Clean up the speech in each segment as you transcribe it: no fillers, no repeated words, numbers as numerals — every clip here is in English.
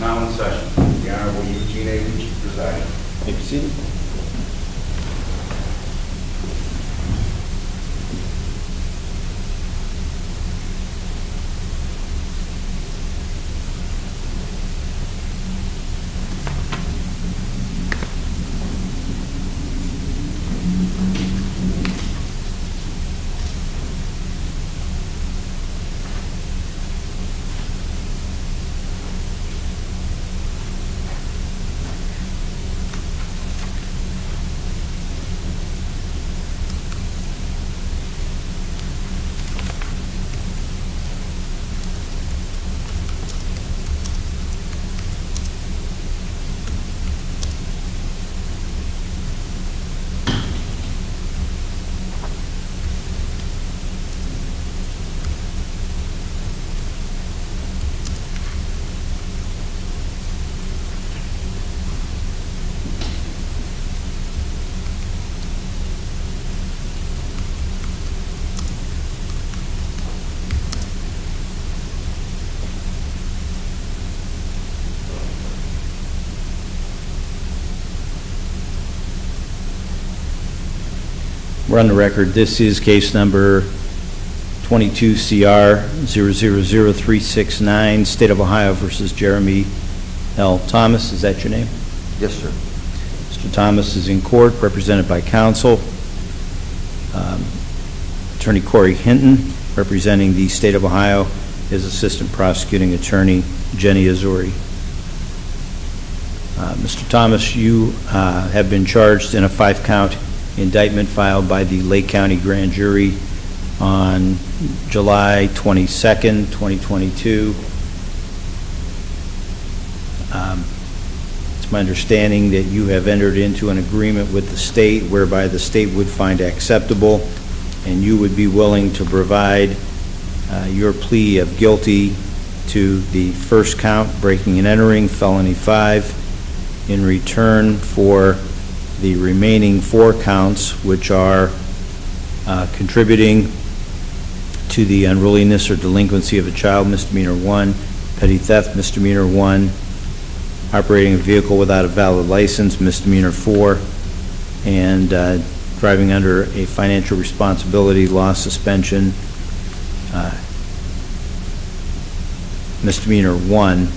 now in session. The Honorable Eugene Lucci presiding. May be seated. We're on the record. This is case number 22CR000369, State of Ohio versus Jeremy L. Thomas. Is that your name? Yes, sir. Mr. Thomas is in court, represented by counsel. Attorney Corey Hinton, representing the State of Ohio, is Assistant Prosecuting Attorney Jenny Azuri. Mr. Thomas, you have been charged in a 5-count indictment filed by the Lake County Grand Jury on July 22nd, 2022. It's my understanding that you have entered into an agreement with the state whereby the state would find acceptable and you would be willing to provide your plea of guilty to the first count, breaking and entering, felony 5, in return for the remaining 4 counts, which are contributing to the unruliness or delinquency of a child, misdemeanor 1, petty theft, misdemeanor 1, operating a vehicle without a valid license, misdemeanor 4, and driving under a financial responsibility law suspension, misdemeanor 1.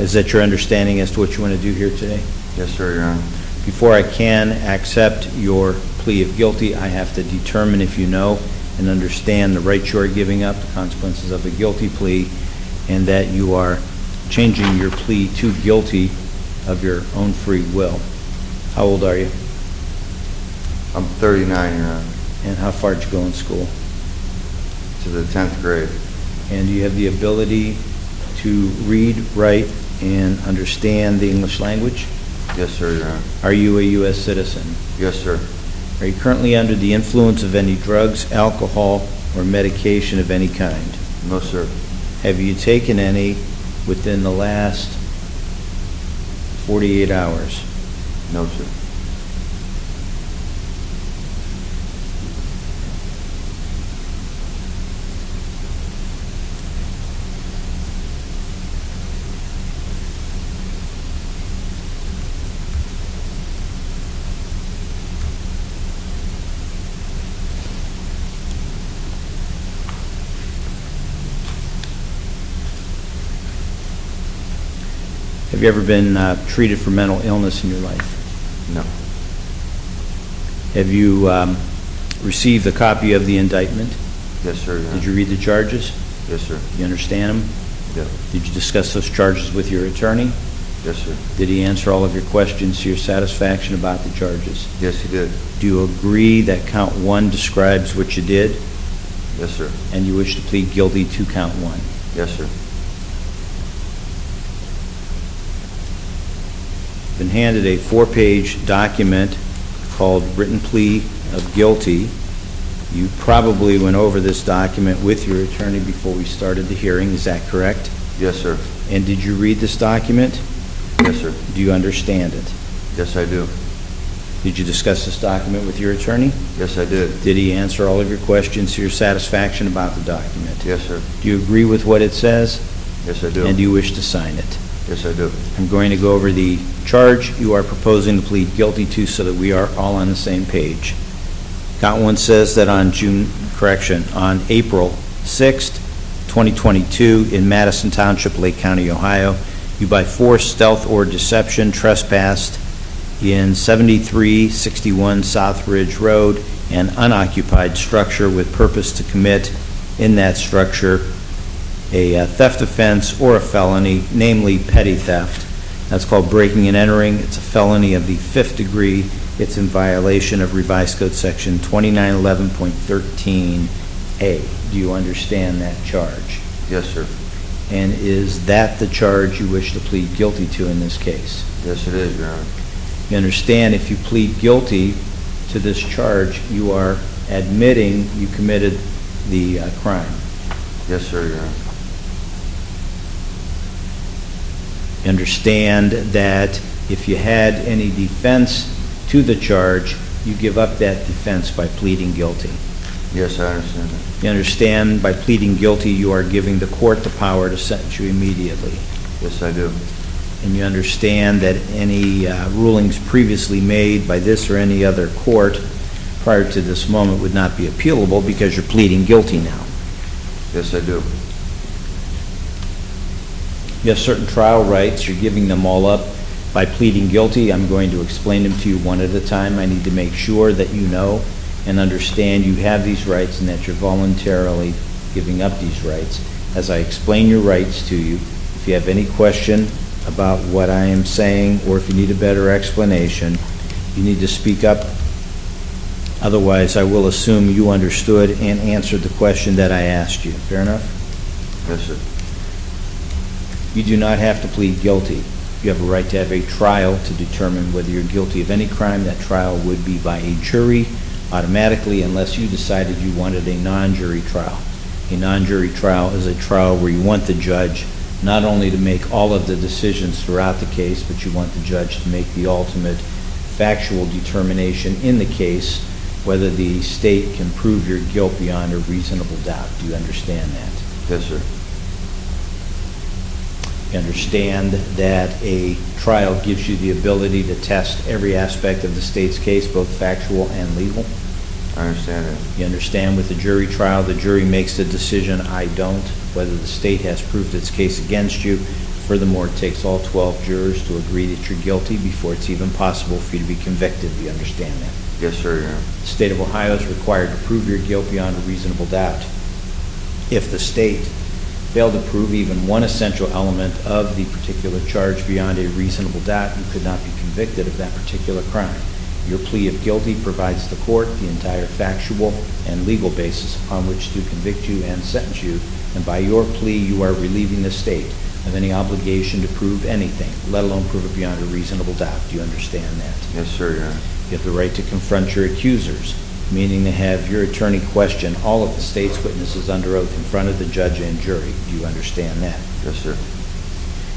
Is that your understanding as to what you want to do here today? Yes, sir, Your Honor. Before I can accept your plea of guilty, I have to determine if you know and understand the rights you are giving up, the consequences of a guilty plea, and that you are changing your plea to guilty of your own free will. How old are you? I'm 39, Your Honor. And how far did you go in school? To the 10th grade. And do you have the ability to read, write, and understand the English language? Yes, sir, Your Honor. Are you a U.S. citizen? Yes, sir. Are you currently under the influence of any drugs, alcohol, or medication of any kind? No, sir. Have you taken any within the last 48 hours? No, sir. Have you ever been treated for mental illness in your life? No. Have you received a copy of the indictment? Yes, sir, Your Honor. Did you read the charges? Yes, sir. You understand them? Yes. Did you discuss those charges with your attorney? Yes, sir. Did he answer all of your questions to your satisfaction about the charges? Yes, he did. Do you agree that count 1 describes what you did? Yes, sir. And you wish to plead guilty to count 1? Yes, sir. Been handed a 4-page document called Written Plea of Guilty. You probably went over this document with your attorney before we started the hearing. Is that correct? Yes, sir. And did you read this document? Yes, sir. Do you understand it? Yes, I do. Did you discuss this document with your attorney? Yes, I did. Did he answer all of your questions to your satisfaction about the document? Yes, sir. Do you agree with what it says? Yes, I do. And do you wish to sign it? Yes, I do. I'm going to go over the charge you are proposing to plead guilty to so that we are all on the same page. Count one says that on April 6th, 2022, in Madison Township, Lake County, Ohio, you by force, stealth, or deception trespassed in 7361 South Ridge Road, an unoccupied structure, with purpose to commit in that structure a theft offense or a felony, namely petty theft. That's called breaking and entering. It's a felony of the 5th degree. It's in violation of Revised Code Section 2911.13A. Do you understand that charge? Yes, sir. And is that the charge you wish to plead guilty to in this case? Yes, it is, Your Honor. You understand if you plead guilty to this charge, you are admitting you committed the crime. Yes, sir, Your Honor. You understand that if you had any defense to the charge, you give up that defense by pleading guilty. Yes, I understand that. You understand by pleading guilty, you are giving the court the power to sentence you immediately. Yes, I do. And you understand that any rulings previously made by this or any other court prior to this moment would not be appealable because you're pleading guilty now. Yes, I do. You have certain trial rights. You're giving them all up by pleading guilty. I'm going to explain them to you one at a time. I need to make sure that you know and understand you have these rights and that you're voluntarily giving up these rights. As I explain your rights to you, if you have any question about what I am saying or if you need a better explanation, you need to speak up. Otherwise, I will assume you understood and answered the question that I asked you. Fair enough? Yes, sir. You do not have to plead guilty. You have a right to have a trial to determine whether you're guilty of any crime. That trial would be by a jury automatically unless you decided you wanted a non-jury trial. A non-jury trial is a trial where you want the judge not only to make all of the decisions throughout the case, but you want the judge to make the ultimate factual determination in the case whether the state can prove your guilt beyond a reasonable doubt. Do you understand that? Yes, sir. You understand that a trial gives you the ability to test every aspect of the state's case, both factual and legal? I understand that. You understand with the jury trial, the jury makes the decision, I don't, whether the state has proved its case against you. Furthermore, it takes all 12 jurors to agree that you're guilty before it's even possible for you to be convicted. Do you understand that? Yes, sir, Your Honor. The state of Ohio is required to prove your guilt beyond a reasonable doubt. If the state failed to prove even one essential element of the particular charge beyond a reasonable doubt, you could not be convicted of that particular crime. Your plea of guilty provides the court the entire factual and legal basis upon which to convict you and sentence you, and by your plea you are relieving the state of any obligation to prove anything, let alone prove it beyond a reasonable doubt. Do you understand that? Yes, sir, Your Honor. You have the right to confront your accusers, meaning to have your attorney question all of the state's witnesses under oath in front of the judge and jury. Do you understand that? Yes, sir.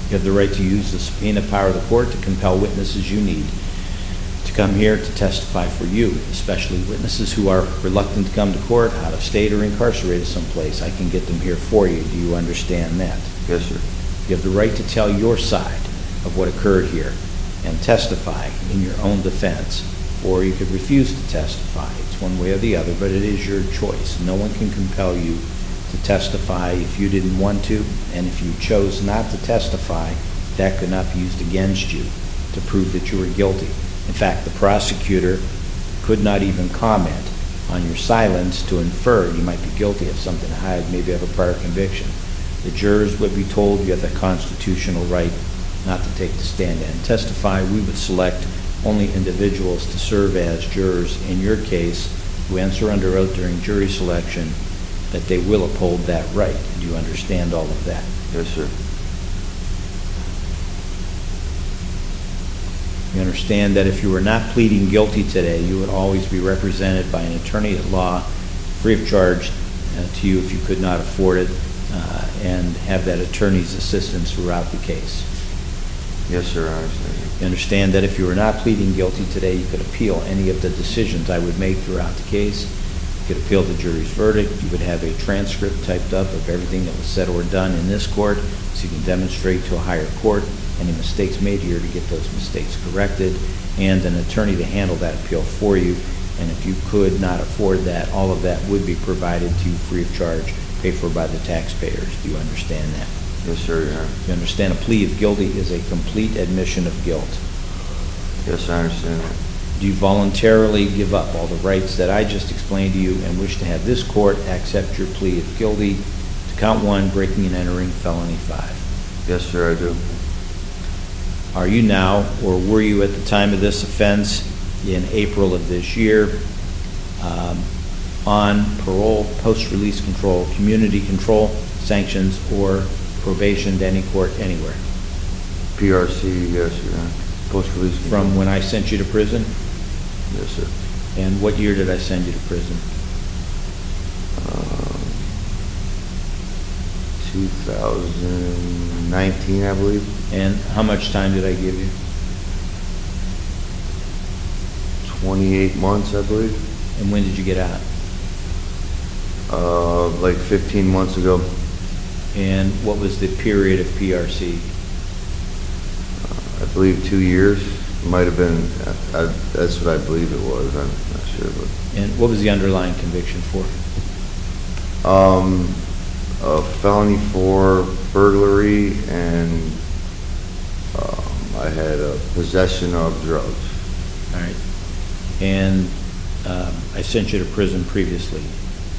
You have the right to use the subpoena power of the court to compel witnesses you need to come here to testify for you, especially witnesses who are reluctant to come to court, out of state, or incarcerated someplace. I can get them here for you. Do you understand that? Yes, sir. You have the right to tell your side of what occurred here and testify in your own defense, or you could refuse to testify. It's one way or the other, but it is your choice. No one can compel you to testify if you didn't want to, and if you chose not to testify, that could not be used against you to prove that you were guilty. In fact, the prosecutor could not even comment on your silence to infer you might be guilty of something to hide, maybe have a prior conviction. The jurors would be told you have the constitutional right not to take the stand and testify. We would select only individuals to serve as jurors in your case who answer under oath during jury selection that they will uphold that right. Do you understand all of that? Yes, sir. You understand that if you were not pleading guilty today, you would always be represented by an attorney at law, free of charge to you if you could not afford it, and have that attorney's assistance throughout the case. Yes, sir, I understand. You understand that if you were not pleading guilty today, you could appeal any of the decisions I would make throughout the case. You could appeal the jury's verdict. You would have a transcript typed up of everything that was said or done in this court, so you can demonstrate to a higher court any mistakes made here to get those mistakes corrected, and an attorney to handle that appeal for you. And if you could not afford that, all of that would be provided to you free of charge, paid for by the taxpayers. Do you understand that? Yes, sir, Your Honor. You understand a plea of guilty is a complete admission of guilt. Yes, I understand that. Do you voluntarily give up all the rights that I just explained to you and wish to have this court accept your plea of guilty to count 1, breaking and entering felony 5? Yes, sir, I do. Are you now, or were you at the time of this offense in April of this year, on parole, post-release control, community control, sanctions, or probation to any court anywhere? PRC, yes, Your Honor. Post-release. From when I sent you to prison? Yes, sir. And what year did I send you to prison? 2019, I believe. And how much time did I give you? 28 months, I believe. And when did you get out? Like 15 months ago. And what was the period of PRC? I believe 2 years. Might have been, that's what I believe it was. I'm not sure. But And what was the underlying conviction for? a felony for burglary, and I had a possession of drugs. All right. And I sent you to prison previously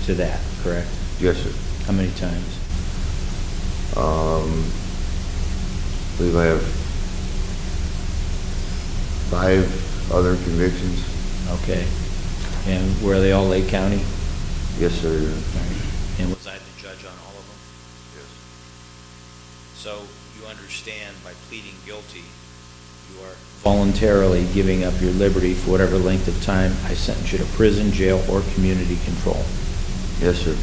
to that, correct? Yes, sir. How many times? I believe I have 5 other convictions. Okay. And were they all Lake County? Yes, sir. All right. And was I the judge on all of them? Yes. So you understand by pleading guilty, you are voluntarily giving up your liberty for whatever length of time I sentence you to prison, jail, or community control. Yes, sir.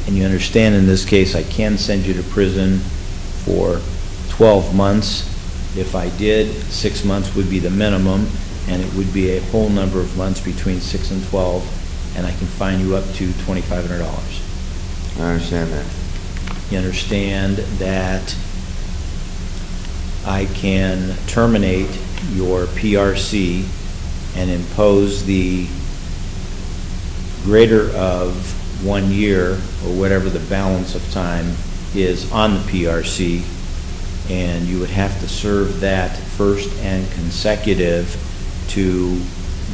And you understand in this case I can send you to prison for 12 months. If I did, 6 months would be the minimum, and it would be a whole number of months between 6 and 12, and I can fine you up to $2,500. I understand that. You understand that I can terminate your PRC and impose the greater of 1 year, or whatever the balance of time is on the PRC, and you would have to serve that first and consecutive to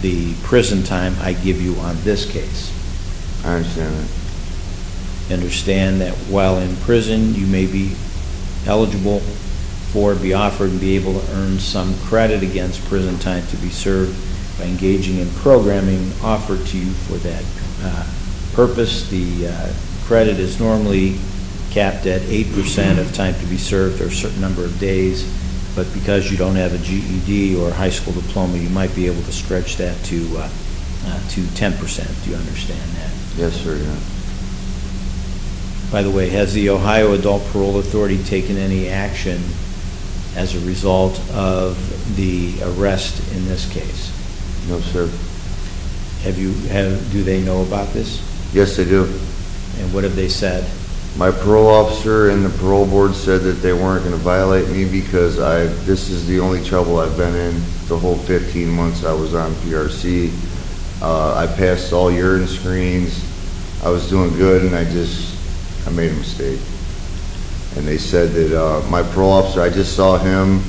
the prison time I give you on this case. I understand that. Understand that while in prison, you may be eligible for, be offered, and be able to earn some credit against prison time to be served by engaging in programming offered to you for that purpose. The credit is normally capped at 8% of time to be served, or a certain number of days, but because you don't have a GED or a high school diploma, you might be able to stretch that to 10%. Do you understand that? Yes, sir. Yeah. By the way, has the Ohio Adult Parole Authority taken any action as a result of the arrest in this case? No, sir. Do they know about this? Yes, they do. And what have they said? My parole officer and the parole board said that they weren't going to violate me because this is the only trouble I've been in the whole 15 months I was on PRC. I passed all urine screens. I was doing good, and I made a mistake. And they said that my parole officer, I just saw him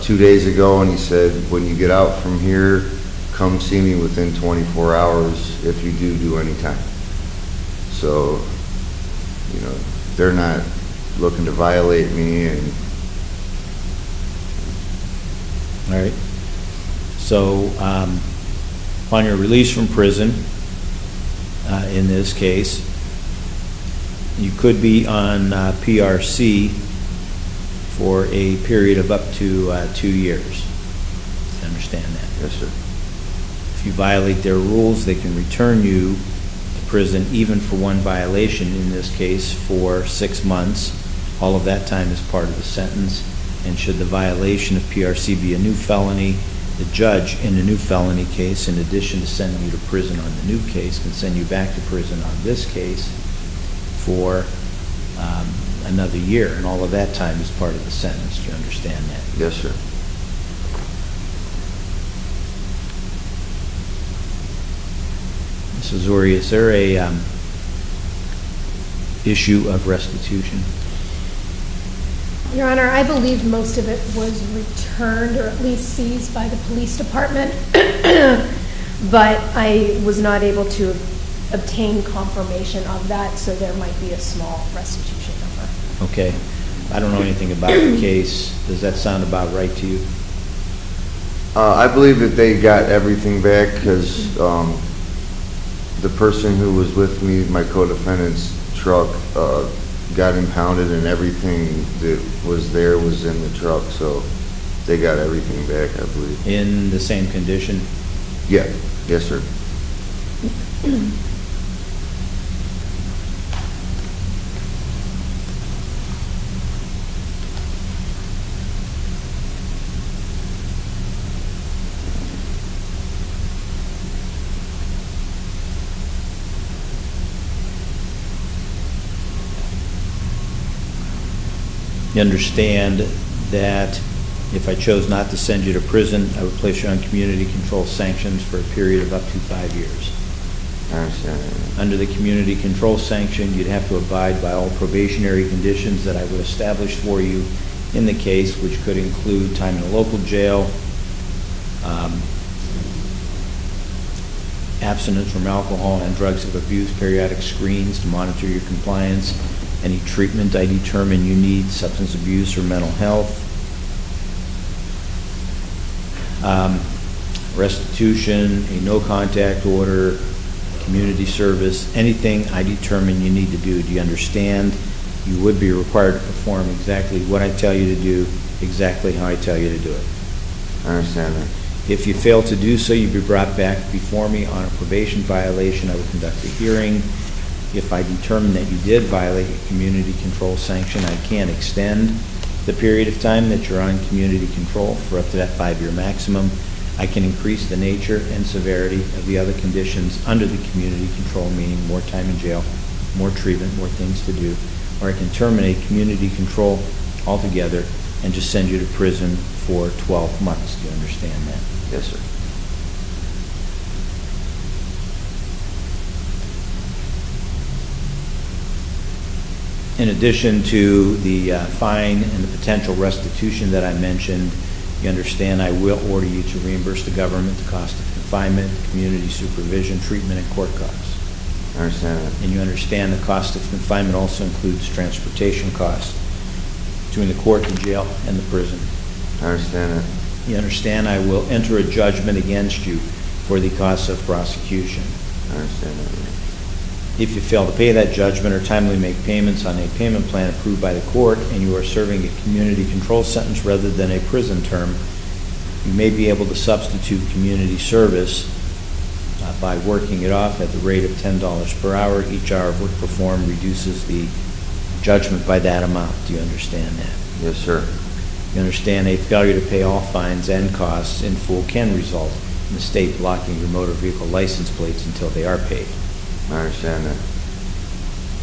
2 days ago, and he said, when you get out from here, come see me within 24 hours if you do any time. So, you know, they're not looking to violate me. And All right. So, upon your release from prison, in this case, you could be on PRC for a period of up to 2 years. Understand that? yes, sir. If you violate their rules, they can return you to prison even for one violation, in this case for 6 months. All of that time is part of the sentence. And should the violation of PRC be a new felony, the judge in a new felony case, in addition to sending you to prison on the new case, can send you back to prison on this case for, I another year, and all of that time is part of the sentence. Do you understand that? Yes, sir. Mrs. Zuri, is there a issue of restitution? Your Honor, I believe most of it was returned or at least seized by the police department, but I was not able to obtain confirmation of that, so there might be a small restitution number. Okay. I don't know anything about the case. Does that sound about right to you? I believe that they got everything back because the person who was with me, my co-defendant's truck, got impounded and everything that was there was in the truck, so they got everything back, I believe. In the same condition? Yeah, yes, sir. You understand that if I chose not to send you to prison, I would place you on community control sanctions for a period of up to 5 years. I understand that. Under the community control sanction, you'd have to abide by all probationary conditions that I would establish for you in the case, which could include time in a local jail, abstinence from alcohol and drugs of abuse, periodic screens to monitor your compliance, any treatment I determine you need, substance abuse or mental health, restitution, a no-contact order, community service, anything I determine you need to do. Do you understand? You would be required to perform exactly what I tell you to do, exactly how I tell you to do it. I understand that. If you fail to do so, you'd be brought back before me on a probation violation. I would conduct a hearing. If I determine that you did violate a community control sanction, I can extend the period of time that you're on community control for up to that 5-year maximum. I can increase the nature and severity of the other conditions under the community control, meaning more time in jail, more treatment, more things to do. Or I can terminate community control altogether and just send you to prison for 12 months. Do you understand that? Yes, sir. In addition to the fine and the potential restitution that I mentioned, you understand I will order you to reimburse the government the cost of confinement, community supervision, treatment, and court costs. I understand that. And you understand the cost of confinement also includes transportation costs between the court, the jail, and the prison. I understand that. You understand I will enter a judgment against you for the costs of prosecution. I understand that. If you fail to pay that judgment or timely make payments on a payment plan approved by the court and you are serving a community control sentence rather than a prison term, you may be able to substitute community service by working it off at the rate of $10 per hour. Each hour of work performed reduces the judgment by that amount. Do you understand that? Yes, sir. You understand a failure to pay all fines and costs in full can result in the state blocking your motor vehicle license plates until they are paid. I understand that.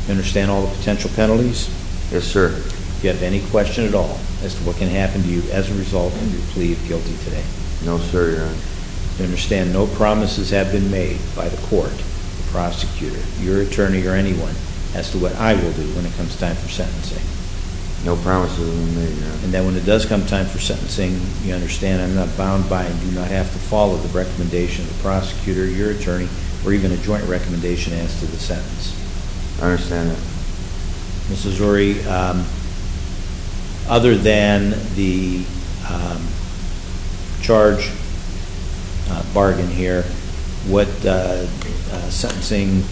You understand all the potential penalties? Yes, sir. Do you have any question at all as to what can happen to you as a result of your plea of guilty today? No, sir, Your Honor. You understand no promises have been made by the court, the prosecutor, your attorney, or anyone as to what I will do when it comes time for sentencing. No promises have been made, Your Honor. And then when it does come time for sentencing, you understand I'm not bound by and do not have to follow the recommendation of the prosecutor, your attorney, or even a joint recommendation as to the sentence. I understand that. Mrs. Zuri, other than the charge bargain here, what sentencing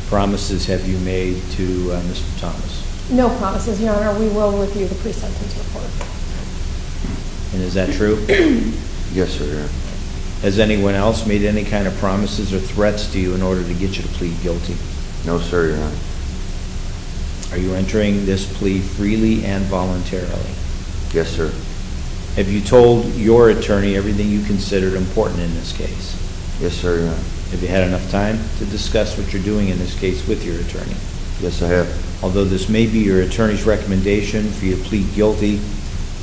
promises have you made to Mr. Thomas? No promises, Your Honor. We will review the pre-sentence report. And is that true? Yes, sir, Your Honor. Has anyone else made any kind of promises or threats to you in order to get you to plead guilty? No, sir, Your Honor. Are you entering this plea freely and voluntarily? Yes, sir. Have you told your attorney everything you considered important in this case? Yes, sir, Your Honor. Have you had enough time to discuss what you're doing in this case with your attorney? Yes, I have. Although this may be your attorney's recommendation for you to plead guilty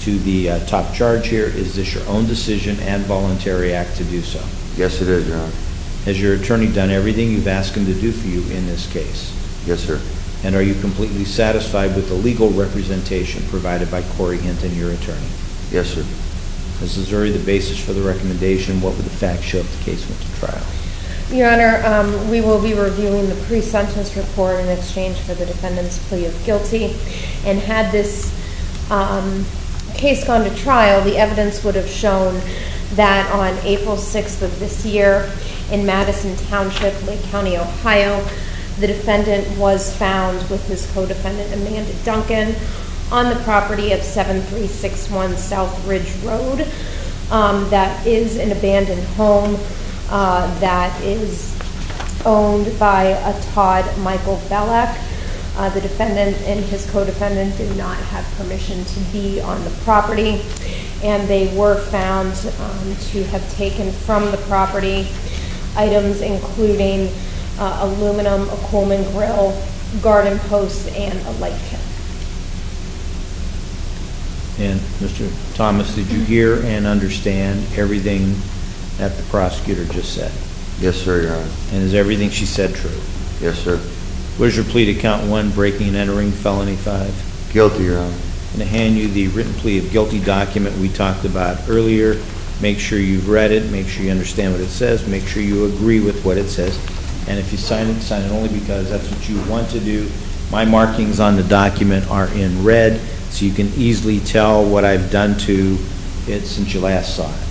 to the top charge here, is this your own decision and voluntary act to do so? Yes, it is, Your Honor. Has your attorney done everything you've asked him to do for you in this case? Yes, sir. And are you completely satisfied with the legal representation provided by Corey Hinton, your attorney? Yes, sir. Mrs. Zuri, the basis for the recommendation, what would the facts show if the case went to trial? Your Honor, we will be reviewing the pre-sentence report in exchange for the defendant's plea of guilty. And had this case gone to trial, the evidence would have shown that on April 6th of this year in Madison Township, Lake County, Ohio, the defendant was found with his co-defendant Amanda Duncan on the property of 7361 South Ridge Road. That is an abandoned home that is owned by a Todd Michael Belleck. The defendant and his co-defendant do not have permission to be on the property, and they were found to have taken from the property items including aluminum, a Coleman grill, garden posts, and a light kit. And Mr. Thomas, did you hear and understand everything that the prosecutor just said? Yes, sir, Your Honor. And is everything she said true? Yes, sir. What is your plea to count 1, breaking and entering, felony 5? Guilty, Your Honor. I'm going to hand you the written plea of guilty document we talked about earlier. Make sure you've read it, make sure you understand what it says, make sure you agree with what it says. And if you sign it only because that's what you want to do. My markings on the document are in red, so you can easily tell what I've done to it since you last saw it.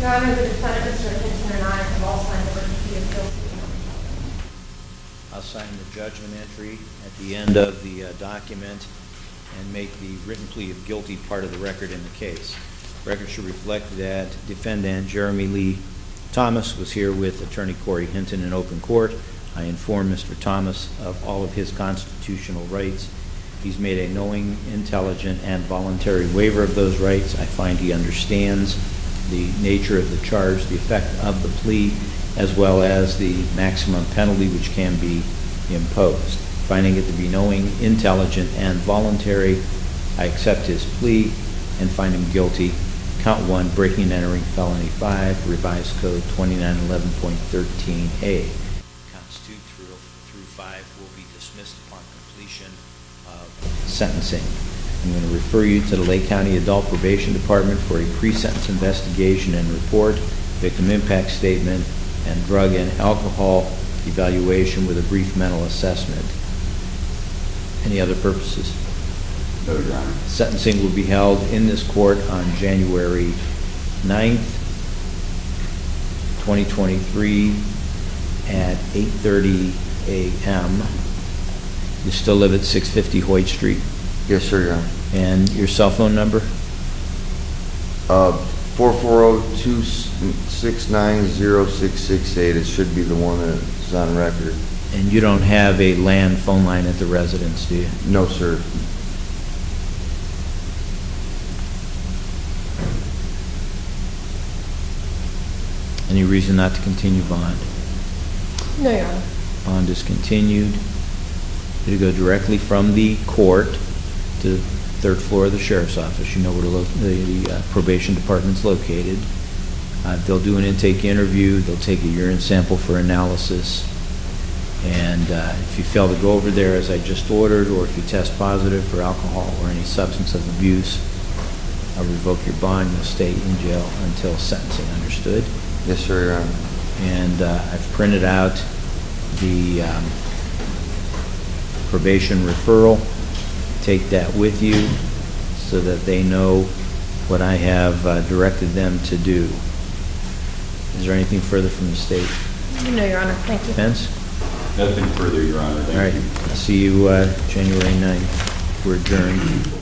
Your Honor, the defendant, Mr. Hinton, and I have all signed the written plea of guilty. I'll sign the judgment entry at the end of the document and make the written plea of guilty part of the record in the case. Record should reflect that defendant Jeremy Lee Thomas was here with attorney Corey Hinton in open court. I informed Mr. Thomas of all of his constitutional rights. He's made a knowing, intelligent, and voluntary waiver of those rights. I find he understands the nature of the charge, the effect of the plea, as well as the maximum penalty which can be imposed. Finding it to be knowing, intelligent, and voluntary, I accept his plea and find him guilty. Count 1, breaking and entering, felony 5, revised code 2911.13a. Counts 2 through 5 will be dismissed upon completion of sentencing. I'm going to refer you to the Lake County Adult Probation Department for a pre-sentence investigation and report, victim impact statement, and drug and alcohol evaluation with a brief mental assessment. Any other purposes? No, Your Honor. Sentencing will be held in this court on January 9th, 2023 at 8:30 a.m. You still live at 650 Hoyt Street? Yes, sir, Your Honor. And your cell phone number? 440-269-0668. It should be the one that's on record. And you don't have a land phone line at the residence, do you? No, sir. Any reason not to continue bond? No, Your Honor. Bond is continued. It'll go directly from the court to the third floor of the sheriff's office. You know where the probation department's located. They'll do an intake interview. They'll take a urine sample for analysis. And if you fail to go over there as I just ordered, or if you test positive for alcohol or any substance of abuse, I'll revoke your bond. You'll stay in jail until sentencing. Understood? Yes, sir, Your Honor. And I've printed out the probation referral. Take that with you so that they know what I have directed them to do. Is there anything further from the state? No, Your Honor, thank you. Defense? Nothing further, Your Honor. All right. Thank you. I'll see you January 9th. We're adjourned.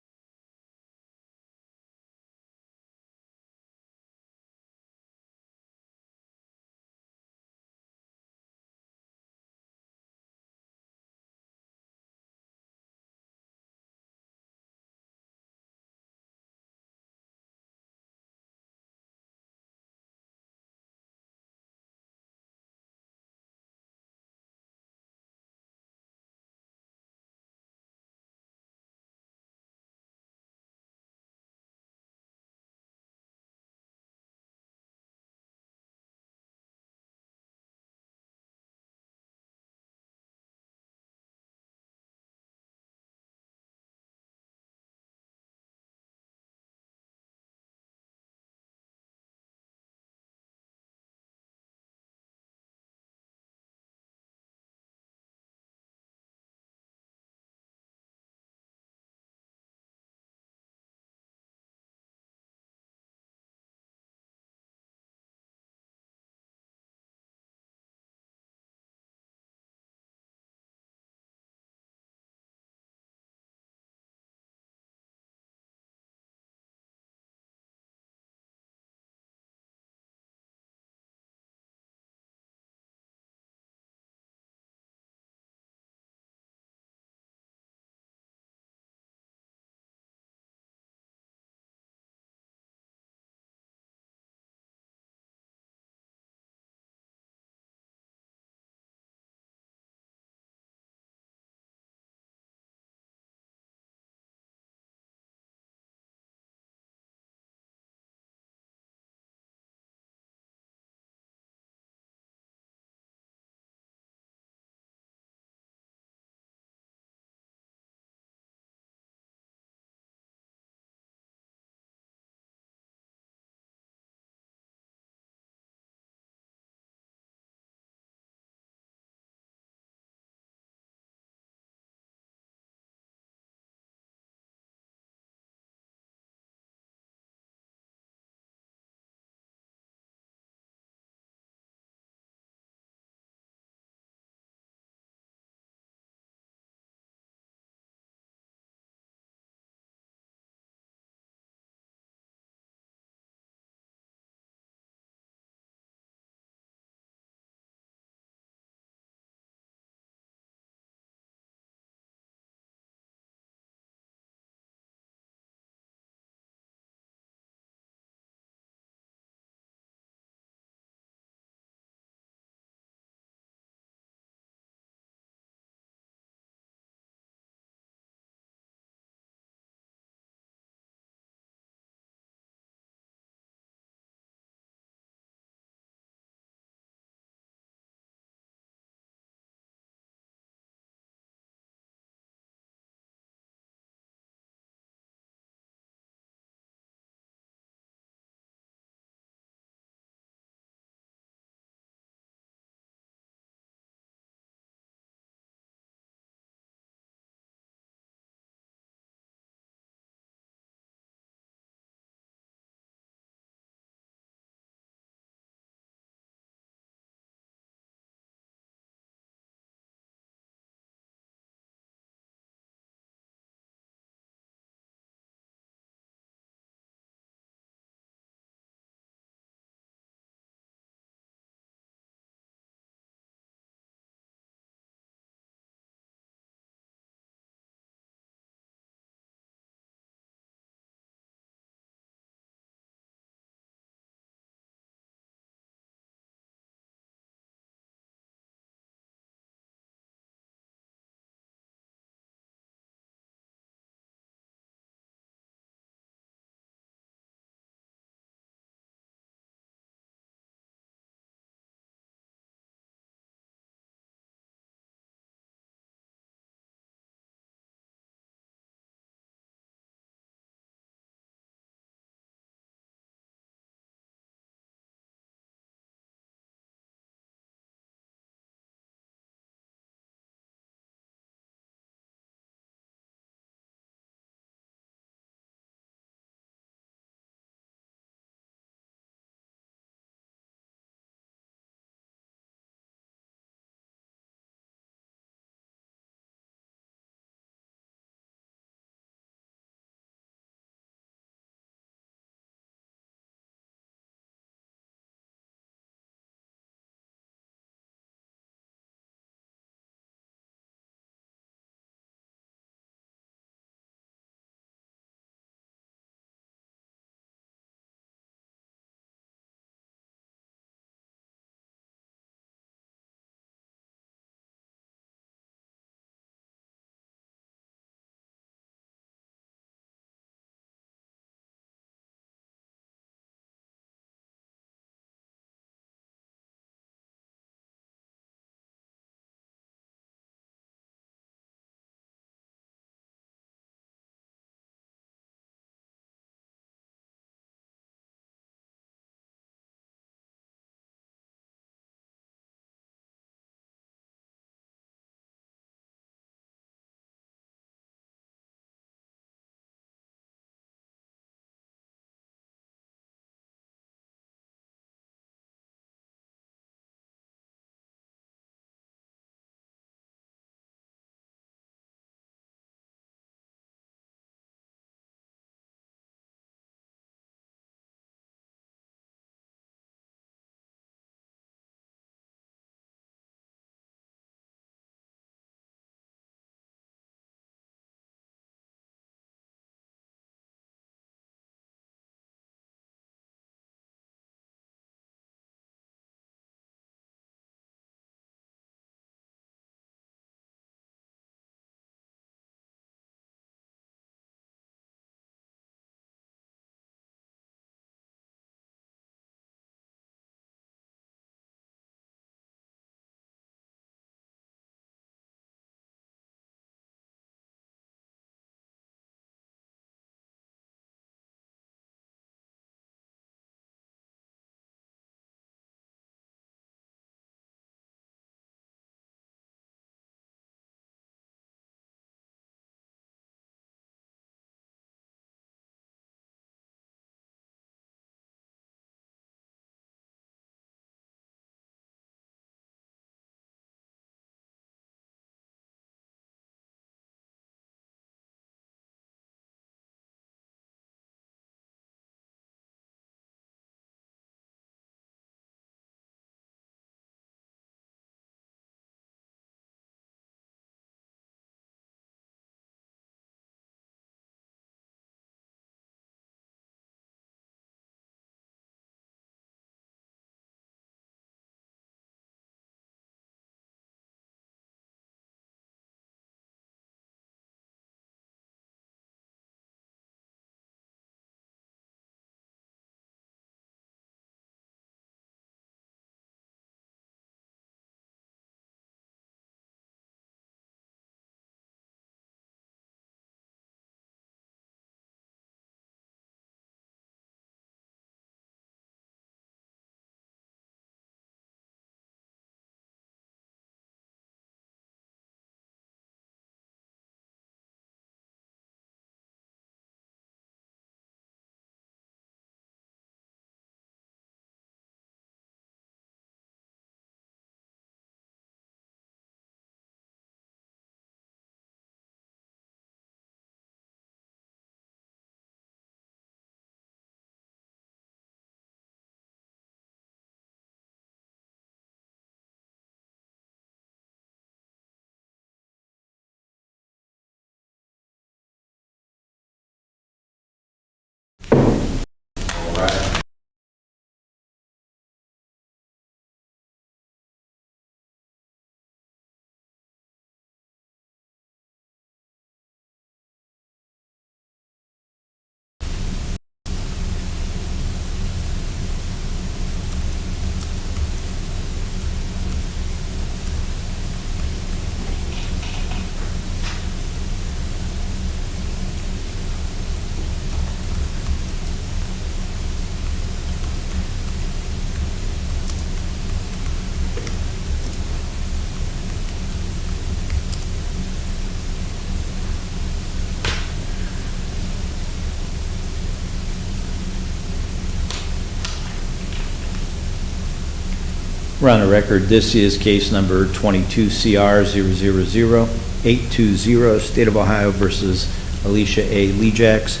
We're on the record. This is case number 22CR000820, State of Ohio versus Alicia A. Lejax.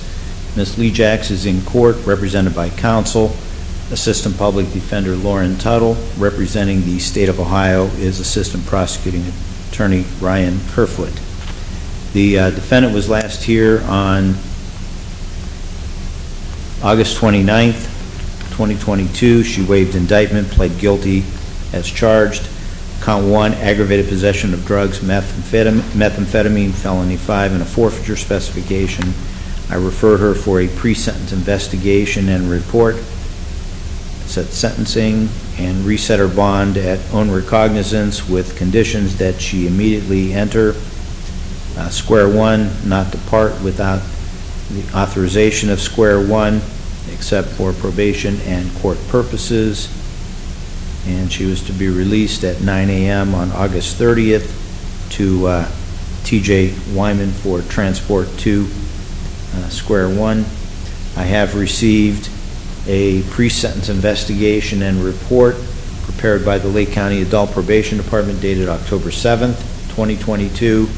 Ms. Lejax is in court, represented by counsel. Assistant Public Defender Lauren Tuttle, representing the State of Ohio, is Assistant Prosecuting Attorney Ryan Kerfoot. The defendant was last here on August 29th, 2022. She waived indictment, pled guilty as charged. Count 1, aggravated possession of drugs, methamphetamine, felony 5, and a forfeiture specification. I refer her for a pre-sentence investigation and report, set sentencing, and reset her bond at own recognizance with conditions that she immediately enter Square One, not depart without the authorization of Square One, except for probation and court purposes. And she was to be released at 9 a.m. on August 30th to T.J. Wyman for transport to Square One. I have received a pre-sentence investigation and report prepared by the Lake County Adult Probation Department dated October 7th, 2022.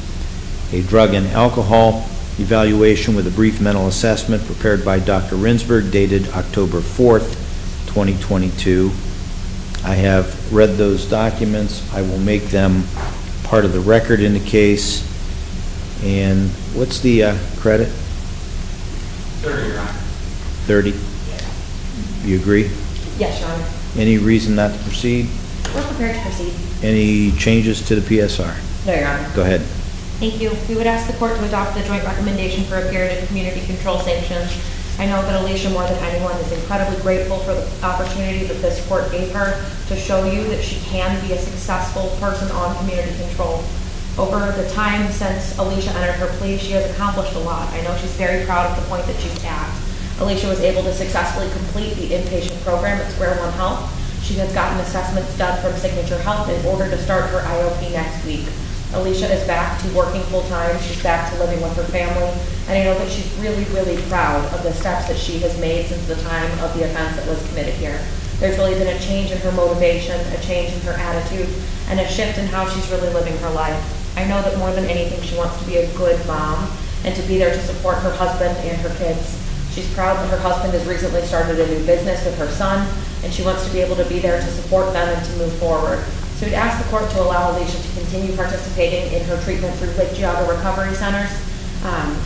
A drug and alcohol evaluation with a brief mental assessment prepared by Dr. Rinsberg dated October 4th, 2022. I have read those documents. I will make them part of the record in the case. And what's the credit? 30, Your Honor. 30? Yes. You agree? Yes, Your Honor. Any reason not to proceed? We're prepared to proceed. Any changes to the PSR? No, Your Honor. Go ahead. Thank you. We would ask the court to adopt the joint recommendation for a period of community control sanctions. I know that Alicia, more than anyone, is incredibly grateful for the opportunity that this court gave her to show you that she can be a successful person on community control. Over the time since Alicia entered her plea, she has accomplished a lot. I know she's very proud of the point that she's at. Alicia was able to successfully complete the inpatient program at Square One Health. She has gotten assessments done from Signature Health in order to start her IOP next week. Alicia is back to working full-time. She's back to living with her family. And I know that she's really, really proud of the steps that she has made since the time of the offense that was committed here. There's really been a change in her motivation, a change in her attitude, and a shift in how she's really living her life. I know that more than anything, she wants to be a good mom and to be there to support her husband and her kids. She's proud that her husband has recently started a new business with her son, and she wants to be able to be there to support them and to move forward. So we'd ask the court to allow Alicia to continue participating in her treatment through Lake Geauga Recovery Centers,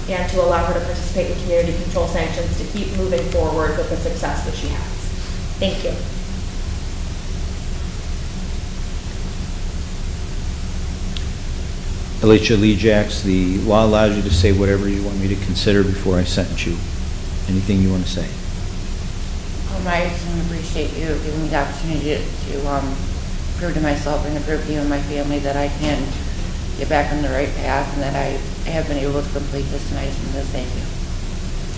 and to allow her to participate in community control sanctions to keep moving forward with the success that she has. Thank you. Alicia Lejax, the law allows you to say whatever you want me to consider before I sentence you. Anything you want to say? I just want to appreciate you giving me the opportunity to prove to myself and to prove to you and my family that I can get back on the right path and that I have been able to complete this, and I just want to thank you.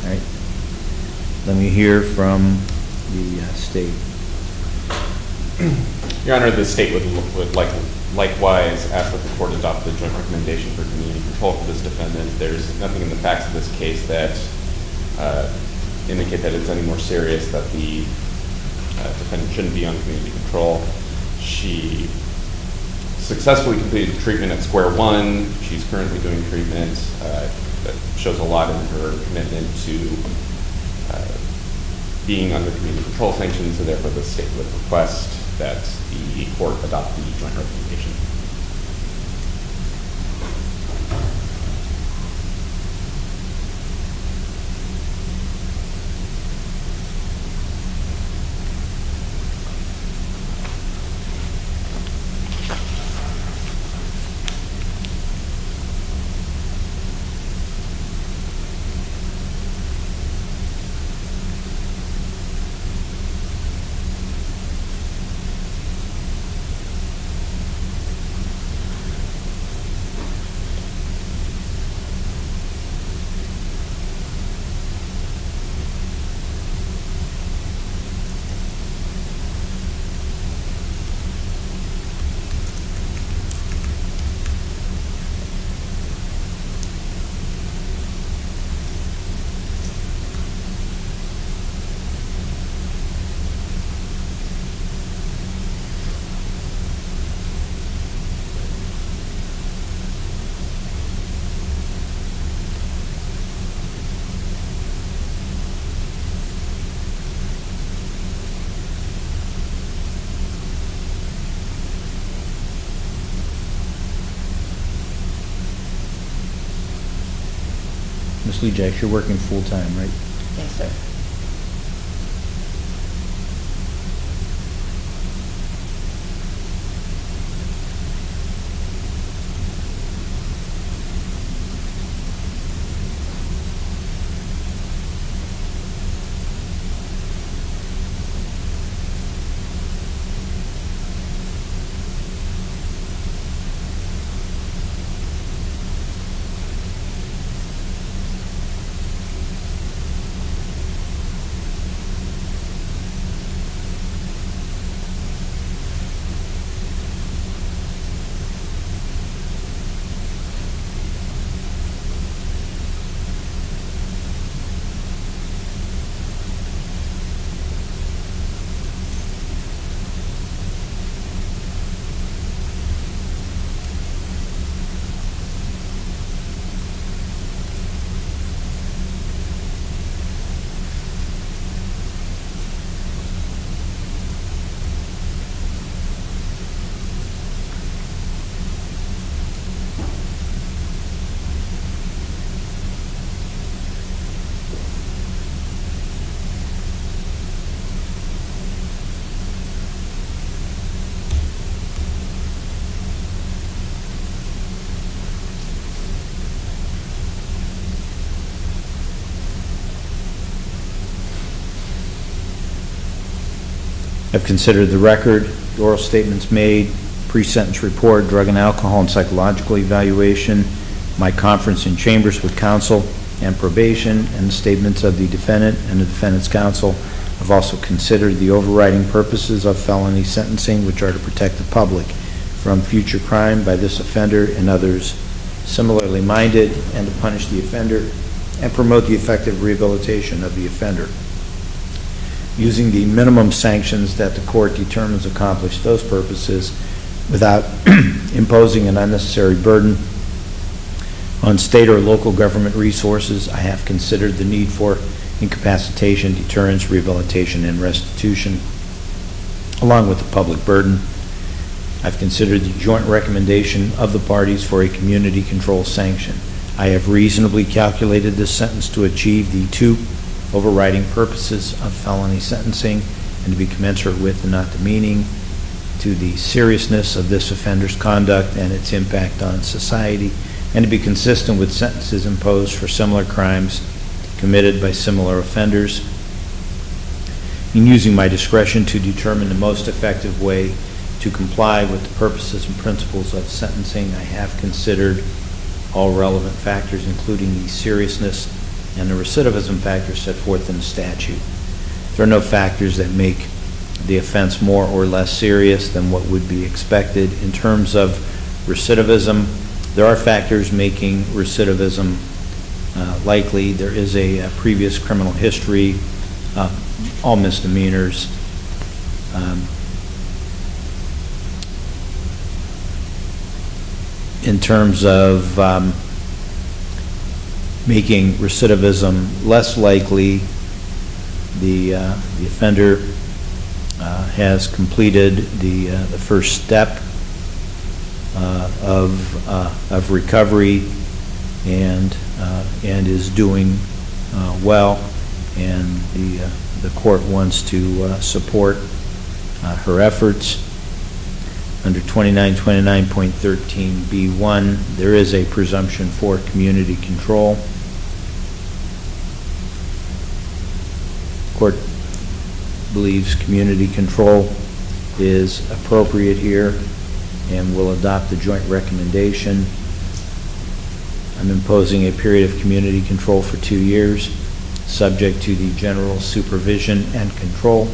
All right. Let me hear from the state. Your Honor, the state would likewise ask that the court adopt the joint recommendation for community control for this defendant. There's nothing in the facts of this case that indicate that it's any more serious, that the defendant shouldn't be on community control. She successfully completed treatment at Square One. She's currently doing treatment. That shows a lot in her commitment to being under community control sanctions, so therefore the state would request that the court adopt the joint recommendation. Ms. Lejax, you're working full-time, right? Yes, sir. I've considered the record, the oral statements made, pre-sentence report, drug and alcohol and psychological evaluation, my conference in chambers with counsel and probation, and the statements of the defendant and the defendant's counsel. I've also considered the overriding purposes of felony sentencing, which are to protect the public from future crime by this offender and others similarly minded, and to punish the offender and promote the effective rehabilitation of the offender. Using the minimum sanctions that the court determines accomplish those purposes without imposing an unnecessary burden on state or local government resources, I have considered the need for incapacitation, deterrence, rehabilitation, and restitution, along with the public burden. I've considered the joint recommendation of the parties for a community control sanction. I have reasonably calculated this sentence to achieve the two overriding purposes of felony sentencing and to be commensurate with and not demeaning to the seriousness of this offender's conduct and its impact on society, and to be consistent with sentences imposed for similar crimes committed by similar offenders. In using my discretion to determine the most effective way to comply with the purposes and principles of sentencing, I have considered all relevant factors, including the seriousness and the recidivism factors set forth in the statute. There are no factors that make the offense more or less serious than what would be expected. In terms of recidivism, there are factors making recidivism likely. There is a previous criminal history, all misdemeanors. In terms of making recidivism less likely, the offender has completed the first step of recovery and is doing well, and the court wants to support her efforts. Under 2929.13b1, there is a presumption for community control. The court believes community control is appropriate here and will adopt the joint recommendation. I'm imposing a period of community control for 2 years, subject to the general supervision and control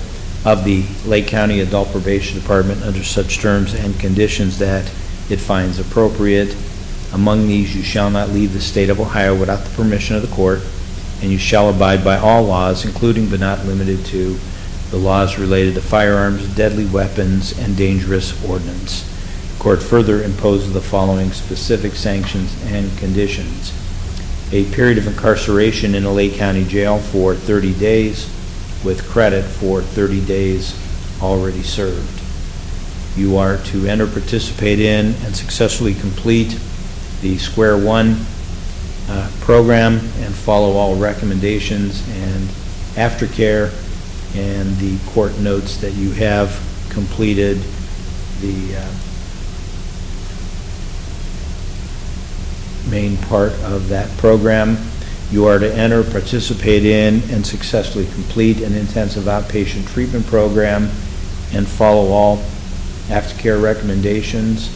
of the Lake County Adult Probation Department under such terms and conditions that it finds appropriate. Among these, you shall not leave the state of Ohio without the permission of the court, and you shall abide by all laws, including but not limited to the laws related to firearms, deadly weapons, and dangerous ordnance. The court further imposes the following specific sanctions and conditions: a period of incarceration in a Lake County jail for 30 days, with credit for 30 days already served. You are to enter, participate in, and successfully complete the Square One program and follow all recommendations and aftercare, and the court notes that you have completed the main part of that program. You are to enter, participate in, and successfully complete an intensive outpatient treatment program and follow all aftercare recommendations,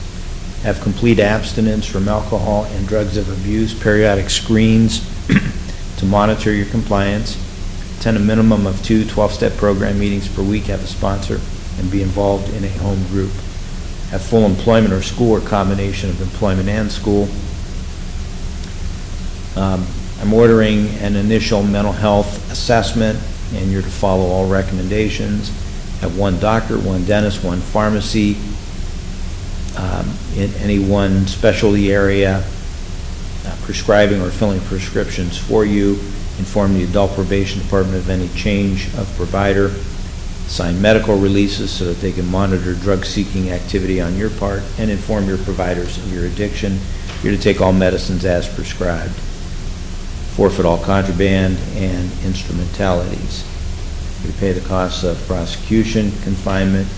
have complete abstinence from alcohol and drugs of abuse, periodic screens to monitor your compliance, attend a minimum of 2 12-step program meetings per week, have a sponsor, and be involved in a home group. Have full employment or school or combination of employment and school. I'm ordering an initial mental health assessment, and you're to follow all recommendations. Have 1 doctor, 1 dentist, 1 pharmacy in any one specialty area prescribing or filling prescriptions for you. Inform the adult probation department of any change of provider. Sign medical releases so that they can monitor drug-seeking activity on your part, and inform your providers of your addiction. You're to take all medicines as prescribed. Forfeit all contraband and instrumentalities. You pay the costs of prosecution, confinement,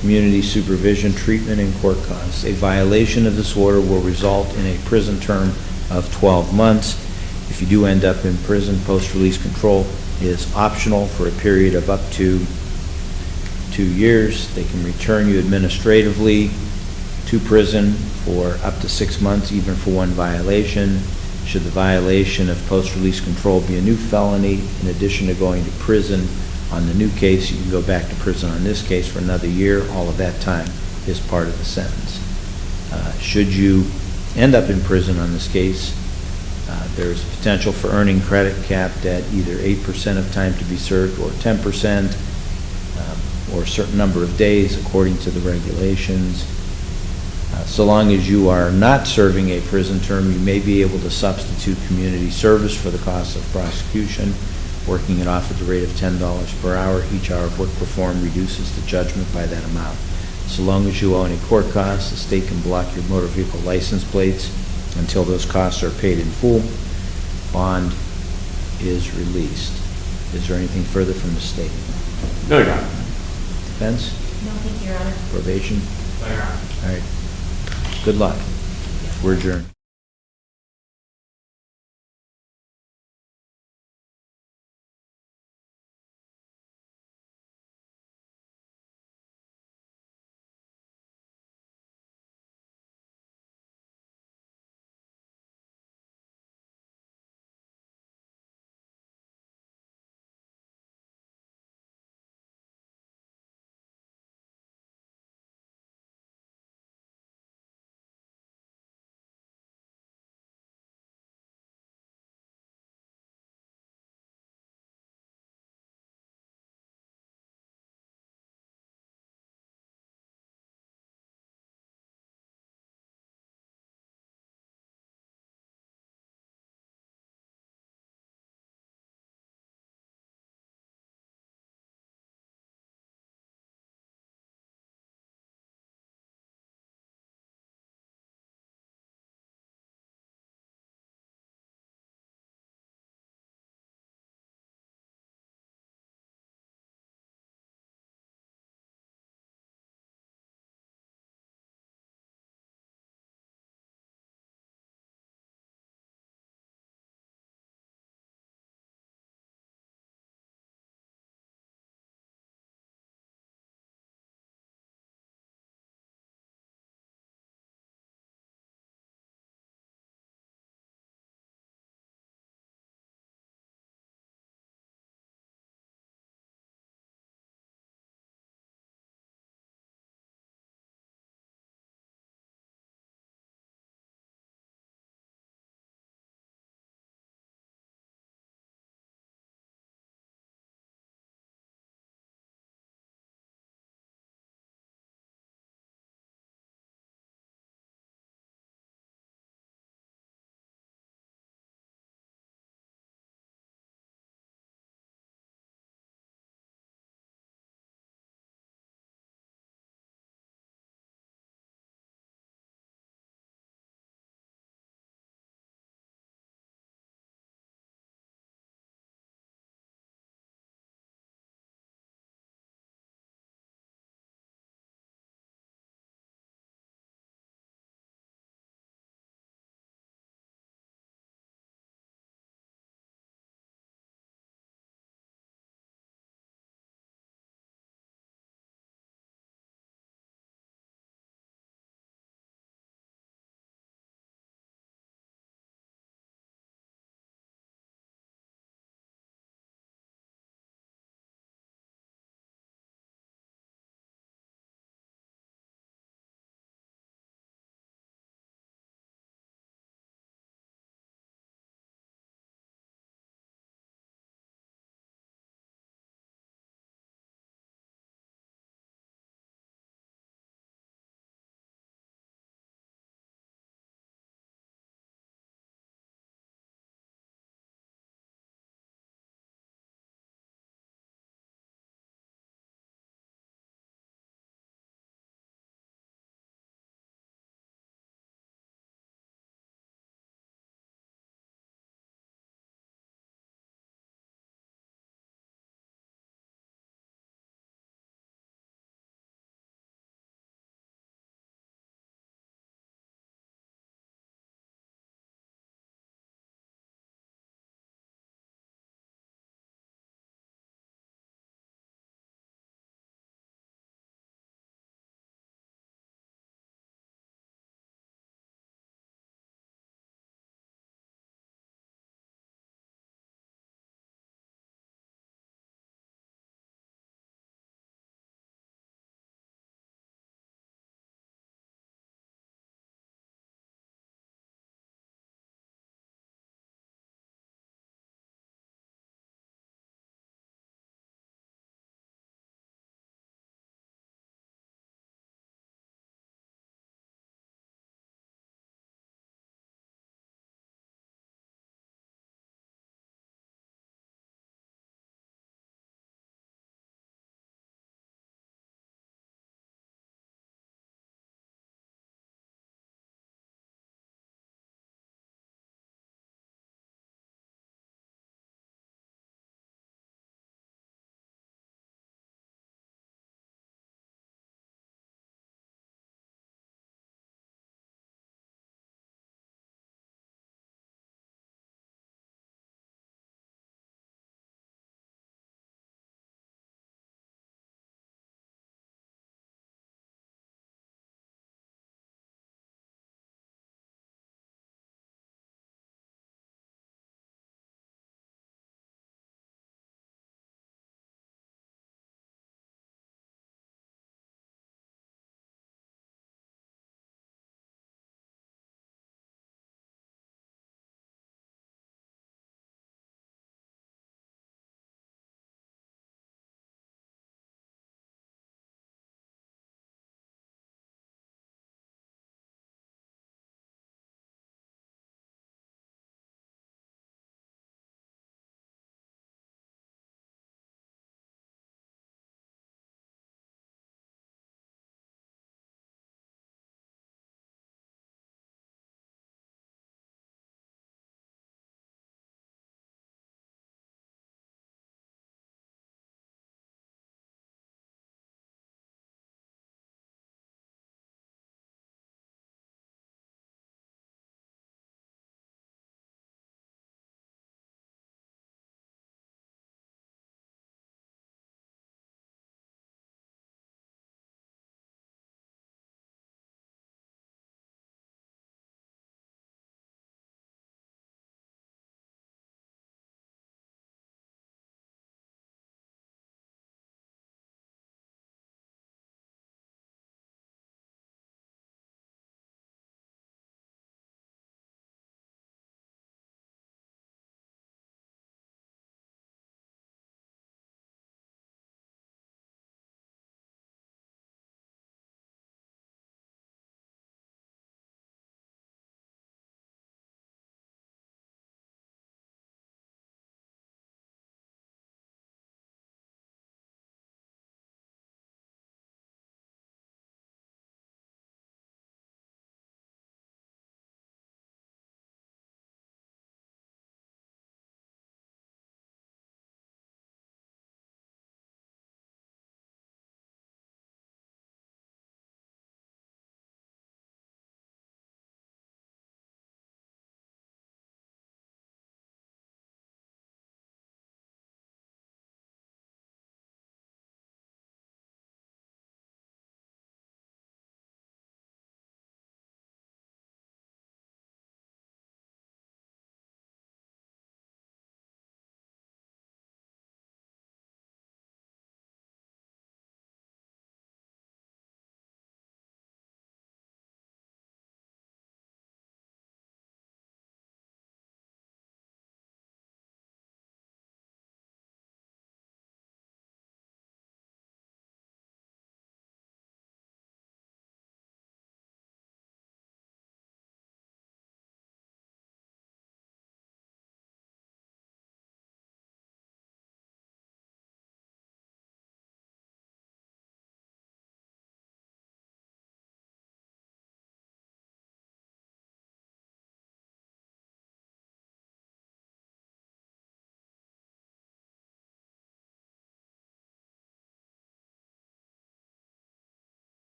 community supervision, treatment, and court costs. A violation of this order will result in a prison term of 12 months. If you do end up in prison, post-release control is optional for a period of up to 2 years. They can return you administratively to prison for up to 6 months, even for 1 violation. Should the violation of post-release control be a new felony, in addition to going to prison on the new case, you can go back to prison on this case for another year. All of that time is part of the sentence. Should you end up in prison on this case, there's potential for earning credit capped at either 8% of time to be served or 10%, or a certain number of days according to the regulations. So long as you are not serving a prison term, you may be able to substitute community service for the cost of prosecution, working it off at the rate of $10 per hour. Each hour of work performed reduces the judgment by that amount. So long as you owe any court costs, the state can block your motor vehicle license plates until those costs are paid in full. Bond is released. Is there anything further from the state? No, Your Honor. Defense? No, thank you, Your Honor. Probation? No, Your Honor. All right. Good luck. We're adjourned.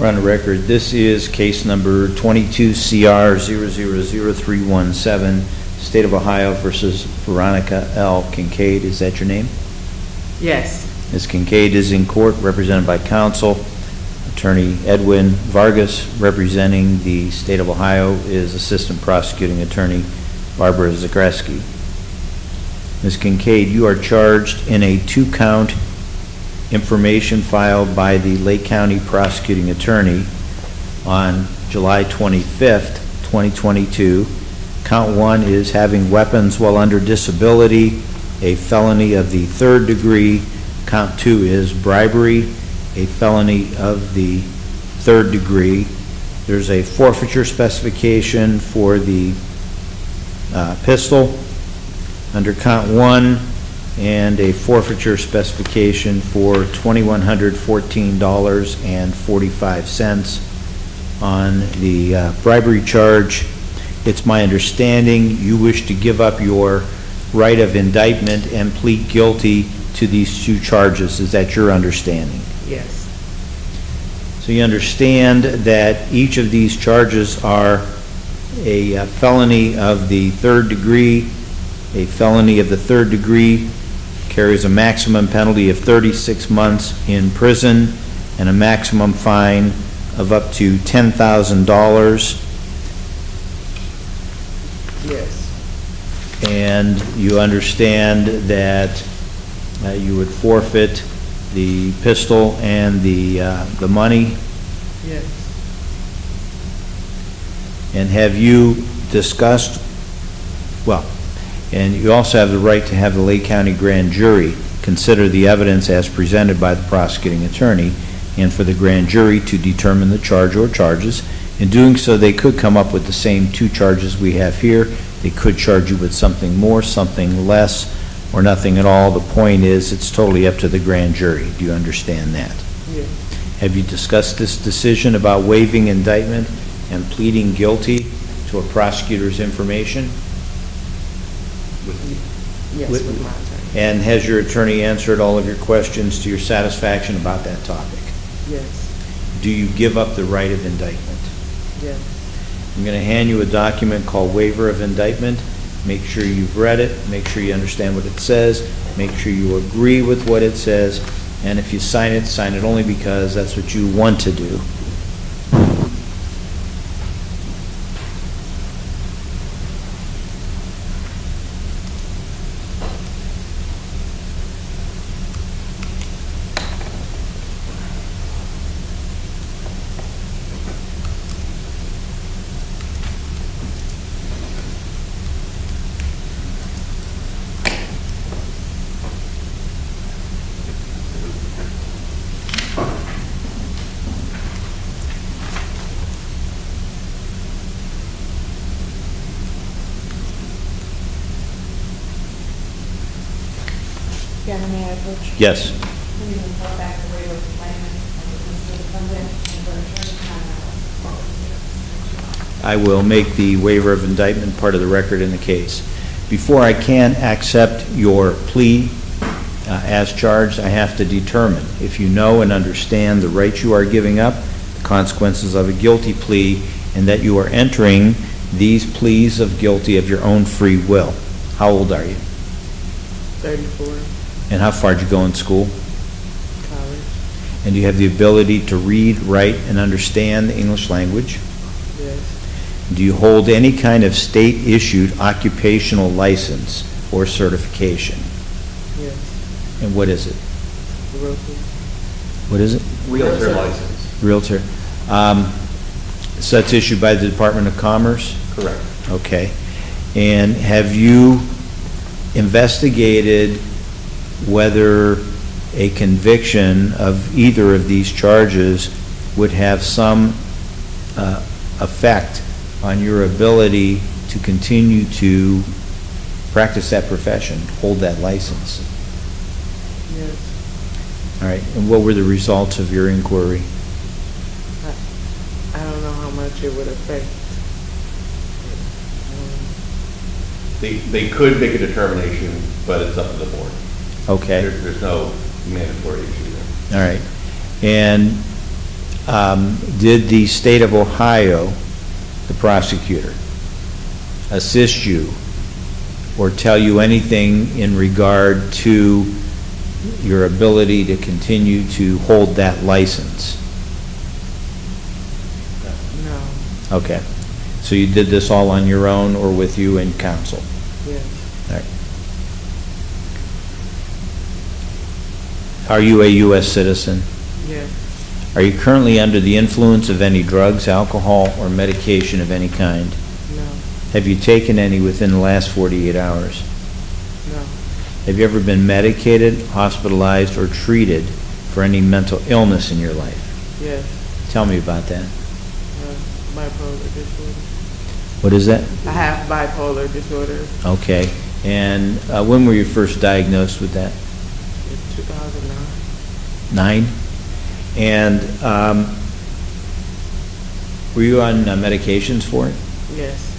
We're on the record. This is case number 22CR000317, State of Ohio versus Veronica L. Kincaid. Is that your name? Yes. Ms. Kincaid is in court, represented by counsel. Attorney Edwin Vargas, representing the State of Ohio, is Assistant Prosecuting Attorney Barbara Zagreski. Ms. Kincaid, you are charged in a 2-count information filed by the Lake County Prosecuting Attorney on July 25th, 2022. Count 1 is having weapons while under disability, a felony of the 3rd degree. Count 2 is bribery, a felony of the 3rd degree. There's a forfeiture specification for the pistol under count 1, and a forfeiture specification for $2,114.45 on the bribery charge. It's my understanding you wish to give up your right of indictment and plead guilty to these 2 charges. Is that your understanding? Yes. So you understand that each of these charges are a felony of the 3rd degree. A felony of the 3rd degree carries a maximum penalty of 36 months in prison and a maximum fine of up to $10,000. Yes. And you understand that you would forfeit the pistol and the money. Yes. And have you discussed, well, and you also have the right to have the Lake County Grand Jury consider the evidence as presented by the prosecuting attorney, and for the grand jury to determine the charge or charges. In doing so, they could come up with the same 2 charges we have here. They could charge you with something more, something less, or nothing at all. The point is, it's totally up to the grand jury. Do you understand that? Yes. Have you discussed this decision about waiving indictment and pleading guilty to a prosecutor's information? Yes, with my attorney. And has your attorney answered all of your questions to your satisfaction about that topic? Yes. Do you give up the right of indictment? Yes. I'm going to hand you a document called Waiver of Indictment. Make sure you've read it. Make sure you understand what it says. Make sure you agree with what it says. And if you sign it only because that's what you want to do. Yeah, may I approach? Yes. Can you report back the waiver of indictment and the defendant and the attorney? I will make the waiver of indictment part of the record in the case. Before I can accept your plea as charged, I have to determine if you know and understand the rights you are giving up, the consequences of a guilty plea, and that you are entering these pleas of guilty of your own free will. How old are you? 34. And how far did you go in school? College. And do you have the ability to read, write, and understand the English language? Yes. Do you hold any kind of state-issued occupational license or certification? Yes. And what is it? Realtor. What is it? Realtor license. Realtor. So that's issued by the Department of Commerce? Correct. Okay. And have you investigated whether a conviction of either of these charges would have some effect on your ability to continue to practice that profession, hold that license? Yes. All right. And what were the results of your inquiry? I don't know how much it would affect. They could make a determination, but it's up to the board. Okay. There's no mandatory issue there. All right. And Did the state of Ohio, the prosecutor, assist you or tell you anything in regard to your ability to continue to hold that license? No. Okay. So you did this all on your own or with you and counsel? Yes. All right. Are you a U.S. citizen? Yes. Are you currently under the influence of any drugs, alcohol, or medication of any kind? No. Have you taken any within the last 48 hours? No. Have you ever been medicated, hospitalized, or treated for any mental illness in your life? Yes. Tell me about that. Bipolar disorder. What is that? I have bipolar disorder. Okay. And when were you first diagnosed with that? In 2009. 9? And were you on medications for it? Yes.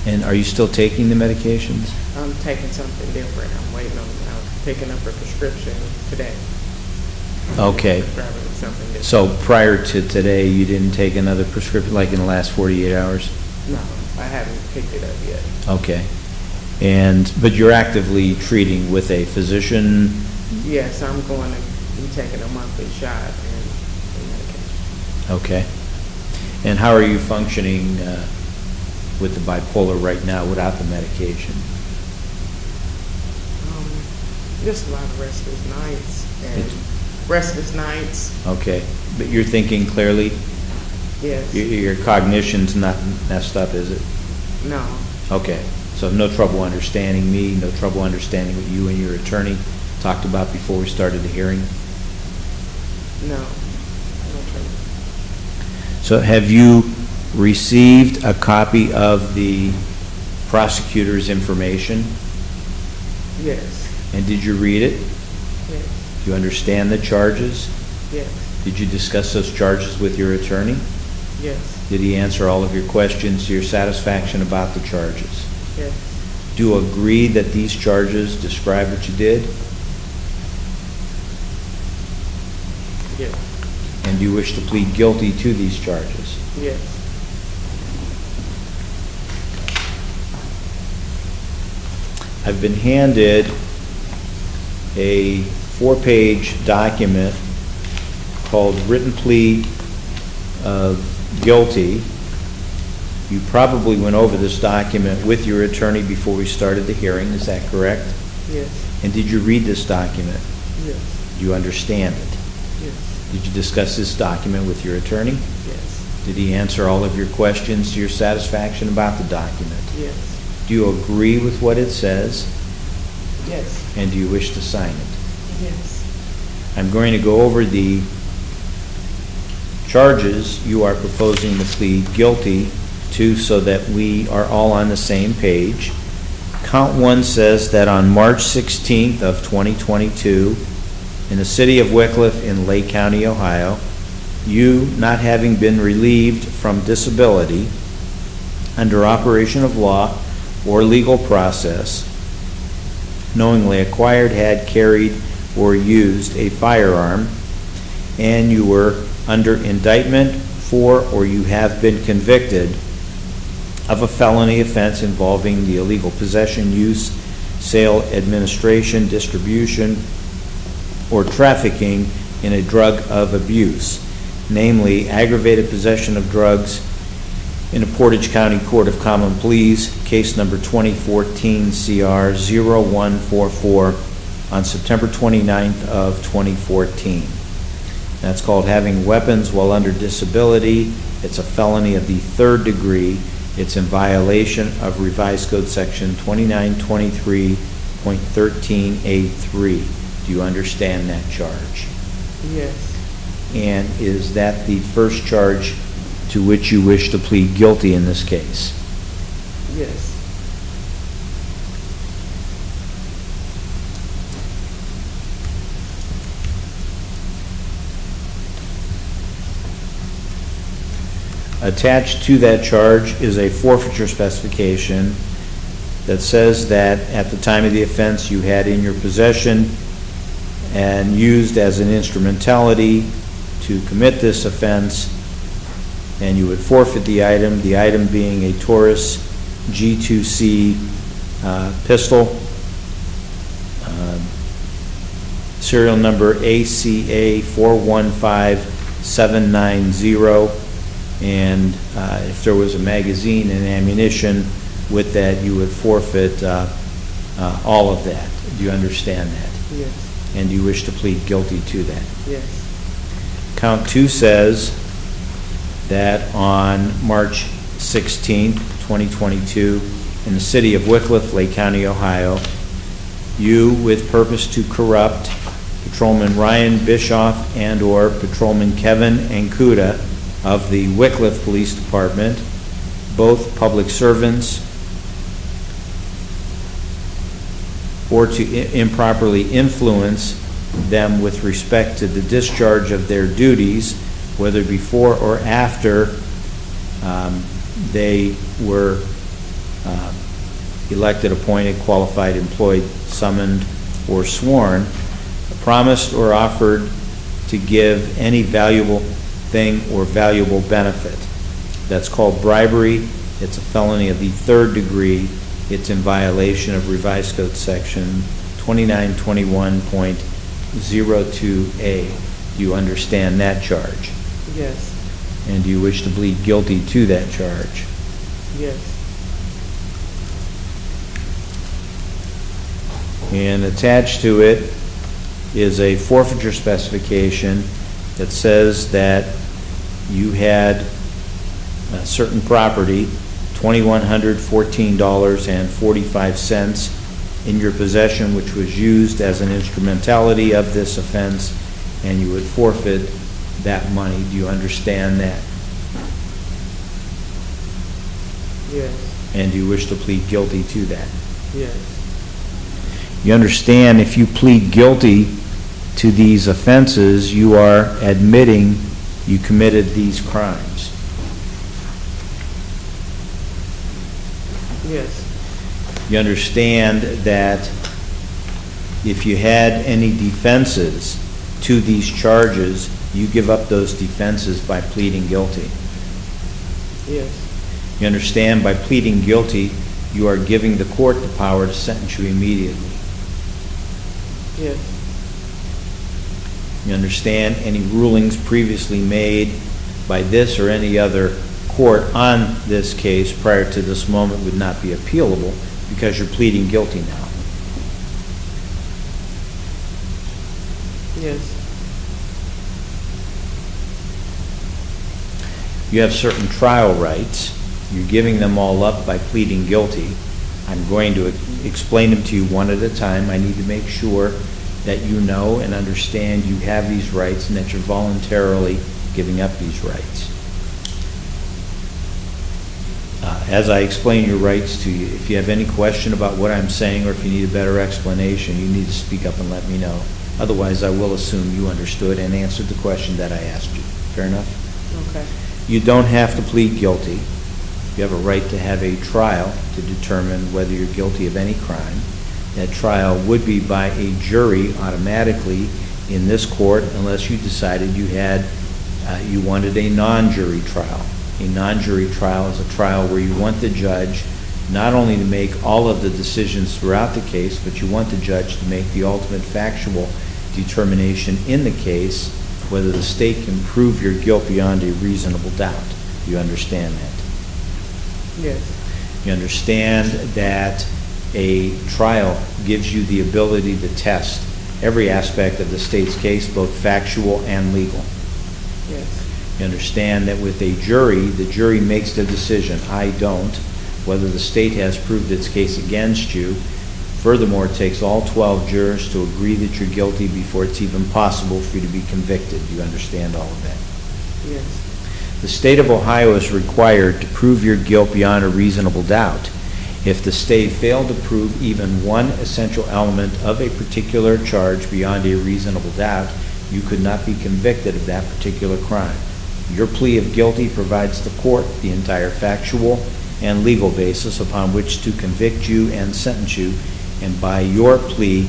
And are you still taking the medications? I'm taking something different. I'm waiting on, I'm picking up a prescription today. Okay. Prescribing something different. So prior to today, you didn't take another prescription, like in the last 48 hours? No, I haven't picked it up yet. Okay. But you're actively treating with a physician? Yes, I'm going to be taking a monthly shot and medication. Okay. And how are you functioning with the bipolar right now without the medication? Just a lot of restless nights. Okay. But you're thinking clearly? Yes. Your cognition's not messed up, is it? No. Okay. So no trouble understanding me, no trouble understanding what you and your attorney talked about before we started the hearing? No. No trouble. So have you received a copy of the prosecutor's information? Yes. And did you read it? Yes. Do you understand the charges? Yes. Did you discuss those charges with your attorney? Yes. Did he answer all of your questions to your satisfaction about the charges? Yes. Do you agree that these charges describe what you did? Yes. And do you wish to plead guilty to these charges? Yes. I've been handed a 4-page document called Written Plea of Guilty. You probably went over this document with your attorney before we started the hearing, is that correct? Yes. And did you read this document? Yes. Do you understand it? Yes. Did you discuss this document with your attorney? Yes. Did he answer all of your questions to your satisfaction about the document? Yes. Do you agree with what it says? Yes. And do you wish to sign it? Yes. I'm going to go over the charges you are proposing to plead guilty to so that we are all on the same page. Count 1 says that on March 16th of 2022, in the city of Wickliffe in Lake County, Ohio, you, not having been relieved from disability under operation of law or legal process, knowingly acquired, had, carried, or used a firearm, and you were under indictment for or you have been convicted of a felony offense involving the illegal possession, use, sale, administration, distribution, or trafficking in a drug of abuse, namely aggravated possession of drugs in a Portage County Court of Common Pleas, case number 2014 CR 0144 on September 29th of 2014. That's called having weapons while under disability. It's a felony of the 3rd degree. It's in violation of Revised Code Section 2923.13A3. Do you understand that charge? Yes. And is that the first charge to which you wish to plead guilty in this case? Yes. Attached to that charge is a forfeiture specification that says that at the time of the offense you had in your possession and used as an instrumentality to commit this offense, and you would forfeit the item being a Taurus G2C pistol, serial number ACA 415790, and if there was a magazine and ammunition with that, you would forfeit all of that. Do you understand that? Yes. And do you wish to plead guilty to that? Yes. Count 2 says that on March 16th, 2022, in the city of Wickliffe, Lake County, Ohio, you, with purpose to corrupt Patrolman Ryan Bischoff and/or Patrolman Kevin Ancuda of the Wickliffe Police Department, both public servants, or to improperly influence them with respect to the discharge of their duties, whether before or after they were elected, appointed, qualified, employed, summoned, or sworn, promised or offered to give any valuable thing or valuable benefit. That's called bribery. It's a felony of the 3rd degree. It's in violation of Revised Code Section 2921.02A. Do you understand that charge? Yes. And do you wish to plead guilty to that charge? Yes. And attached to it is a forfeiture specification that says that you had a certain property, $2,114.45 in your possession, which was used as an instrumentality of this offense, and you would forfeit that money. Do you understand that? Yes. And do you wish to plead guilty to that? Yes. You understand, if you plead guilty to these offenses, you are admitting you committed these crimes. Yes. You understand that if you had any defenses to these charges, you give up those defenses by pleading guilty. Yes. You understand, by pleading guilty, you are giving the court the power to sentence you immediately. Yes. You understand, any rulings previously made by this or any other court on this case prior to this moment would not be appealable because you're pleading guilty now. Yes. You have certain trial rights. You're giving them all up by pleading guilty. I'm going to explain them to you one at a time. I need to make sure that you know and understand you have these rights and that you're voluntarily giving up these rights. As I explain your rights to you, if you have any question about what I'm saying or if you need a better explanation, you need to speak up and let me know. Otherwise, I will assume you understood and answered the question that I asked you. Fair enough? Okay. You don't have to plead guilty. You have a right to have a trial to determine whether you're guilty of any crime. That trial would be by a jury automatically in this court unless you decided you wanted a non-jury trial. A non-jury trial is a trial where you want the judge not only to make all of the decisions throughout the case, but you want the judge to make the ultimate factual determination in the case whether the state can prove your guilt beyond a reasonable doubt. Do you understand that? Yes. You understand that a trial gives you the ability to test every aspect of the state's case, both factual and legal. Yes. You understand that with a jury, the jury makes the decision, I don't, whether the state has proved its case against you. Furthermore, it takes all 12 jurors to agree that you're guilty before it's even possible for you to be convicted. Do you understand all of that? Yes. The state of Ohio is required to prove your guilt beyond a reasonable doubt. If the state failed to prove even one essential element of a particular charge beyond a reasonable doubt, you could not be convicted of that particular crime. Your plea of guilty provides the court the entire factual and legal basis upon which to convict you and sentence you, and by your plea,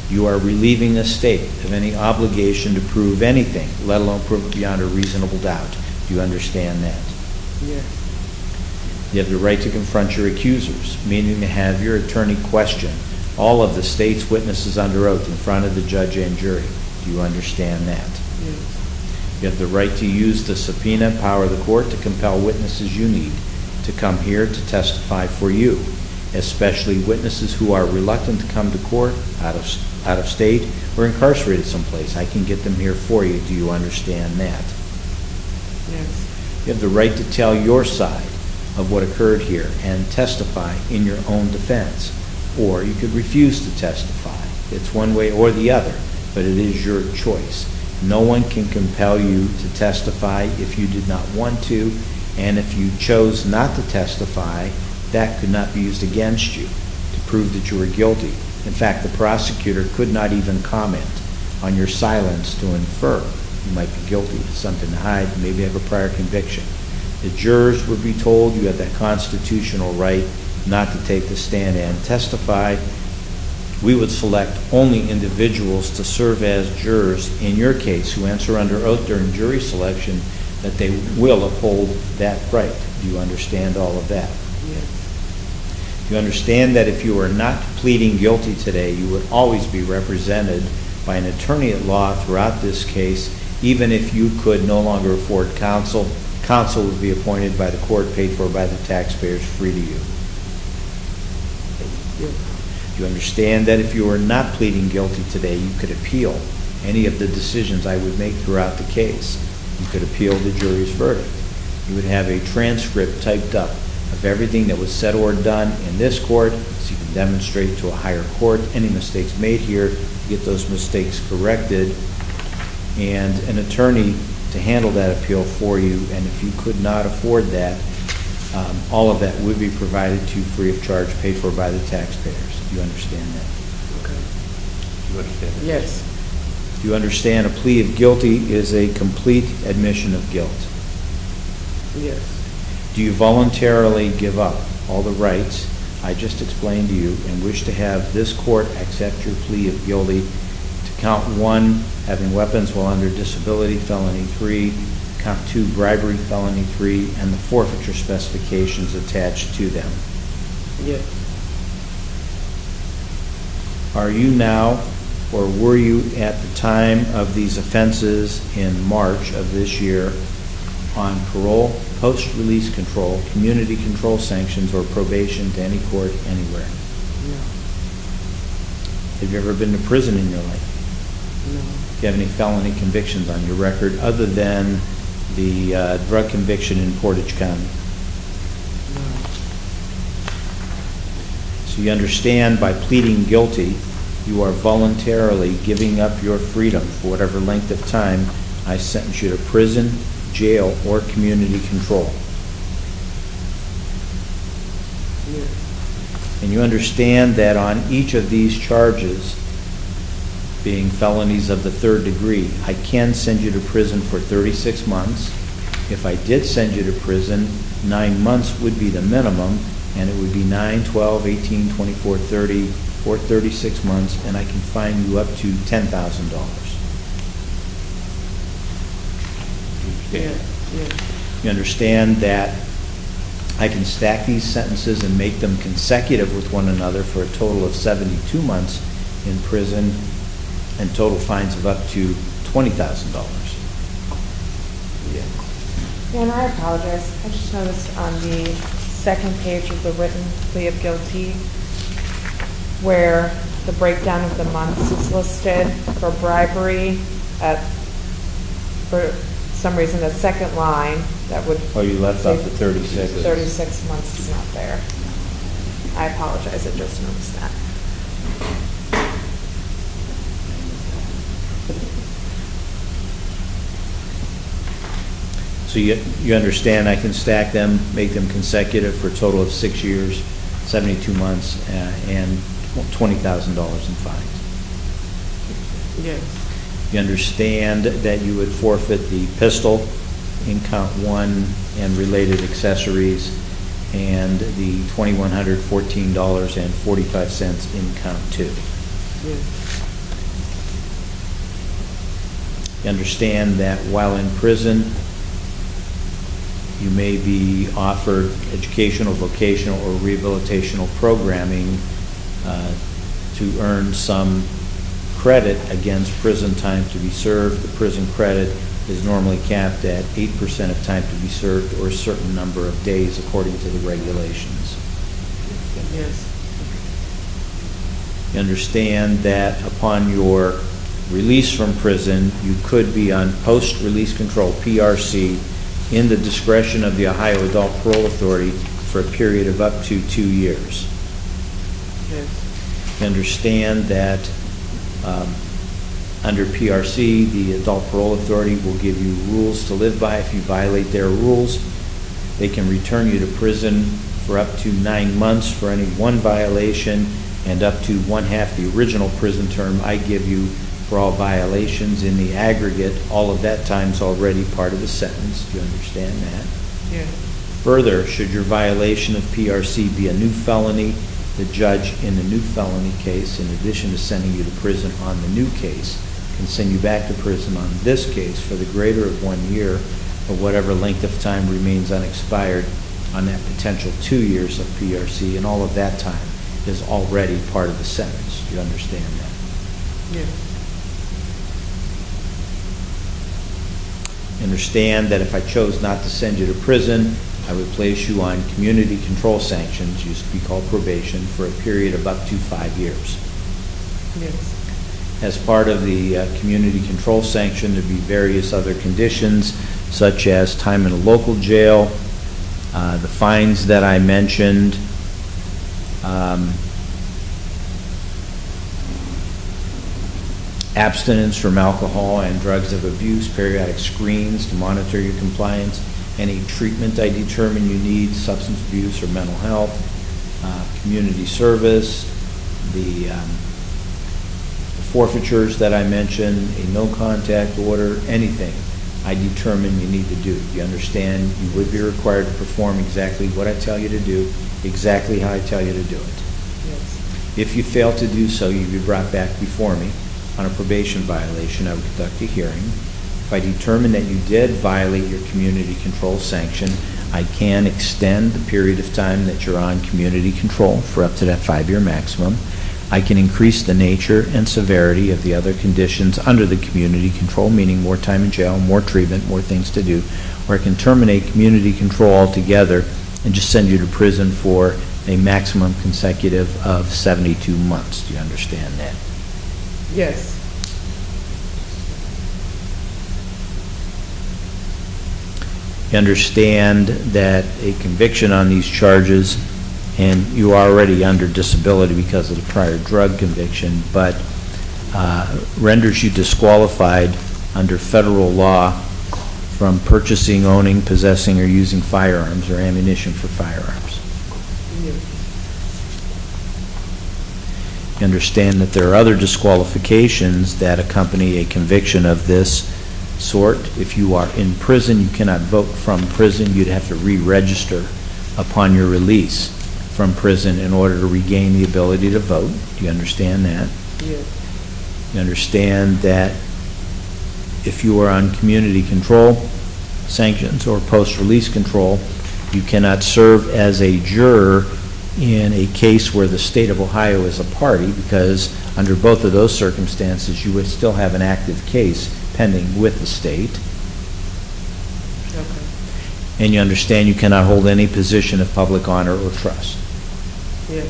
You are relieving the state of any obligation to prove anything, let alone prove it beyond a reasonable doubt. Do you understand that? Yes. You have the right to confront your accusers, meaning to have your attorney question all of the state's witnesses under oath in front of the judge and jury. Do you understand that? Yes. You have the right to use the subpoena power of the court to compel witnesses you need to come here to testify for you, especially witnesses who are reluctant to come to court out of state or incarcerated someplace. I can get them here for you. Do you understand that? Yes. You have the right to tell your side of what occurred here and testify in your own defense. Or you could refuse to testify. It's one way or the other, but it is your choice. No one can compel you to testify if you did not want to, and if you chose not to testify, that could not be used against you to prove that you were guilty. In fact, the prosecutor could not even comment on your silence to infer you might be guilty of something to hide, maybe have a prior conviction. The jurors would be told you have that constitutional right not to take the stand and testify. We would select only individuals to serve as jurors in your case who answer under oath during jury selection that they will uphold that right. Do you understand all of that? Yes. You understand that if you are not pleading guilty today, you would always be represented by an attorney at law throughout this case. Even if you could no longer afford counsel, counsel would be appointed by the court, paid for by the taxpayers, free to you. Yes. You understand that if you are not pleading guilty today, you could appeal any of the decisions I would make throughout the case. You could appeal the jury's verdict. You would have a transcript typed up of everything that was said or done in this court, so you can demonstrate to a higher court any mistakes made here, get those mistakes corrected, and an attorney to handle that appeal for you. And if you could not afford that, all of that would be provided to you free of charge, paid for by the taxpayers. Do you understand that? Okay. Do you understand that? Yes. Do you understand a plea of guilty is a complete admission of guilt? Yes. Do you voluntarily give up all the rights I just explained to you and wish to have this court accept your plea of guilty to count 1, having weapons while under disability, felony 3, count 2, bribery, felony 3, and the forfeiture specifications attached to them? Yes. Are you now, or were you at the time of these offenses in March of this year, on parole, post-release control, community control sanctions, or probation to any court anywhere? No. Have you ever been to prison in your life? No. Do you have any felony convictions on your record other than the drug conviction in Portage County? No. So you understand by pleading guilty, you are voluntarily giving up your freedom for whatever length of time I sentence you to prison, jail, or community control. Yes. And you understand that on each of these charges, being felonies of the 3rd degree, I can send you to prison for 36 months. If I did send you to prison, 9 months would be the minimum, and it would be 9, 12, 18, 24, 30, or 36 months, and I can fine you up to $10,000. Yes. Yes. You understand that I can stack these sentences and make them consecutive with one another for a total of 72 months in prison and total fines of up to $20,000. Yes. Yeah, and I apologize. I just noticed on the second page of the written plea of guilty where the breakdown of the months is listed for bribery at, for some reason, the second line that would... Oh, you left off the 36. 36 months is not there. I apologize. I just noticed that. So you understand I can stack them, make them consecutive for a total of 6 years, 72 months, and $20,000 in fines. Yes. You understand that you would forfeit the pistol in count 1 and related accessories and the $2,114.45 in count 2. Yes. You understand that while in prison, you may be offered educational, vocational, or rehabilitational programming to earn some credit against prison time to be served. The prison credit is normally capped at 8% of time to be served or a certain number of days according to the regulations. Yes. You understand that upon your release from prison, you could be on post-release control, PRC, in the discretion of the Ohio Adult Parole Authority for a period of up to 2 years. Yes. You understand that under PRC, the Adult Parole Authority will give you rules to live by. If you violate their rules, they can return you to prison for up to 9 months for any one violation and up to 1/2 the original prison term I give you for all violations. In the aggregate, all of that time's already part of the sentence. Do you understand that? Yes. Further, should your violation of PRC be a new felony, the judge in the new felony case, in addition to sending you to prison on the new case, can send you back to prison on this case for the greater of 1 year or whatever length of time remains unexpired on that potential 2 years of PRC, and all of that time is already part of the sentence. Do you understand that? Yes. Understand that if I chose not to send you to prison, I would place you on community control sanctions, used to be called probation, for a period of up to 5 years. Yes. As part of the community control sanction, there'd be various other conditions, such as time in a local jail, the fines that I mentioned, abstinence from alcohol and drugs of abuse, periodic screens to monitor your compliance, any treatment I determine you need, substance abuse or mental health, community service, the forfeitures that I mentioned, a no-contact order, anything I determine you need to do. You understand you would be required to perform exactly what I tell you to do, exactly how I tell you to do it. Yes. If you fail to do so, you'd be brought back before me on a probation violation. I would conduct a hearing. If I determine that you did violate your community control sanction, I can extend the period of time that you're on community control for up to that 5-year maximum. I can increase the nature and severity of the other conditions under the community control, meaning more time in jail, more treatment, more things to do, or I can terminate community control altogether and just send you to prison for a maximum consecutive of 72 months. Do you understand that? Yes. You understand that a conviction on these charges, and you are already under disability because of the prior drug conviction, but renders you disqualified under federal law from purchasing, owning, possessing, or using firearms or ammunition for firearms. Yes. You understand that there are other disqualifications that accompany a conviction of this sort. If you are in prison, you cannot vote from prison. You'd have to re-register upon your release from prison in order to regain the ability to vote. Do you understand that? Yes. You understand that if you are on community control sanctions or post-release control, you cannot serve as a juror in a case where the state of Ohio is a party, because under both of those circumstances, you would still have an active case pending with the state. Okay. And you understand you cannot hold any position of public honor or trust. Yes.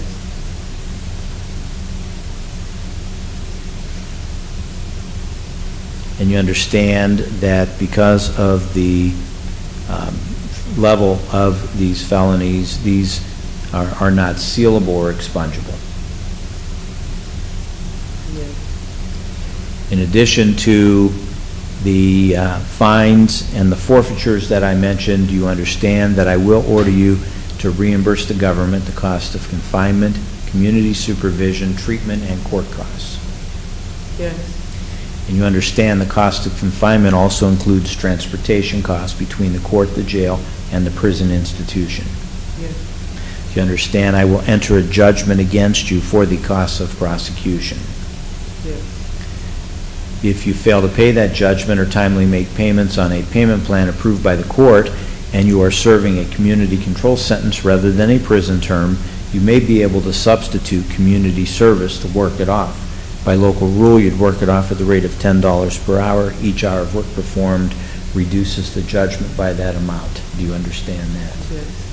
And you understand that because of the level of these felonies, these are not sealable or expungible. Yes. In addition to the fines and the forfeitures that I mentioned, you understand that I will order you to reimburse the government the cost of confinement, community supervision, treatment, and court costs. Yes. And you understand the cost of confinement also includes transportation costs between the court, the jail, and the prison institution. Yes. You understand I will enter a judgment against you for the costs of prosecution. Yes. If you fail to pay that judgment or timely make payments on a payment plan approved by the court, and you are serving a community control sentence rather than a prison term, you may be able to substitute community service to work it off. By local rule, you'd work it off at the rate of $10 per hour. Each hour of work performed reduces the judgment by that amount. Do you understand that? Yes.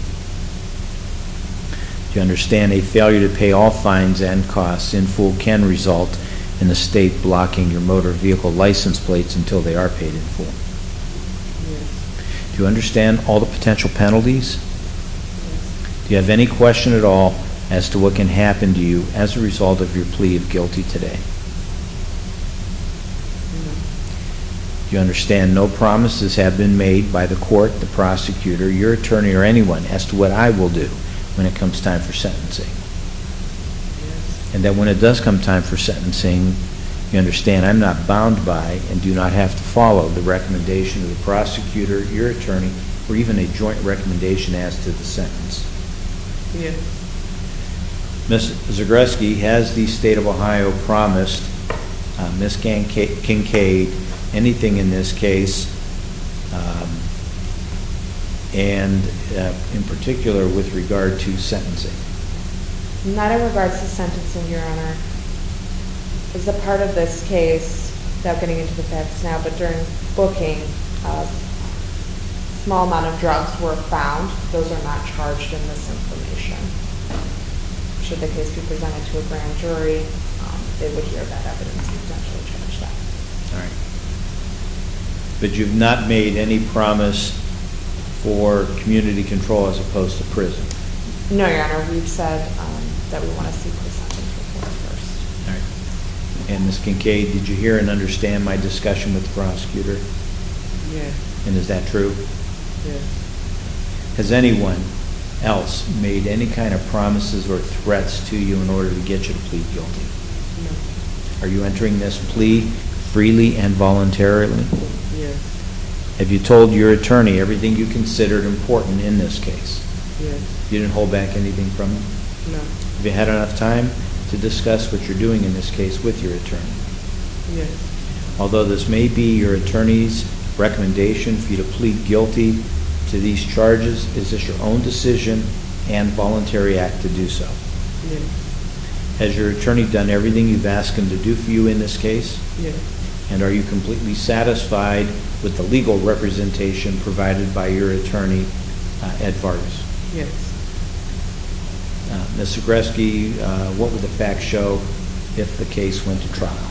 Do you understand a failure to pay all fines and costs in full can result in the state blocking your motor vehicle license plates until they are paid in full? Yes. Do you understand all the potential penalties? Yes. Do you have any question at all as to what can happen to you as a result of your plea of guilty today? No. Do you understand no promises have been made by the court, the prosecutor, your attorney, or anyone as to what I will do when it comes time for sentencing? Yes. And that when it does come time for sentencing, you understand I'm not bound by and do not have to follow the recommendation of the prosecutor, your attorney, or even a joint recommendation as to the sentence. Yes. Ms. Zagreski, has the state of Ohio promised Ms. Kincaid anything in this case, and in particular with regard to sentencing? Not in regards to sentencing, Your Honor. As a part of this case, without getting into the facts now, but during booking, a small amount of drugs were found. Those are not charged in this information. Should the case be presented to a grand jury, they would hear that evidence and potentially charge that. All right. But you've not made any promise for community control as opposed to prison? No, Your Honor. We've said that we want to see pre-sentence report first. All right. And Ms. Kincaid, did you hear and understand my discussion with the prosecutor? Yes. And is that true? Yes. Has anyone else made any kind of promises or threats to you in order to get you to plead guilty? No. Are you entering this plea freely and voluntarily? Yes. Have you told your attorney everything you considered important in this case? Yes. You didn't hold back anything from him? No. Have you had enough time to discuss what you're doing in this case with your attorney? Yes. Although this may be your attorney's recommendation for you to plead guilty to these charges, is this your own decision and voluntary act to do so? Yes. Has your attorney done everything you've asked him to do for you in this case? Yes. And are you completely satisfied with the legal representation provided by your attorney, Ed Vargas? Yes. Ms. Zagreski, what would the facts show if the case went to trial?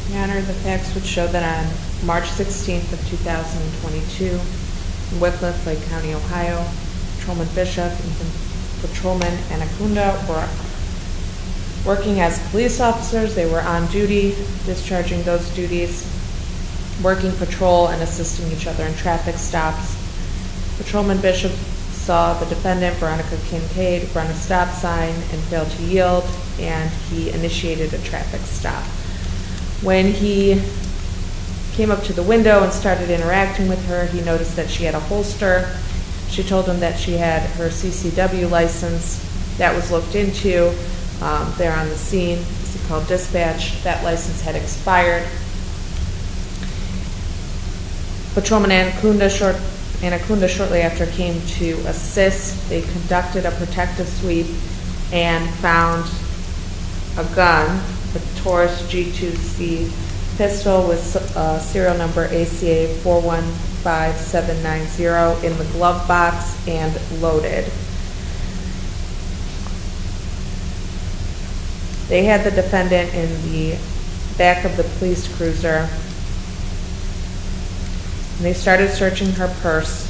Your Honor, the facts would show that on March 16th of 2022, in Wickliffe, Lake County, Ohio, Patrolman Bishop and Patrolman Anacunda were working as police officers. They were on duty, discharging those duties, working patrol and assisting each other in traffic stops. Patrolman Bishop saw the defendant, Veronica Kincaid, run a stop sign and failed to yield, and he initiated a traffic stop. When he came up to the window and started interacting with her, he noticed that she had a holster. She told him that she had her CCW license. That was looked into. There on the scene, he called dispatch. That license had expired. Patrolman Anacunda shortly after came to assist. They conducted a protective sweep and found a gun, a Taurus G2C pistol with serial number ACA 415790 in the glove box and loaded. They had the defendant in the back of the police cruiser. And they started searching her purse,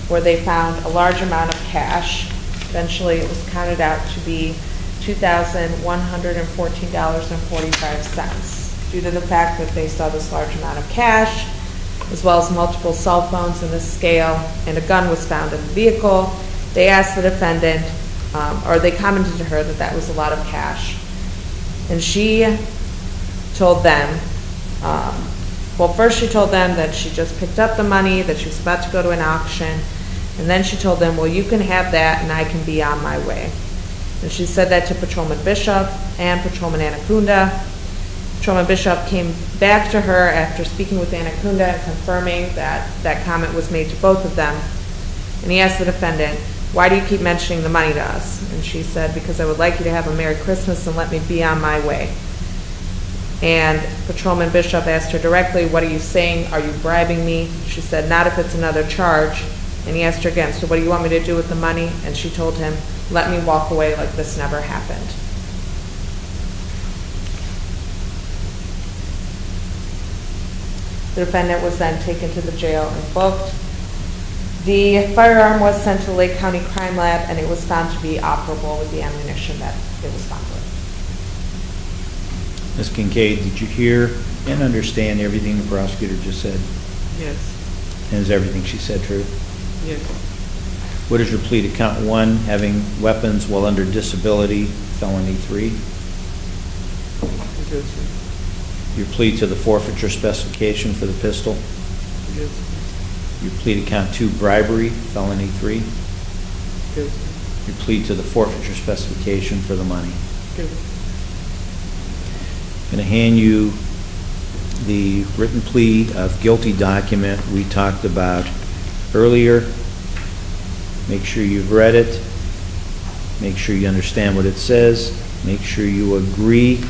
where they found a large amount of cash. Eventually, it was counted out to be $2,114.45. Due to the fact that they saw this large amount of cash, as well as multiple cell phones and a scale, and a gun was found in the vehicle, they asked the defendant, or they commented to her that that was a lot of cash. And she told them, well, first she told them that she just picked up the money, that she was about to go to an auction, and then she told them, well, you can have that and I can be on my way. And she said that to Patrolman Bishop and Patrolman Anacunda, Patrolman Bishop came back to her after speaking with Anacunda and confirming that that comment was made to both of them. And he asked the defendant, "Why do you keep mentioning the money to us?" And she said, "Because I would like you to have a Merry Christmas and let me be on my way." And Patrolman Bishop asked her directly, "What are you saying? Are you bribing me?" She said, "Not if it's another charge." And he asked her again, "So what do you want me to do with the money?" And she told him, "Let me walk away like this never happened." The defendant was then taken to the jail and booked. The firearm was sent to the Lake County Crime Lab, and it was found to be operable with the ammunition that it was found with. Ms. Kincaid, did you hear and understand everything the prosecutor just said? Yes. And is everything she said true? Yes. What is your plea to count 1, having weapons while under disability, felony 3? Guilty. Your plea to the forfeiture specification for the pistol? Guilty. Your plea to count 2, bribery, felony 3? Guilty. Your plea to the forfeiture specification for the money? Guilty. I'm going to hand you the written plea of guilty document we talked about earlier. Make sure you've read it. Make sure you understand what it says. Make sure you agree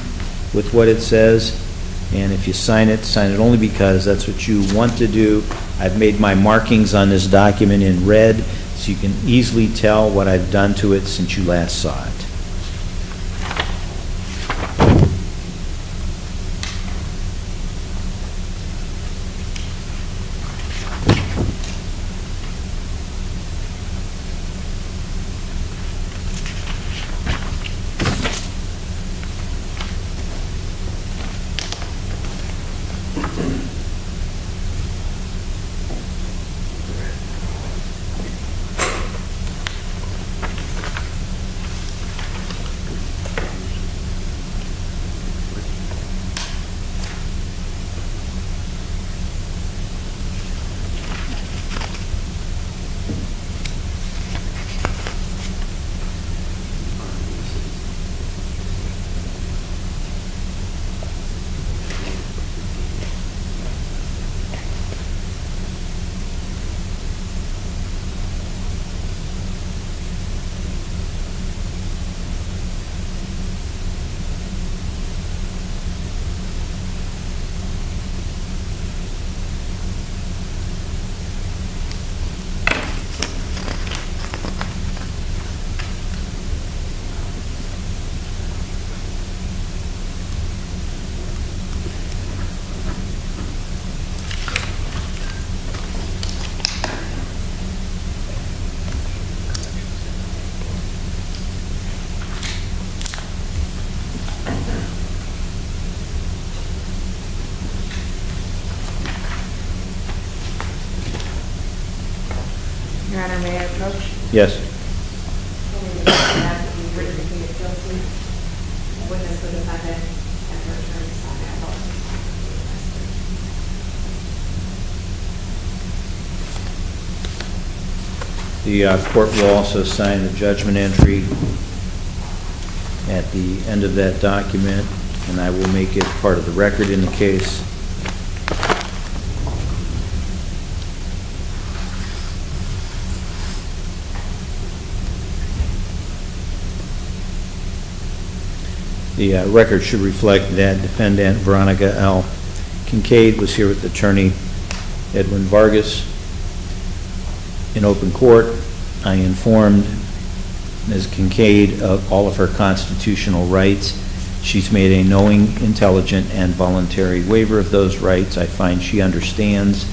with what it says. And if you sign it only because that's what you want to do. I've made my markings on this document in red so you can easily tell what I've done to it since you last saw it. Your Honor, may I approach? Yes. Witness the defendant and her attorney sign it. The court will also sign the judgment entry at the end of that document, and I will make it part of the record in the case. The record should reflect that defendant Veronica L. Kincaid was here with attorney Edwin Vargas. In open court, I informed Ms. Kincaid of all of her constitutional rights. She's made a knowing, intelligent, and voluntary waiver of those rights. I find she understands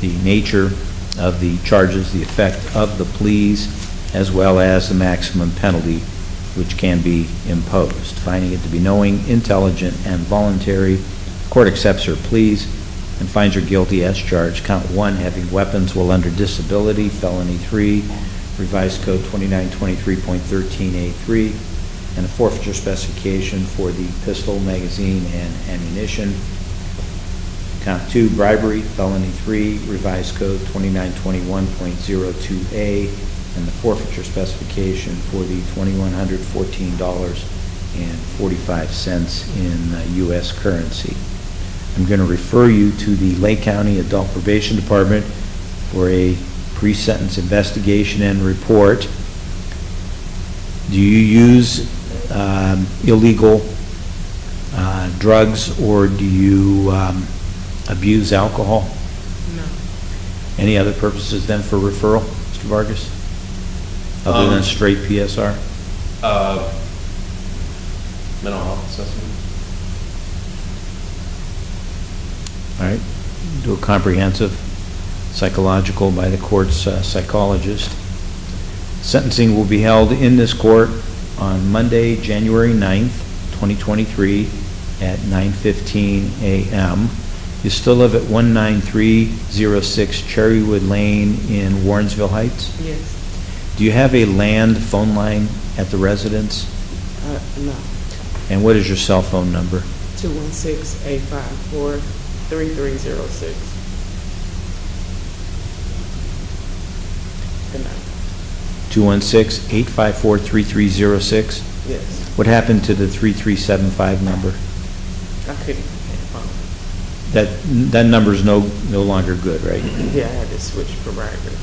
the nature of the charges, the effect of the pleas, as well as the maximum penalty which can be imposed. Finding it to be knowing, intelligent, and voluntary, the court accepts her pleas and finds her guilty as charged. Count 1, having weapons while under disability, felony 3, revised code 2923.13A3, and a forfeiture specification for the pistol, magazine, and ammunition. Count 2, bribery, felony 3, revised code 2921.02A, and the forfeiture specification for the $2,114 in U.S. currency. I'm going to refer you to the Lake County Adult Probation Department for a pre-sentence investigation and report. Do you use illegal drugs, or do you abuse alcohol? No. Any other purposes then for referral, Mr. Vargas? Other than straight PSR? Mental health assessment. All right. Do a comprehensive psychological by the court's psychologist. Sentencing will be held in this court on Monday, January 9th, 2023 at 9:15 a.m. You still live at 19306 Cherrywood Lane in Warrensville Heights? Yes. Do you have a land phone line at the residence? No. And what is your cell phone number? 216-854-3306. Good night. 216-854-3306? Yes. What happened to the 3375 number? I couldn't find That number's no longer good, right? it. Yeah, I had to switch providers.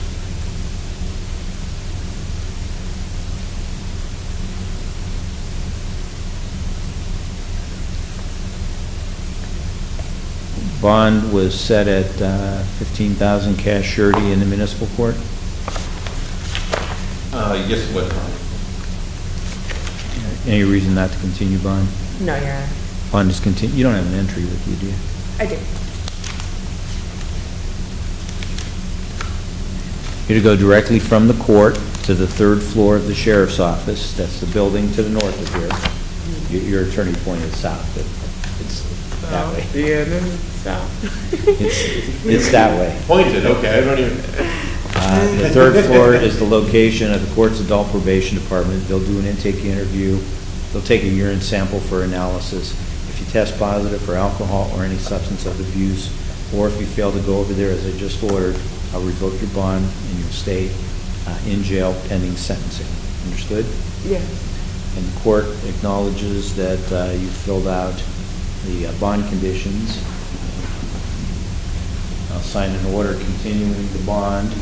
Bond was set at 15,000 cash surety in the municipal court. Yes, what? Any reason not to continue bond? No, Your Honor. Bond is continue. You don't have an entry with you, do you? I do. You're to go directly from the court to the third floor of the sheriff's office. That's the building to the north of here. Your attorney pointed south, but it's that way. Yeah, then south. It's that way. Pointed, okay, I don't even. The third floor is the location of the court's adult probation department. They'll do an intake interview. They'll take a urine sample for analysis. If you test positive for alcohol or any substance of abuse, or if you fail to go over there as I just ordered, I'll revoke your bond and you'll stay in jail pending sentencing. Understood? Yeah. And the court acknowledges that you filled out the bond conditions. I'll sign an order continuing the bond.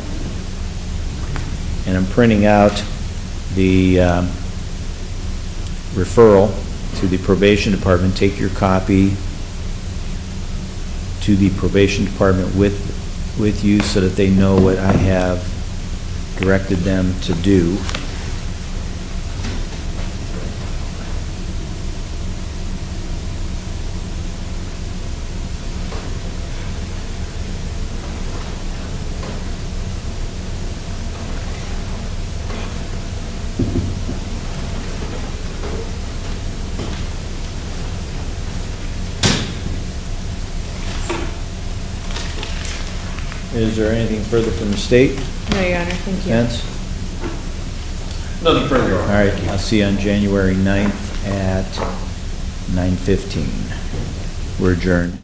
And I'm printing out the referral to the probation department. Take your copy to the probation department with you so that they know what I have directed them to do. Is there anything further from the state? No, Your Honor, thank you. Defense? Nothing further. All right, I'll see you on January 9th at 9:15. We're adjourned.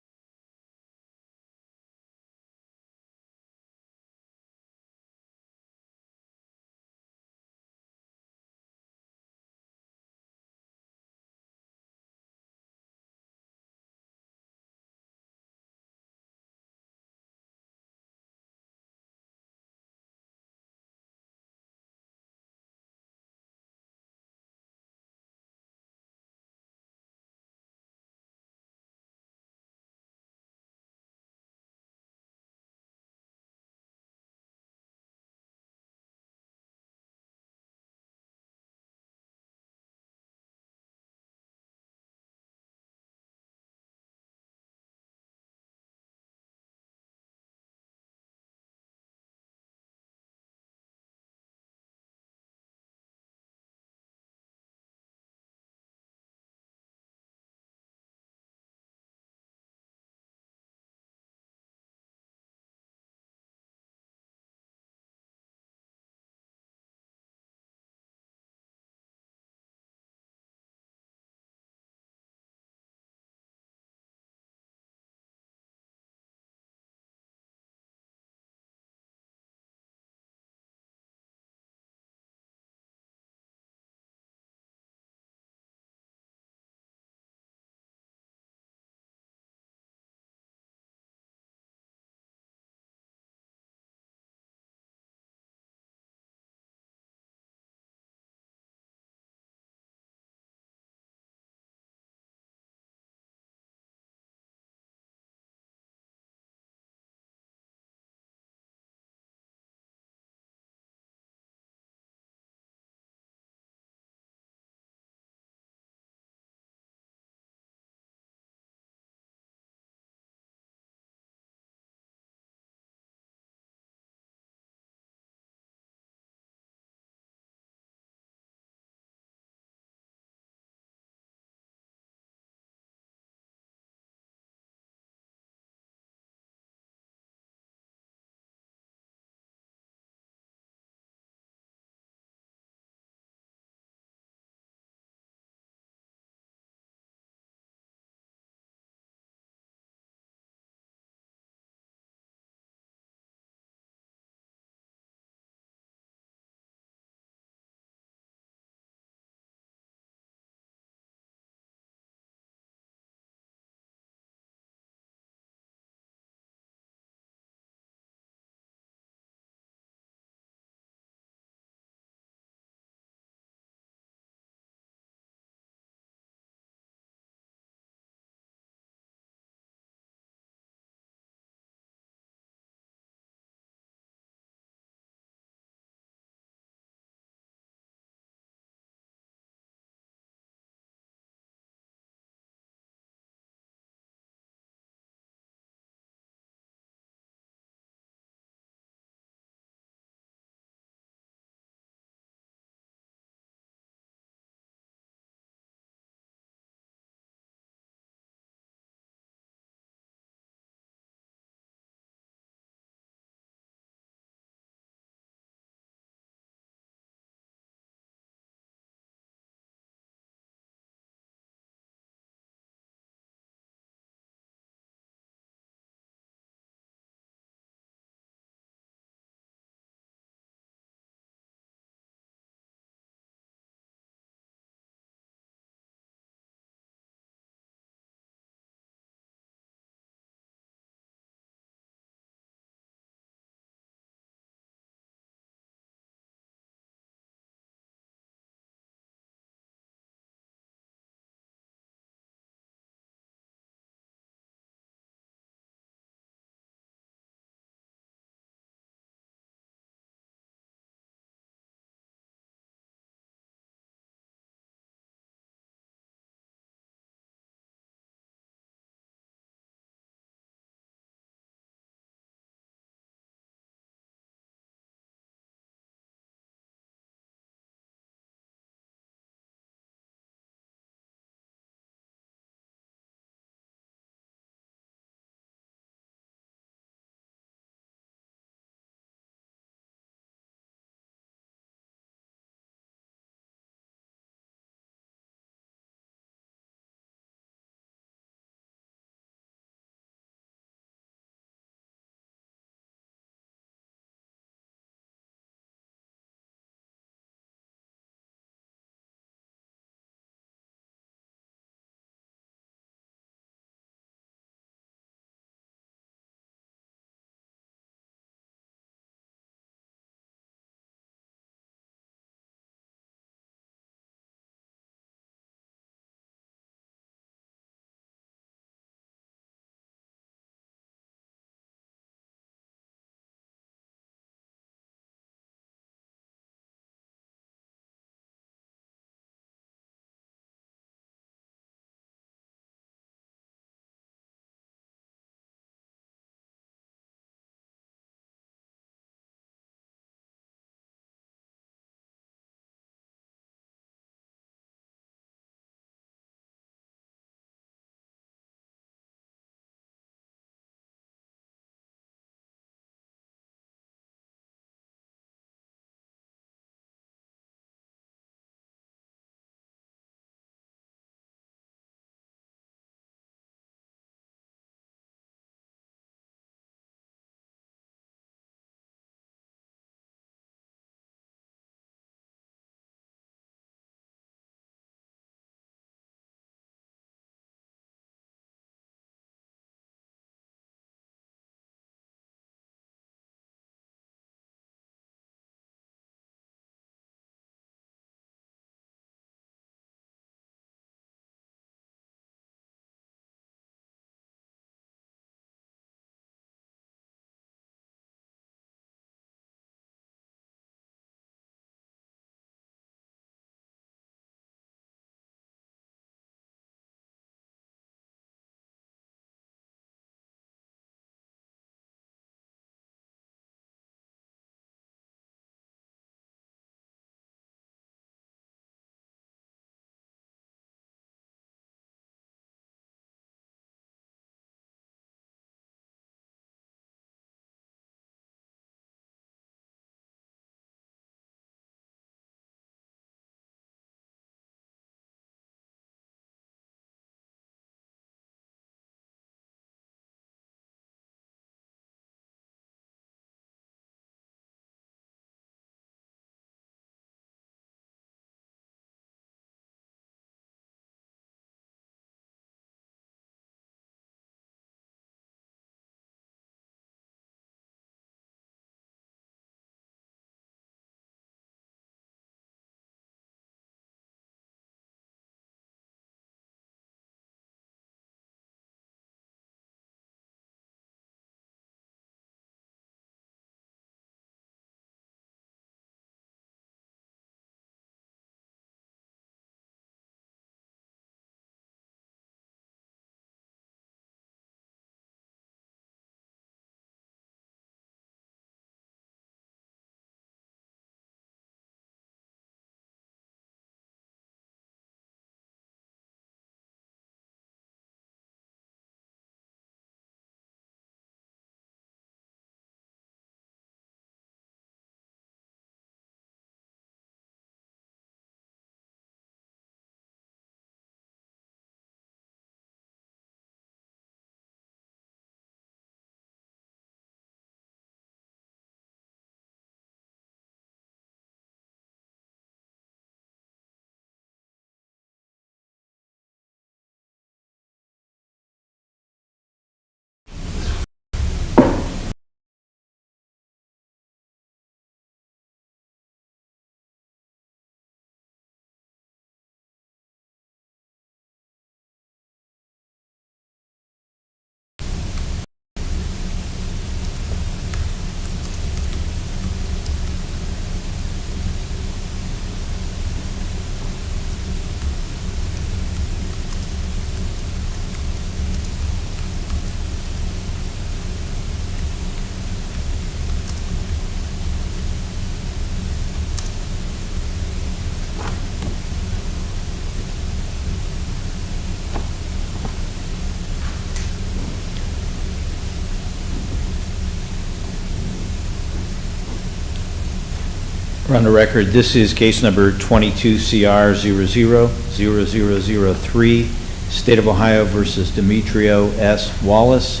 On the record, this is case number 22CR000003, State of Ohio versus Demetrio S. Wallace.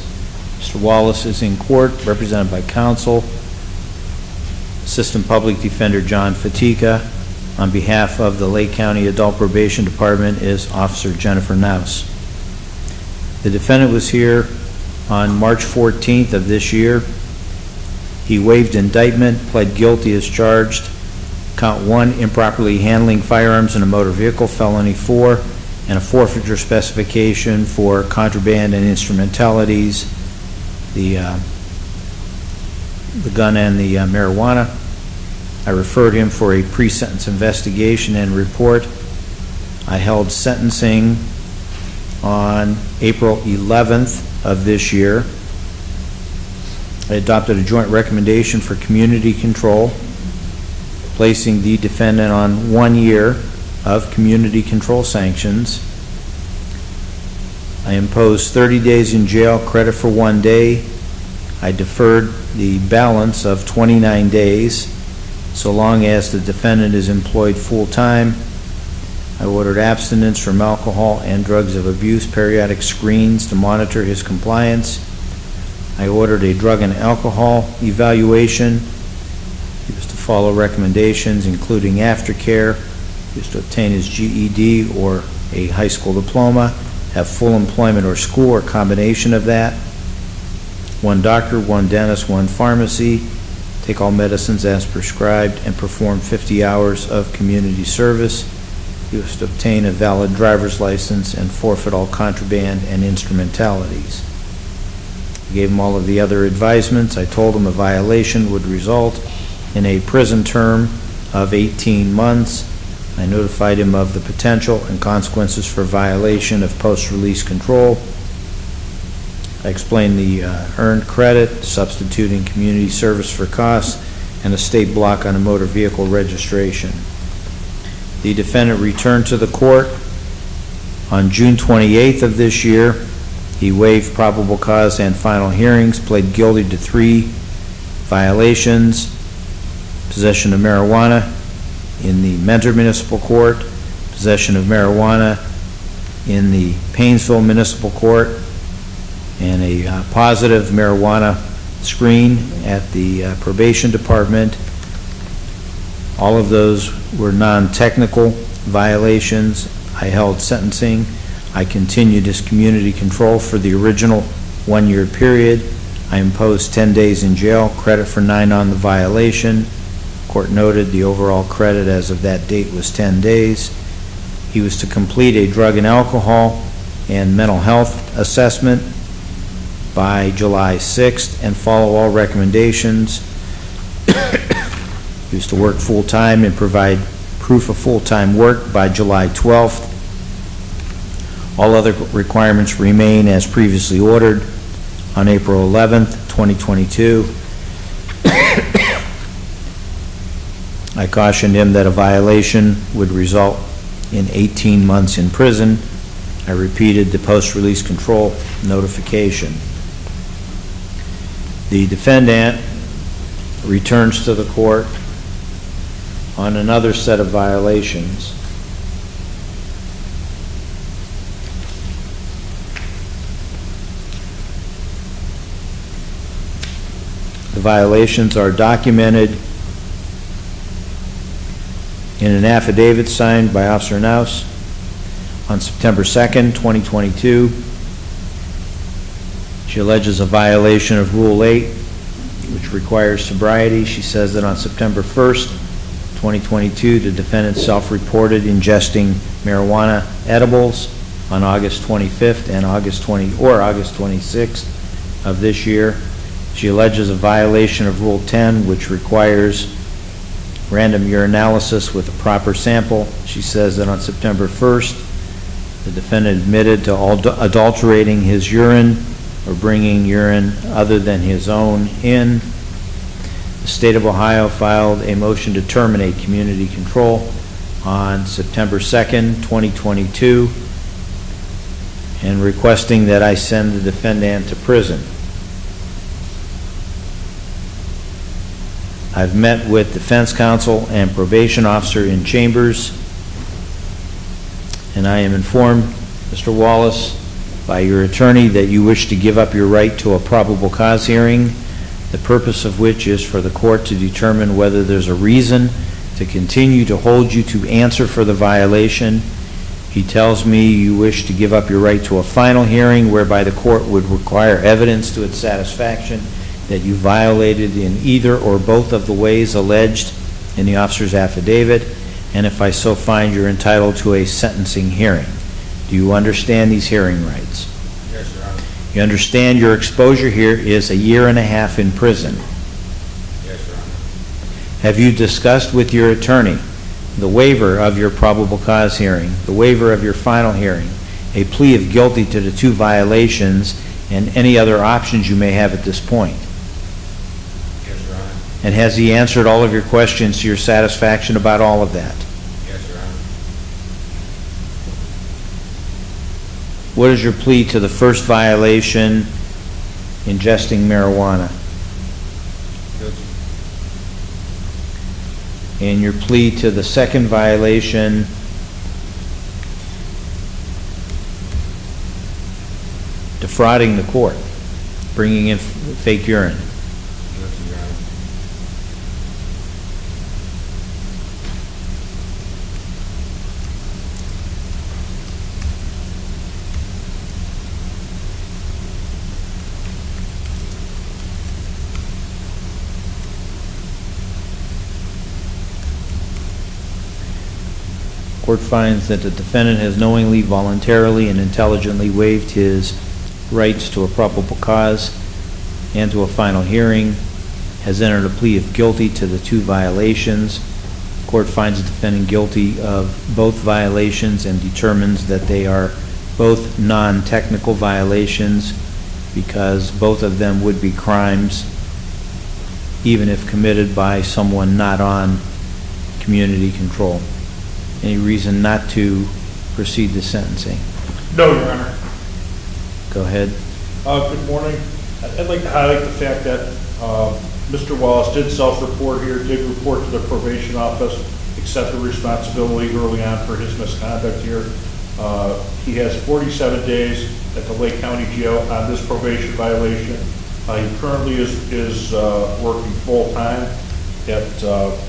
Mr. Wallace is in court, represented by counsel, Assistant Public Defender John Fatika. On behalf of the Lake County Adult Probation Department is Officer Jennifer Naus. The defendant was here on March 14th of this year. He waived indictment, pled guilty as charged. Count 1, improperly handling firearms in a motor vehicle, felony 4, and a forfeiture specification for contraband and instrumentalities, the gun and the marijuana. I referred him for a pre-sentence investigation and report. I held sentencing on April 11th of this year. I adopted a joint recommendation for community control, placing the defendant on 1 year of community control sanctions. I imposed 30 days in jail, credit for 1 day. I deferred the balance of 29 days, so long as the defendant is employed full-time. I ordered abstinence from alcohol and drugs of abuse, periodic screens to monitor his compliance. I ordered a drug and alcohol evaluation. He was to follow recommendations, including aftercare. He was to obtain his GED or a high school diploma, have full employment or school or combination of that. 1 doctor, 1 dentist, 1 pharmacy, take all medicines as prescribed, and perform 50 hours of community service. He was to obtain a valid driver's license and forfeit all contraband and instrumentalities. I gave him all of the other advisements. I told him a violation would result in a prison term of 18 months. I notified him of the potential and consequences for violation of post-release control. I explained the earned credit, substituting community service for costs, and a state block on a motor vehicle registration. The defendant returned to the court on June 28th of this year. He waived probable cause and final hearings, pled guilty to 3 violations: possession of marijuana in the Mentor Municipal Court, possession of marijuana in the Painesville Municipal Court, and a positive marijuana screen at the probation department. All of those were non-technical violations. I held sentencing. I continued his community control for the original 1-year period. I imposed 10 days in jail, credit for 9 on the violation. Court noted the overall credit as of that date was 10 days. He was to complete a drug and alcohol and mental health assessment by July 6th and follow all recommendations. He was to work full-time and provide proof of full-time work by July 12th. All other requirements remain as previously ordered. On April 11th, 2022, I cautioned him that a violation would result in 18 months in prison. I repeated the post-release control notification. The defendant returns to the court on another set of violations. The violations are documented in an affidavit signed by Officer Naus on September 2nd, 2022. She alleges a violation of Rule 8, which requires sobriety. She says that on September 1st, 2022, the defendant self-reported ingesting marijuana edibles. On August 25th and August 26th of this year, she alleges a violation of Rule 10, which requires random urinalysis with a proper sample. She says that on September 1st, the defendant admitted to adulterating his urine or bringing urine other than his own in. The State of Ohio filed a motion to terminate community control on September 2nd, 2022, and requesting that I send the defendant to prison. I've met with defense counsel and probation officer in chambers, and I am informed, Mr. Wallace, by your attorney that you wish to give up your right to a probable cause hearing, the purpose of which is for the court to determine whether there's a reason to continue to hold you to answer for the violation. He tells me you wish to give up your right to a final hearing whereby the court would require evidence to its satisfaction that you violated in either or both of the ways alleged in the officer's affidavit, and if I so find, you're entitled to a sentencing hearing. Do you understand these hearing rights? Yes, Your Honor. You understand your exposure here is 1.5 years in prison. Yes, Your Honor. Have you discussed with your attorney the waiver of your probable cause hearing, the waiver of your final hearing, a plea of guilty to the 2 violations, and any other options you may have at this point? Yes, Your Honor. And has he answered all of your questions to your satisfaction about all of that? Yes, Your Honor. What is your plea to the first violation, ingesting marijuana? Guilty. And your plea to the second violation, defrauding the court, bringing in fake urine? Guilty, Your Honor. Court finds that the defendant has knowingly, voluntarily, and intelligently waived his rights to a probable cause and to a final hearing, has entered a plea of guilty to the 2 violations. Court finds the defendant guilty of both violations and determines that they are both non-technical violations because both of them would be crimes even if committed by someone not on community control. Any reason not to proceed to sentencing? No, Your Honor. Go ahead. Good morning. I'd like to highlight the fact that Mr. Wallace did self-report here, did report to the probation office, accepted responsibility early on for his misconduct here. He has 47 days at the Lake County Jail on this probation violation. He currently is working full-time at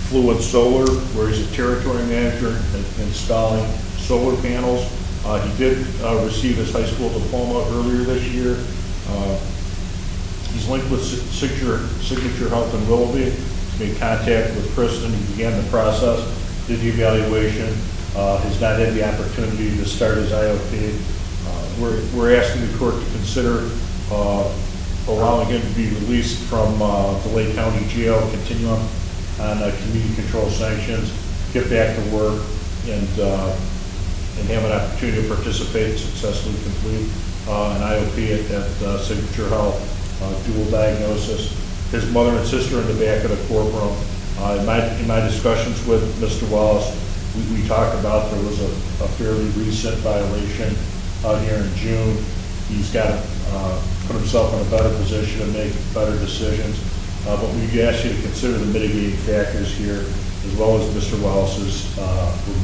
Fluid Solar, where he's a territory manager and installing solar panels. He did receive his high school diploma earlier this year. He's linked with Signature Health in Willoughby. He's made contact with Kristen. He began the process, did the evaluation, has not had the opportunity to start his IOP. We're asking the court to consider allowing him to be released from the Lake County Jail, continue on community control sanctions, get back to work, and have an opportunity to participate and successfully complete an IOP at Signature Health, dual diagnosis. His mother and sister in the back of the courtroom. In my discussions with Mr. Wallace, we talked about there was a fairly recent violation here in June. He's got to put himself in a better position to make better decisions. But we ask you to consider the mitigating factors here, as well as Mr. Wallace's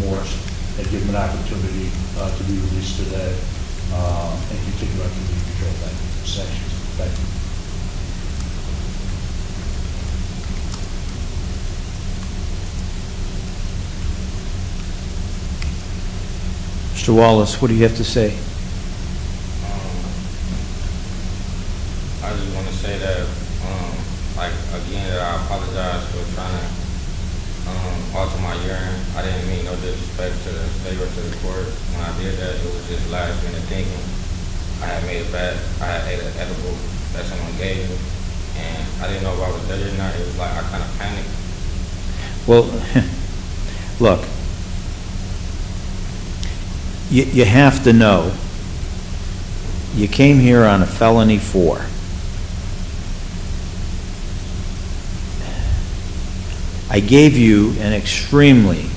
remorse, and give him an opportunity to be released today and continue on community control sanctions. Thank you. Mr. Wallace, what do you have to say? I just want to say that, again, that I apologize for trying to alter my urine. I didn't mean no disrespect to the state or to the court. When I did that, it was just last minute thinking. I had ate an edible that someone gave me, and I didn't know if I was dead or not. It was like I kind of panicked. Well, look, you have to know, you came here on a felony 4. I gave you an extremely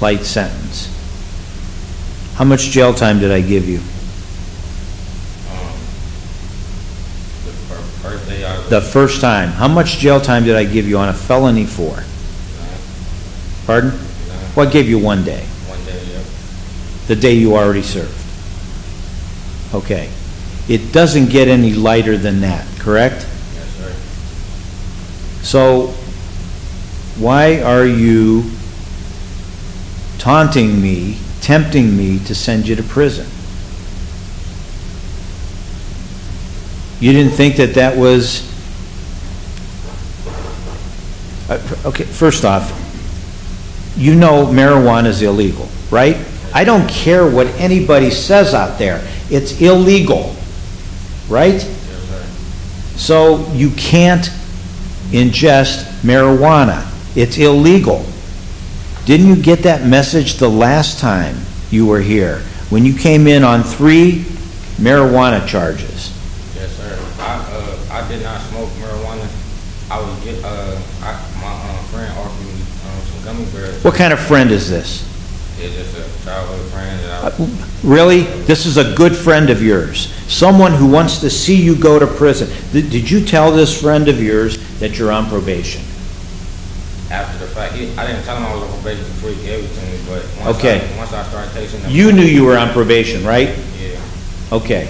light sentence. How much jail time did I give you? The first first day I was. The first time. How much jail time did I give you on a felony for? Pardon? What gave you 1 day? 1 day, yeah. The day you already served. Okay. It doesn't get any lighter than that, correct? Yes, sir. So, why are you taunting me, tempting me to send you to prison? You didn't think that that was... okay, first off, you know marijuana is illegal, right? I don't care what anybody says out there. It's illegal, right? Yes, sir. So you can't ingest marijuana. It's illegal. Didn't you get that message the last time you were here, when you came in on 3 marijuana charges? Yes, sir. I did not smoke marijuana. I was my friend offered me some gummy bears. What kind of friend is this? It's just a childhood friend that I. Really? This is a good friend of yours. Someone who wants to see you go to prison. Did you tell this friend of yours that you're on probation? After the fact, I didn't tell him I was on probation before he gave it to me, but once I started tasting them. You knew you were on probation, right? Yeah. Okay.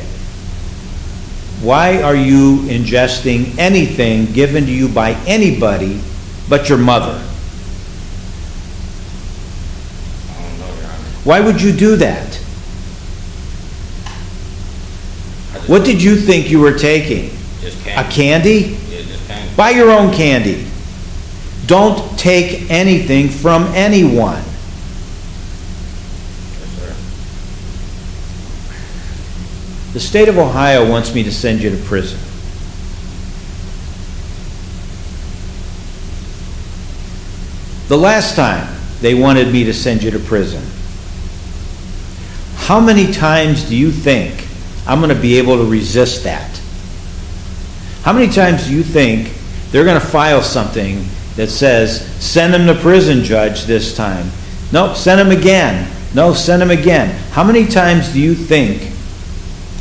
Why are you ingesting anything given to you by anybody but your mother? I don't know, Your Honor. Why would you do that? What did you think you were taking? Just A candy. candy? Yeah, just candy. Buy your own candy. Don't take anything from anyone. Yes, sir. The state of Ohio wants me to send you to prison. The last time they wanted me to send you to prison, how many times do you think I'm going to be able to resist that? How many times do you think they're going to file something that says, send him to prison, judge, this time? No, send him again. No, send him again. How many times do you think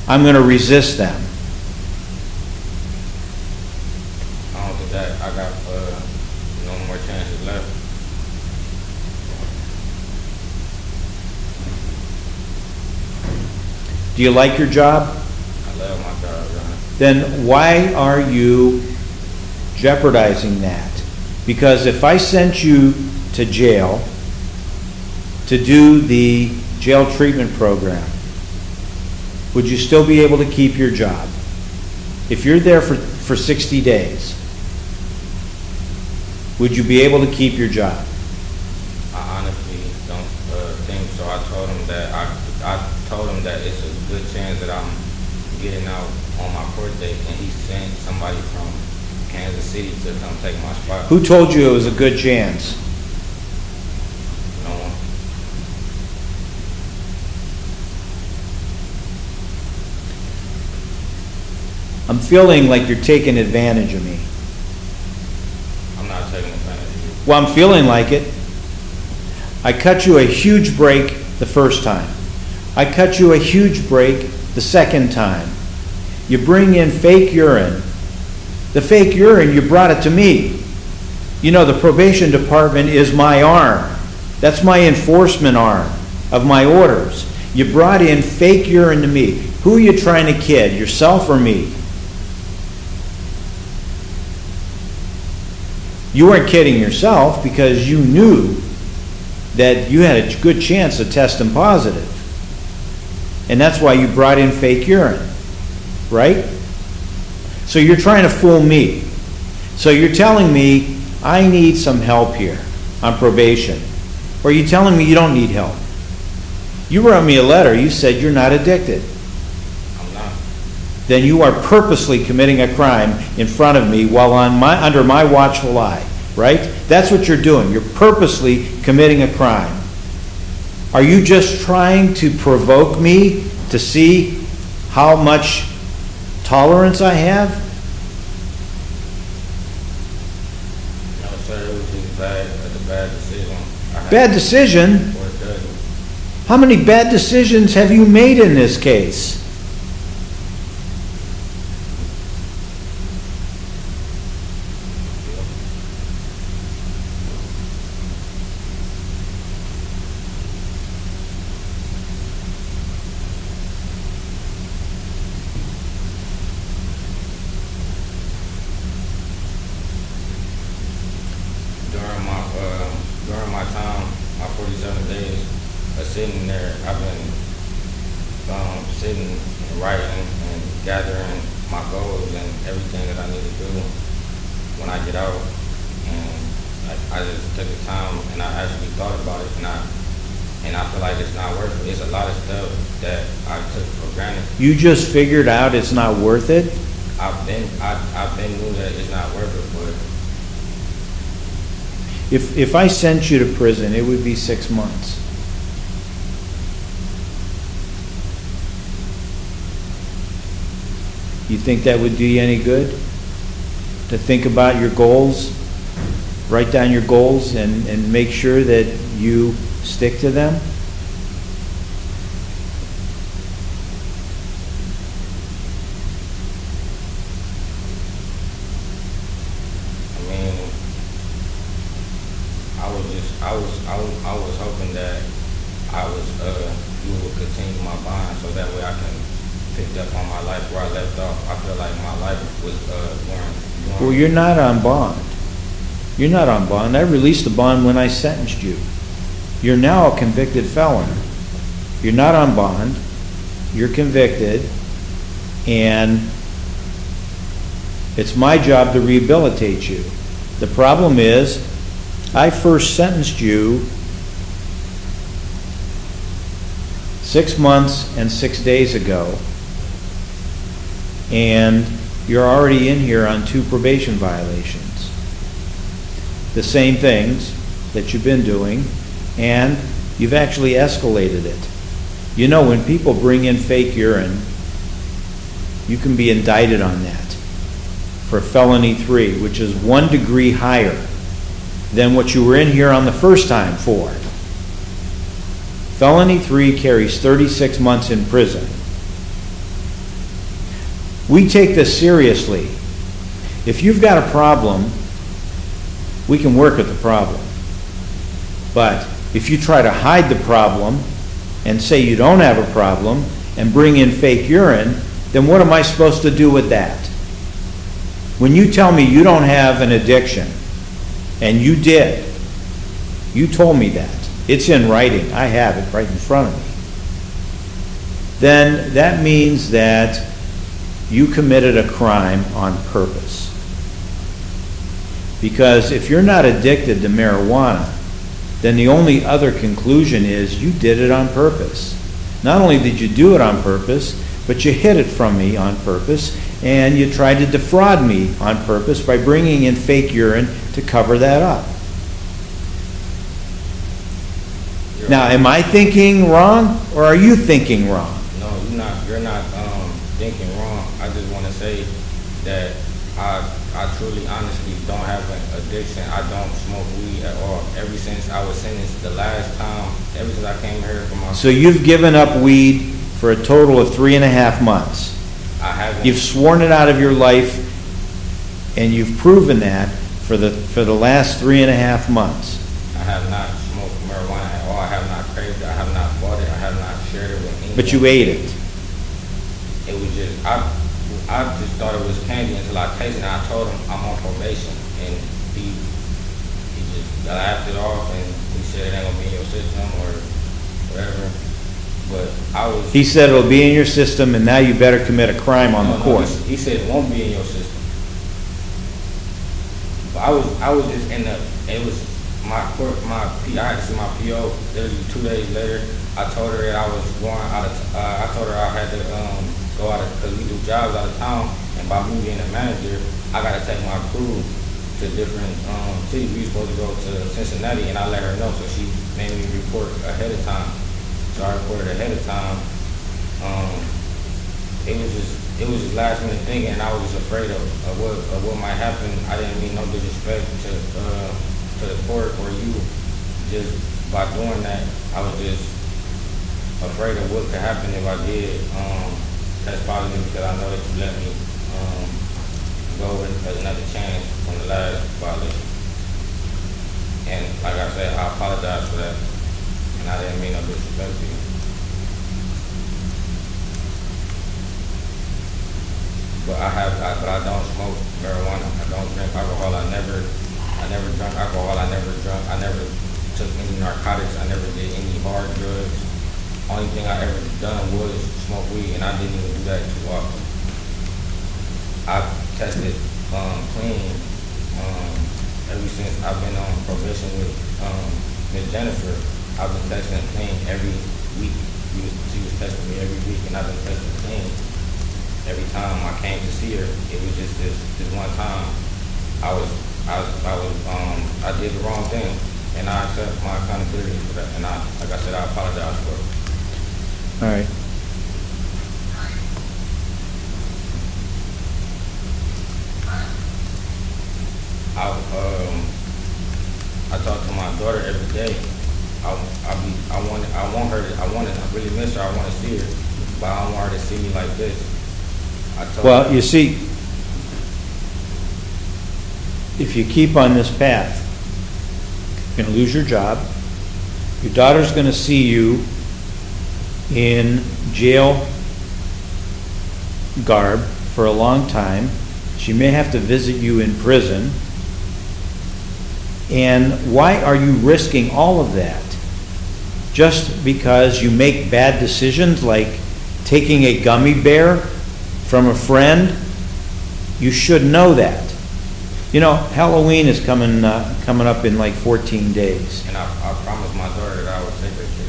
I'm going to resist them? I don't think that I got no more chances left. Do you like your job? I love my job, Your Honor. Then why are you jeopardizing that? Because if I sent you to jail to do the jail treatment program, would you still be able to keep your job? If you're there for 60 days, would you be able to keep your job? I honestly don't think so. I told him that I told him that it's a good chance that I'm getting out on my court date, and he sent somebody from Kansas City to come take my spot. Who told you it was a good chance? No one. I'm feeling like you're taking advantage of me. I'm not taking advantage of you. Well, I'm feeling like it. I cut you a huge break the first time. I cut you a huge break the second time. You bring in fake urine. The fake urine, you brought it to me. You know, the probation department is my arm. That's my enforcement arm of my orders. You brought in fake urine to me. Who are you trying to kid, yourself or me? You weren't kidding yourself because you knew that you had a good chance of testing positive. And that's why you brought in fake urine, right? So you're trying to fool me. So you're telling me I need some help here on probation. Or you're telling me you don't need help. You wrote me a letter. You said you're not addicted. I'm not. Then you are purposely committing a crime in front of me while under my watchful eye, right? That's what you're doing. You're purposely committing a crime. Are you just trying to provoke me to see how much tolerance I have? No, sir, it was just a bad decision. Bad decision? Or it doesn't. How many bad decisions have you made in this case? sitting there, I've been sitting and writing and gathering my goals and everything that I need to do when I get out. And I just took the time and I actually thought about it, and I feel like it's not worth it. It's a lot of stuff that I took for granted. You just figured out it's not worth it? I've been knew that it's not worth it, but If I sent you to prison, it would be 6 months. You think that would do you any good? To think about your goals, write down your goals, and make sure that you stick to them? I was hoping that you would continue my bond so that way I can pick up on my life where I left off. I feel like my life was going. Well, you're not on bond. You're not on bond. I released the bond when I sentenced you. You're now a convicted felon. You're not on bond. You're convicted. And it's my job to rehabilitate you. The problem is, I first sentenced you 6 months and 6 days ago, and you're already in here on 2 probation violations. The same things that you've been doing, and you've actually escalated it. You know, when people bring in fake urine, you can be indicted on that for felony 3, which is 1 degree higher than what you were in here on the first time for. Felony 3 carries 36 months in prison. We take this seriously. If you've got a problem, we can work at the problem. But if you try to hide the problem and say you don't have a problem and bring in fake urine, then what am I supposed to do with that? When you tell me you don't have an addiction, and you did, you told me that, it's in writing, I have it right in front of me, then that means that you committed a crime on purpose. Because if you're not addicted to marijuana, then the only other conclusion is you did it on purpose. Not only did you do it on purpose, but you hid it from me on purpose, and you tried to defraud me on purpose by bringing in fake urine to cover that up. Now, am I thinking wrong, or are you thinking wrong? No, you're not thinking wrong. I just want to say that I truly, honestly don't have an addiction. I don't smoke weed at all. Ever since I was sentenced the last time, ever since I came here for my... So you've given up weed for a total of 3.5 months. I haven't. You've sworn it out of your life, and you've proven that for the last 3.5 months. I have not smoked marijuana at all. I have not craved it. I have not bought it. I have not shared it with anyone. But you ate it. It was just, I just thought it was candy until I tasted it. I told him I'm on probation, and he just laughed it off, and he said it ain't gonna be in your system or whatever. But I was... He said it'll be in your system, and now you better commit a crime on the court. He said it won't be in your system. But I was just in the... It was my court, I had to see my PO literally 2 days later. I told her that I was going out of... I told her I had to go out of... Because we do jobs out of town, and by me being a manager, I got to take my crew to different cities. We were supposed to go to Cincinnati, and I let her know, so she made me report ahead of time. So I reported ahead of time. It was just last minute thinking, and I was just afraid of what might happen. I didn't mean no disrespect to the court or you. Just by doing that, I was just afraid of what could happen if I did test positive, because I know that you let me go with another chance from the last violation. And like I said, I apologize for that. And I didn't mean no disrespect to you. But I don't smoke marijuana. I don't drink alcohol. I never drank alcohol. I never took any narcotics. I never did any hard drugs. Only thing I ever done was smoke weed, and I didn't even do that too often. I tested clean ever since I've been on probation with Ms. Jennifer. I've been testing clean every week. She was testing me every week, and I've been testing clean. Every time I came to see her, it was just this one time I did the wrong thing, and I accept my accountability for that. And like I said, I apologize for it. All right. I talk to my daughter every day. I really miss her. I want to see her, but I don't want her to see me like this. Well, you see, if you keep on this path, you're going to lose your job. Your daughter's going to see you in jail garb for a long time. She may have to visit you in prison. And why are you risking all of that? Just because you make bad decisions like taking a gummy bear from a friend? You should know that. You know, Halloween is coming up in like 14 days. And I promised my daughter that I would take her to the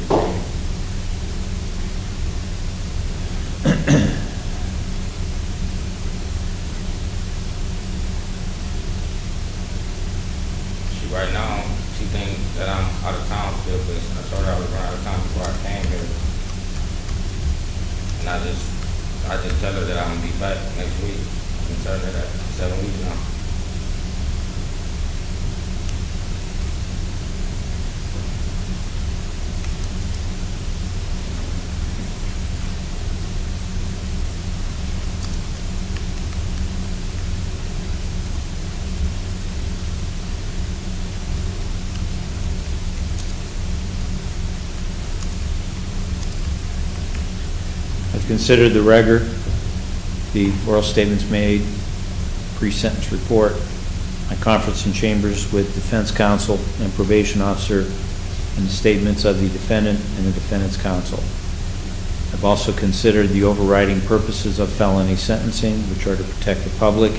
Right now, she thinks that I'm out of town still, but I told her I was going out of town before I came here. And I just tell her that I'm going to be back next week. I've been telling her that 7 weeks now. Considered the record, the oral statements made, pre-sentence report, my conference in chambers with defense counsel and probation officer, and the statements of the defendant and the defendant's counsel. I've also considered the overriding purposes of felony sentencing, which are to protect the public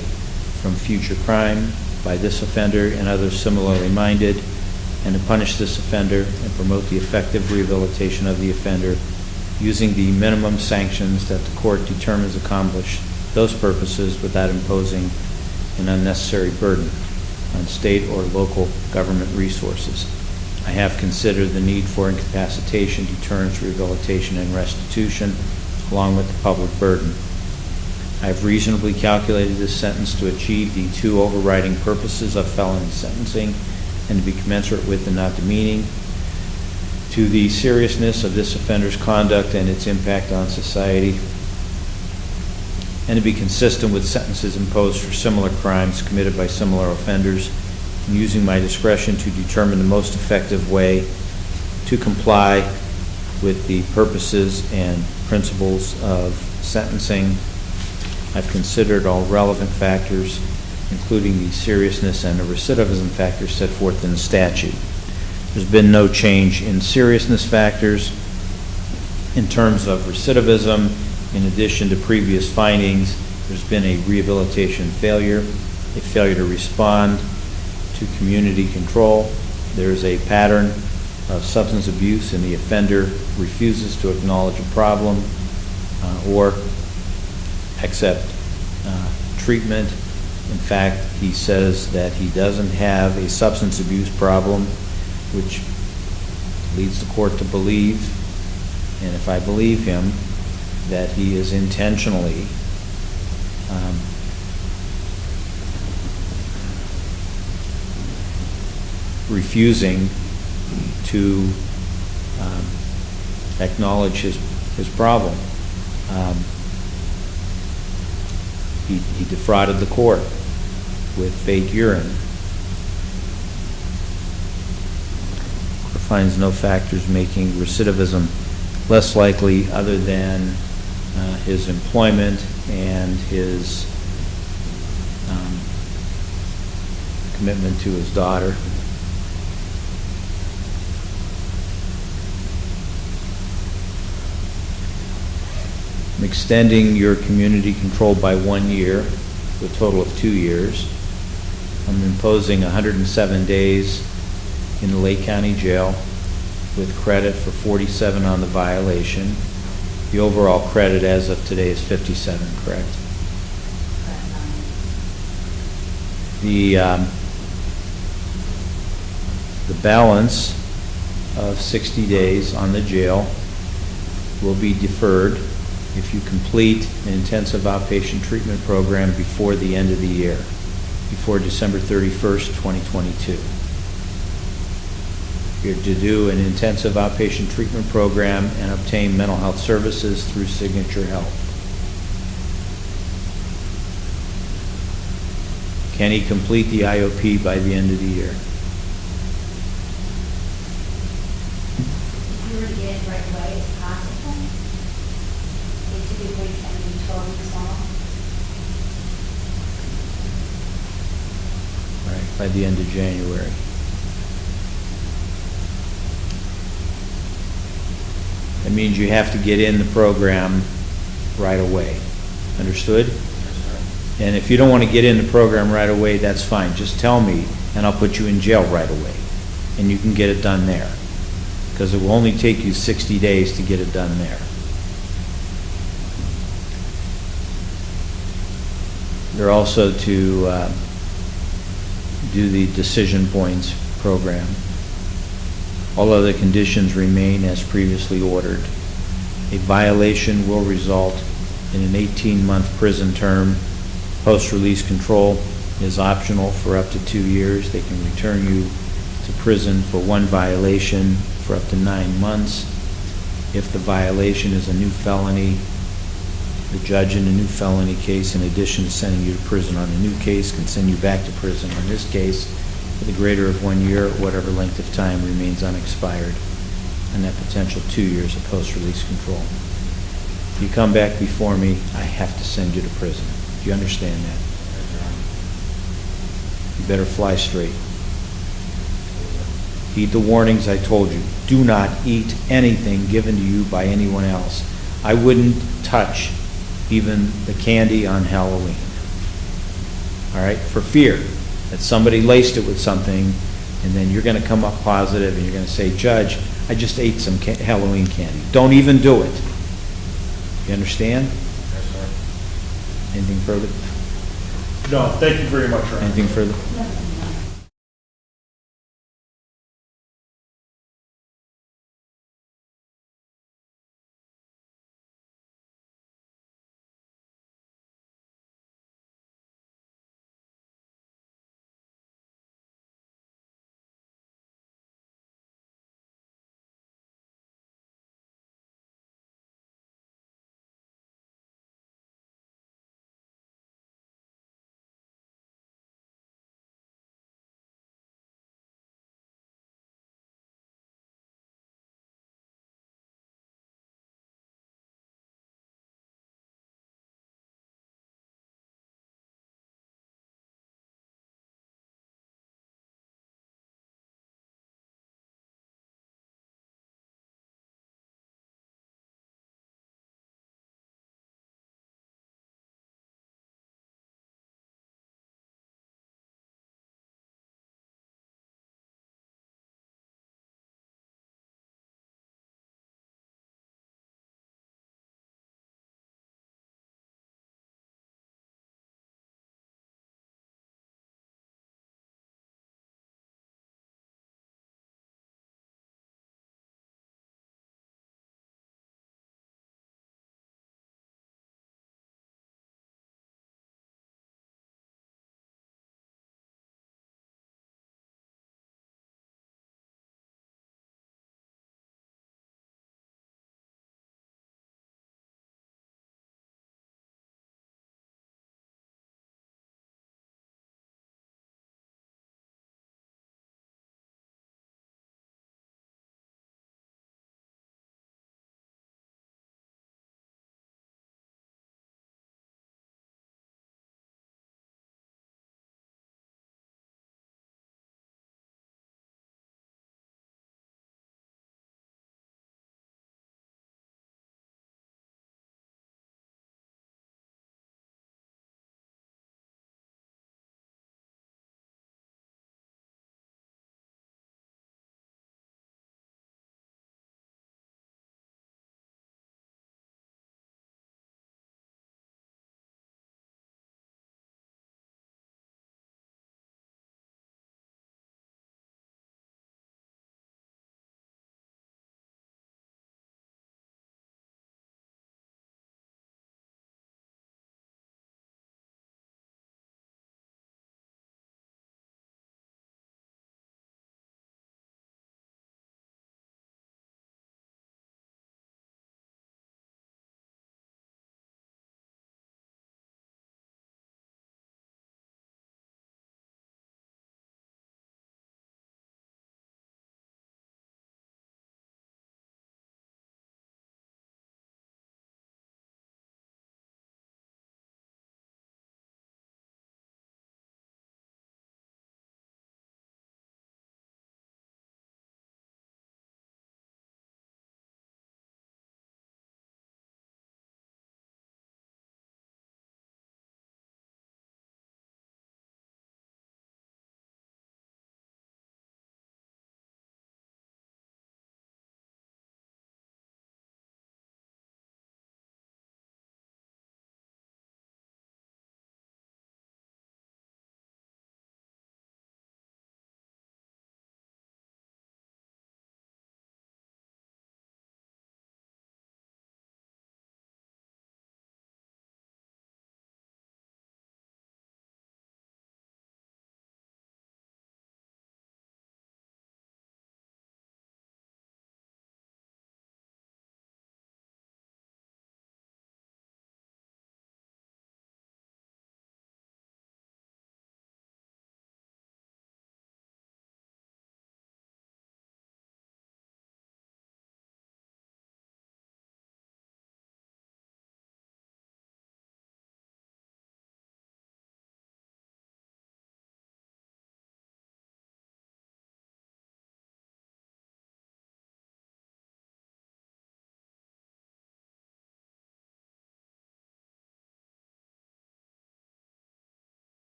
from future crime by this offender and others similarly minded, and to punish this offender and promote the effective rehabilitation of the offender using the minimum sanctions that the court determines accomplish those purposes without imposing an unnecessary burden on state or local government resources. I have considered the need for incapacitation, deterrence, rehabilitation, and restitution, along with the public burden. I have reasonably calculated this sentence to achieve the two overriding purposes of felony sentencing and to be commensurate with and not demeaning to the seriousness of this offender's conduct and its impact on society, and to be consistent with sentences imposed for similar crimes committed by similar offenders, and using my discretion to determine the most effective way to comply with the purposes and principles of sentencing. I've considered all relevant factors, including the seriousness and the recidivism factors set forth in the statute. There's been no change in seriousness factors. In terms of recidivism, in addition to previous findings, there's been a rehabilitation failure, a failure to respond to community control. There's a pattern of substance abuse, and the offender refuses to acknowledge a problem or accept treatment. In fact, he says that he doesn't have a substance abuse problem, which leads the court to believe, and if I believe him, that he is intentionally refusing to acknowledge his problem. He defrauded the court with fake urine. Finds no factors making recidivism less likely other than his employment and his commitment to his daughter. I'm extending your community control by 1 year, to a total of 2 years. I'm imposing 107 days in the Lake County Jail with credit for 47 on the violation. The overall credit as of today is 57, correct? The balance of 60 days on the jail will be deferred if you complete an intensive outpatient treatment program before the end of the year, before December 31st, 2022. You're to do an intensive outpatient treatment program and obtain mental health services through Signature Health. Can he complete the IOP by the end of the year? If you were to get it right away, it's possible. It typically can be 12 weeks long. Right, by the end of January. That means you have to get in the program right away. Understood? And if you don't want to get in the program right away, that's fine. Just tell me, and I'll put you in jail right away. And you can get it done there. Because it will only take you 60 days to get it done there. You're also to do the decision points program. All other conditions remain as previously ordered. A violation will result in an 18-month prison term. Post-release control is optional for up to 2 years. They can return you to prison for one violation for up to 9 months. If the violation is a new felony, the judge in a new felony case, in addition to sending you to prison on a new case, can send you back to prison on this case for the greater of 1 year, whatever length of time remains unexpired, and that potential 2 years of post-release control. If you come back before me, I have to send you to prison. Do you understand that? You better fly straight. Heed the warnings I told you. Do not eat anything given to you by anyone else. I wouldn't touch even the candy on Halloween. All right? For fear that somebody laced it with something, and then you're going to come up positive and you're going to say, Judge, I just ate some Halloween candy. Don't even do it. You understand? Yes, sir. Anything further? No, thank you very much, Ryan. Anything further?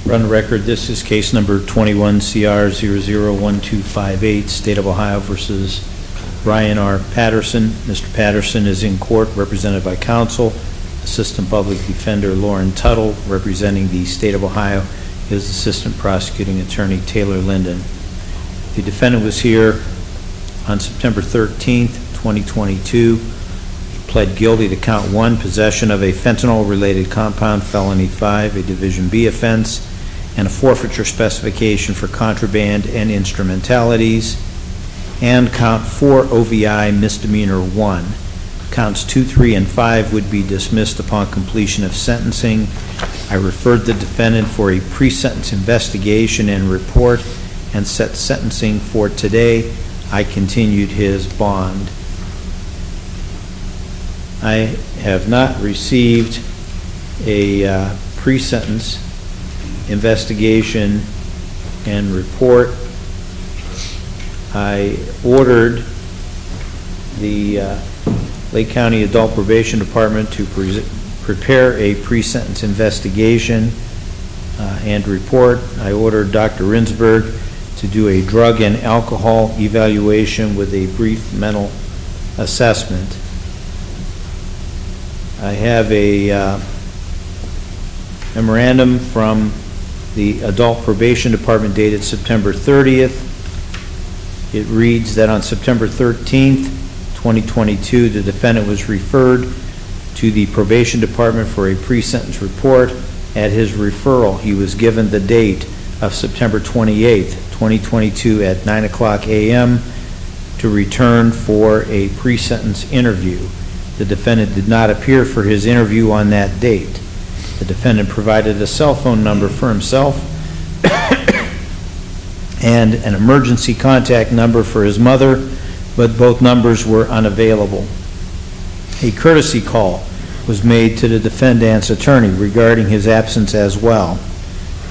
Run the record, this is case number 21 CR 001258, State of Ohio versus Brian R. Patterson. Mr. Patterson is in court represented by counsel. Assistant Public Defender Lauren Tuttle, representing the State of Ohio, is Assistant Prosecuting Attorney Taylor Linden. The defendant was here on September 13th, 2022. He pled guilty to count 1, possession of a fentanyl-related compound, felony 5, a Division B offense, and a forfeiture specification for contraband and instrumentalities, and count 4 OVI misdemeanor 1. Counts 2, 3, and 5 would be dismissed upon completion of sentencing. I referred the defendant for a pre-sentence investigation and report and set sentencing for today. I continued his bond. I have not received a pre-sentence investigation and report. I ordered the Lake County Adult Probation Department to prepare a pre-sentence investigation and report. I ordered Dr. Rinsberg to do a drug and alcohol evaluation with a brief mental assessment. I have a memorandum from the Adult Probation Department dated September 30th. It reads that on September 13th, 2022, the defendant was referred to the Probation Department for a pre-sentence report. At his referral, he was given the date of September 28th, 2022 at 9:00 a.m. to return for a pre-sentence interview. The defendant did not appear for his interview on that date. The defendant provided a cell phone number for himself and an emergency contact number for his mother, but both numbers were unavailable. A courtesy call was made to the defendant's attorney regarding his absence as well.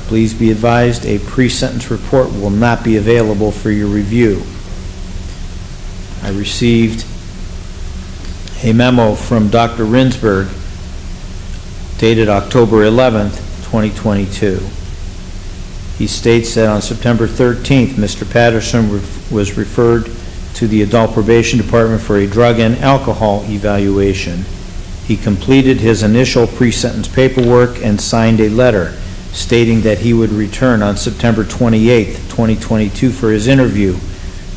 Please be advised, a pre-sentence report will not be available for your review. I received a memo from Dr. Rinsberg dated October 11th, 2022. He states that on September 13th, Mr. Patterson was referred to the Adult Probation Department for a drug and alcohol evaluation. He completed his initial pre-sentence paperwork and signed a letter stating that he would return on September 28th, 2022 for his interview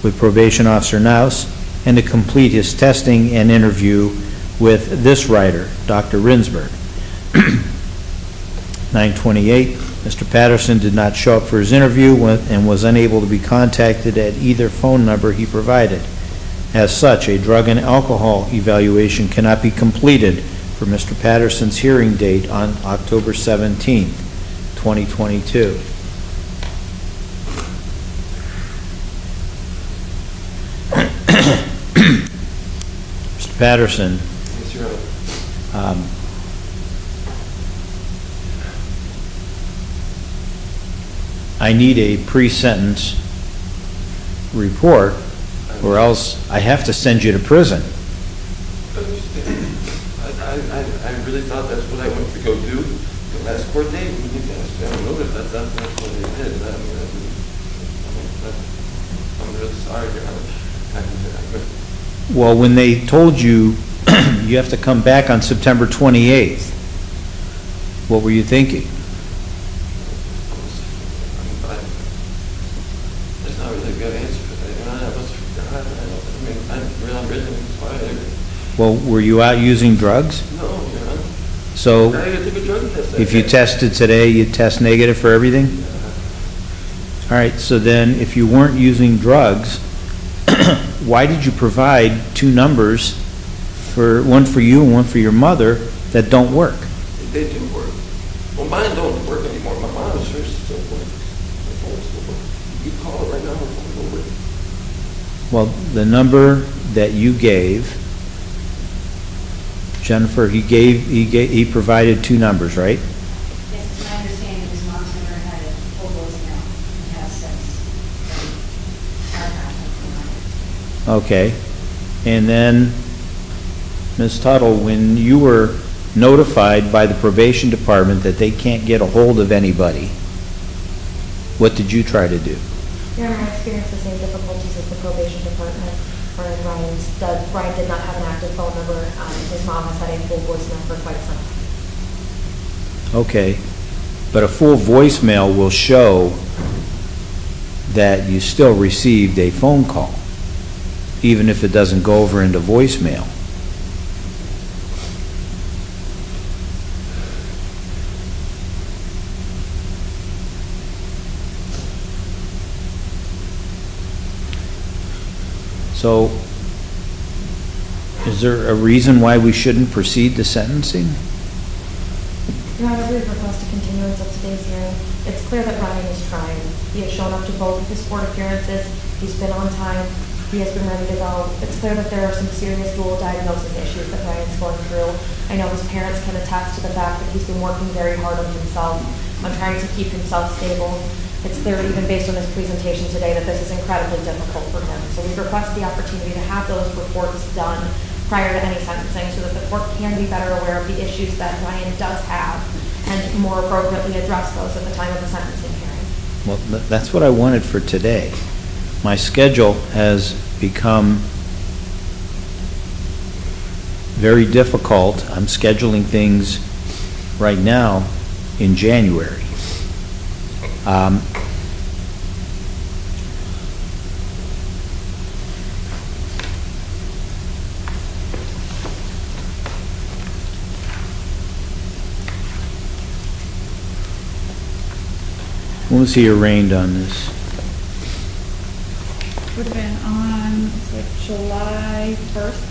with Probation Officer Naus and to complete his testing and interview with this writer, Dr. Rinsberg. 9/28, Mr. Patterson did not show up for his interview and was unable to be contacted at either phone number he provided. As such, a drug and alcohol evaluation cannot be completed for Mr. Patterson's hearing date on October 17th, 2022. Mr. Patterson, I need a pre-sentence report, or else I have to send you to prison. I really thought that's what I went to go do the last court date. I don't know if that's what they did. I'm really sorry. Well, when they told you you have to come back on September 28th, what were you thinking? There's not really a good answer for that. I'm really inspired. Well, were you out using drugs? No, Your Honor. So, I gotta take a drug test. if you tested today, you test negative for everything? All right, so then if you weren't using drugs, why did you provide 2 numbers, one for you and one for your mother, that don't work? They do work. Well, mine don't work anymore. My mom's hers still works. My phone still works. You call it right now, my phone will work. Well, the number that you gave, Jennifer, he provided 2 numbers, right? Yes, it's my understanding his mom's never had a full voicemail and has since our contact. Okay. And then, Ms. Tuttle, when you were notified by the probation department that they can't get a hold of anybody, What did you try to do? Your Honor, I experienced the same difficulties as the probation department, where Ryan did not have an active phone number. His mom has had a full voicemail for quite some time. Okay, but a full voicemail will show that you still received a phone call, even if it doesn't go over into voicemail. So, is there a reason why we shouldn't proceed to sentencing? Your Honor, we would request a continuance of today's hearing. It's clear that Ryan is trying. He has shown up to both of his court appearances. He's been on time. He has been ready to go. It's clear that there are some serious dual diagnosis issues that Ryan's going through. I know his parents can attest to the fact that he's been working very hard on himself, on trying to keep himself stable. It's clear, even based on his presentation today, that this is incredibly difficult for him. So we request the opportunity to have those reports done prior to any sentencing so that the court can be better aware of the issues that Ryan does have and more appropriately address those at the time of the sentencing hearing. Well, that's what I wanted for today. My schedule has become very difficult. I'm scheduling things right now in January. When was he arraigned on this? Would have been on, it's like July 1st.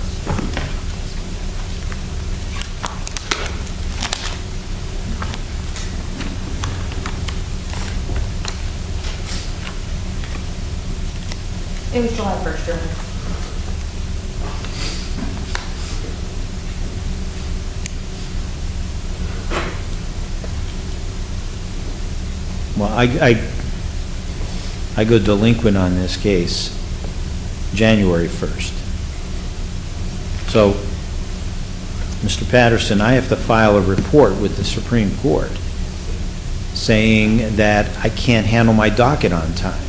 It was July 1st, Your Honor. Well, I go delinquent on this case January 1st. So, Mr. Patterson, I have to file a report with the Supreme Court saying that I can't handle my docket on time.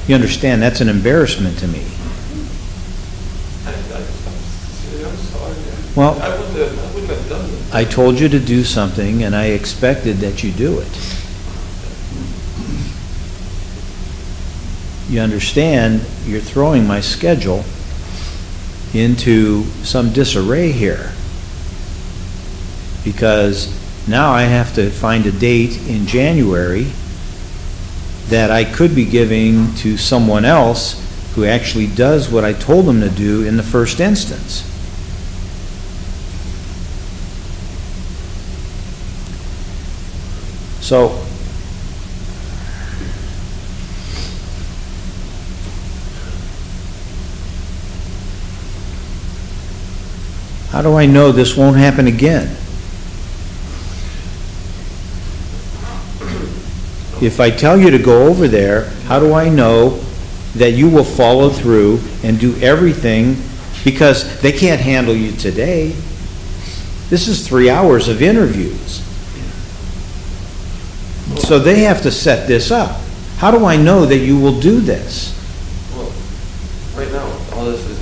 You understand, that's an embarrassment to me. I'm sorry. Well, I wouldn't have done it. I told you to do something, and I expected that you do it. You understand, you're throwing my schedule into some disarray here, because now I have to find a date in January that I could be giving to someone else who actually does what I told them to do in the first instance. So, how do I know this won't happen again? If I tell you to go over there, how do I know that you will follow through and do everything, because they can't handle you today? This is 3 hours of interviews. So they have to set this up. How do I know that you will do this? Well, right now, all this is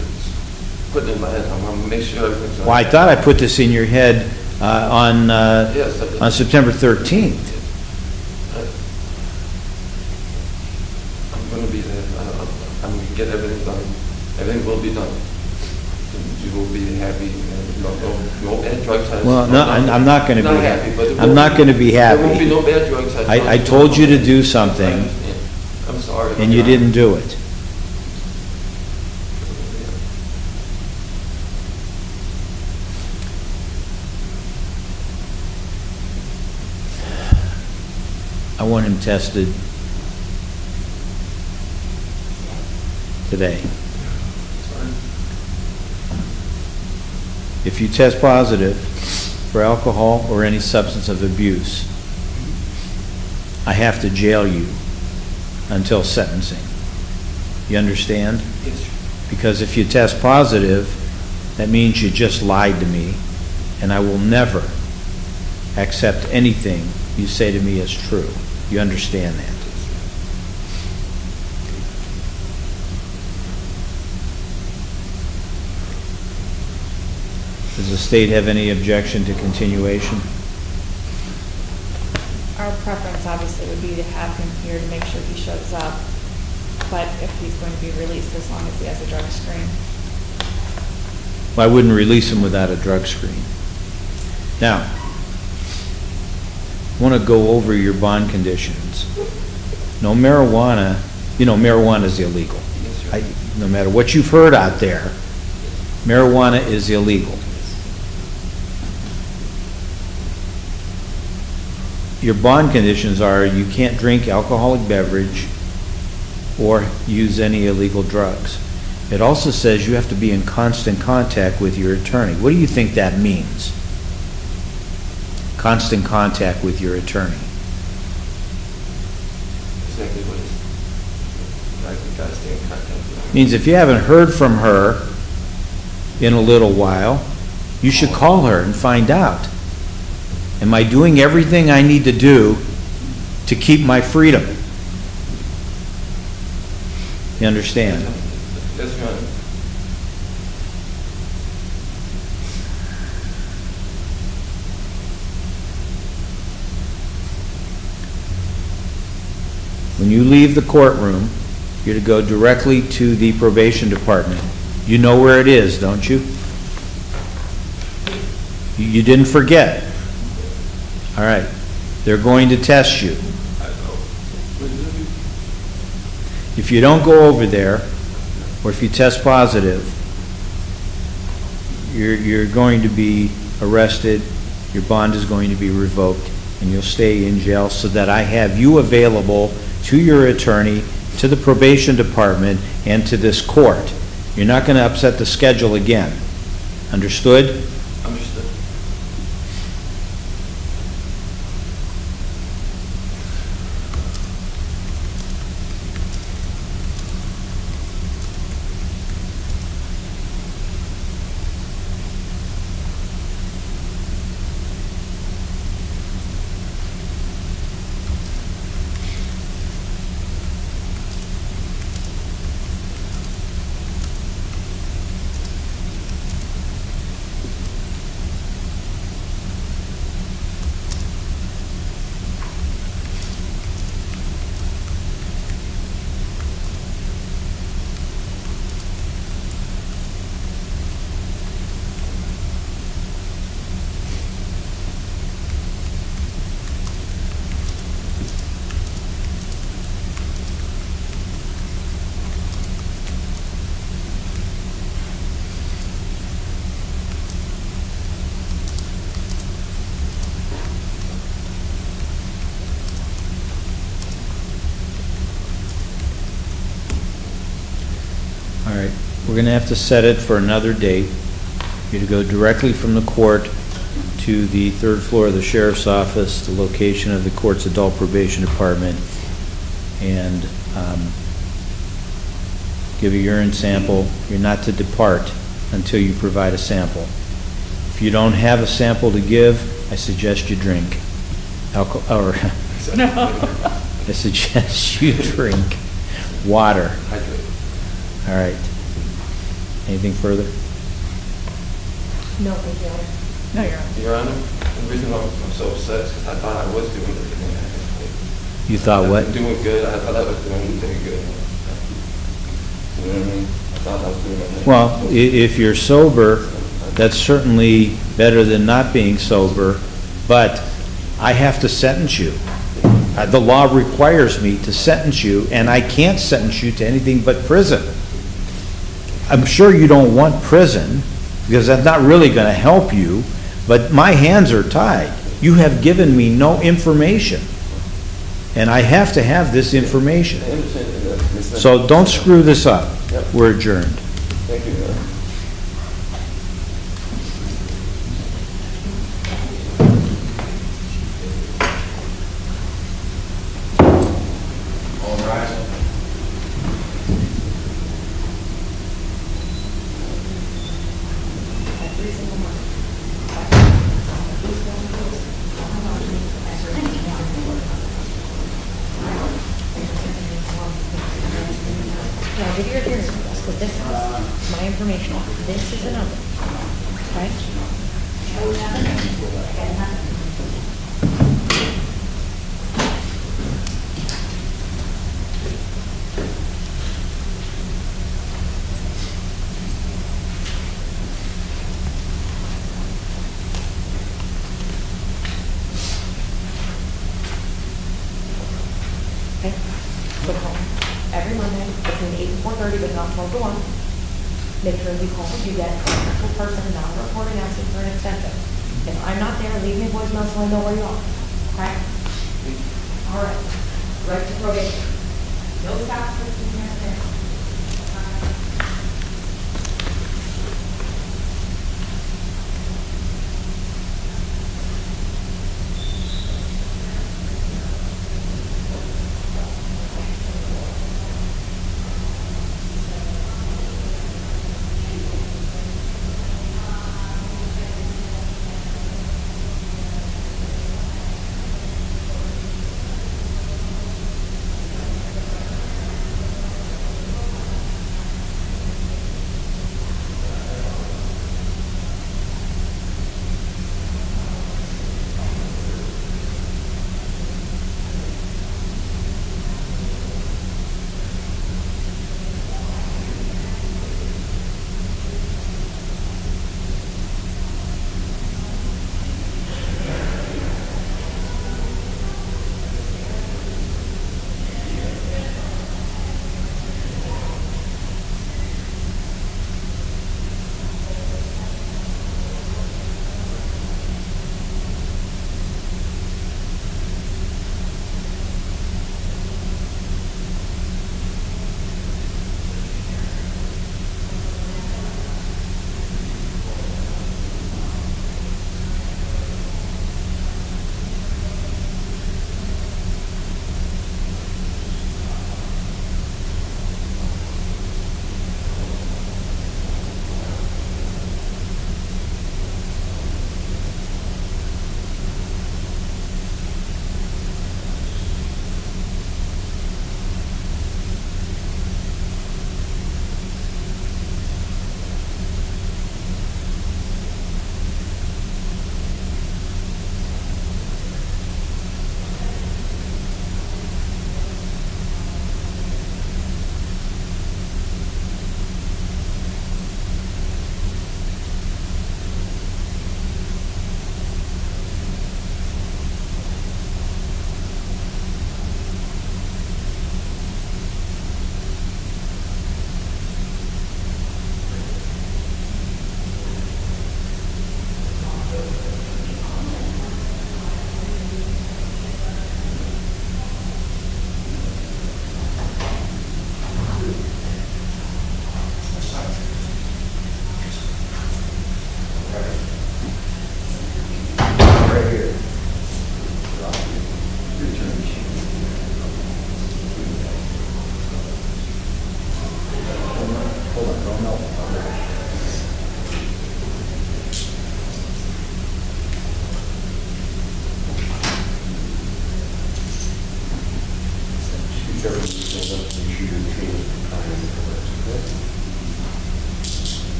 putting in my head. I'm going to make sure everything's Well, I thought I put this in your head on September 13th. I'm going to be there. I'm going to get everything done. Everything will be done. You will be happy. No bad drug tests. Well, no, I'm not going to be happy. I'm not going to be There happy. won't be no bad drug tests. I told you to do something, I'm sorry. and you didn't do it. I want him tested today. If you test positive for alcohol or any substance of abuse, I have to jail you until sentencing. You understand? Yes. Because if you test positive, that means you just lied to me, and I will never accept anything you say to me as true. You understand that? Does the state have any objection to continuation? Our preference obviously would be to have him here to make sure he shows up, but if he's going to be released, as long as he has a drug screen. Well, I wouldn't release him without a drug screen. Now, I want to go over your bond conditions. No marijuana, you know, marijuana is illegal. No matter what you've heard out there, marijuana is illegal. Your bond conditions are you can't drink alcoholic beverage or use any illegal drugs. It also says you have to be in constant contact with your attorney. What do you think that means? Constant contact with your attorney. Exactly what it's, like, we gotta stay in contact with her. Means if you haven't heard from her in a little while, you should call her and find out. Am I doing everything I need to do to keep my freedom? You understand? Yes, Your Honor. When you leave the courtroom, you're to go directly to the probation department. You know where it is, don't you? You didn't forget. All right. They're going to test you. If you don't go over there, or if you test positive, you're going to be arrested, your bond is going to be revoked, and you'll stay in jail so that I have you available to your attorney, to the probation department, and to this court. You're not going to upset the schedule again. Understood? Understood. All right, we're going to have to set it for another date. You're to go directly from the court to the third floor of the sheriff's office, the location of the court's adult probation department, and give a urine sample. You're not to depart until you provide a sample. If you don't have a sample to give, I suggest you drink alcohol, or I suggest you drink water. All right. Anything further? No, thank you, Your Honor. No, Your Honor. Your Honor, the reason I'm so upset is because I thought I was doing everything. You thought what? I'm doing good. I thought I was doing everything good. You know what I mean? I thought I was doing everything. Well, if you're sober, that's certainly better than not being sober, but I have to sentence you. The law requires me to sentence you, and I can't sentence you to anything but prison. I'm sure you don't want prison, because that's not really going to help you, but my hands are tied. You have given me no information, and I have to have this information. I understand that. So don't screw this up. Yep. We're adjourned. Thank you, Your Honor. All rise. Now, give your hearing to us, because this is my information. This is a number, right? What happened? I got nothing. Okay? So call every Monday between 8 and 4:30, but not 12 to 1. Make sure you call, you get an actual person, not a recording asking for an extension. If I'm not there, leave me a voicemail so I know where you are. Okay? All right. Right to probation. No stop for here and there.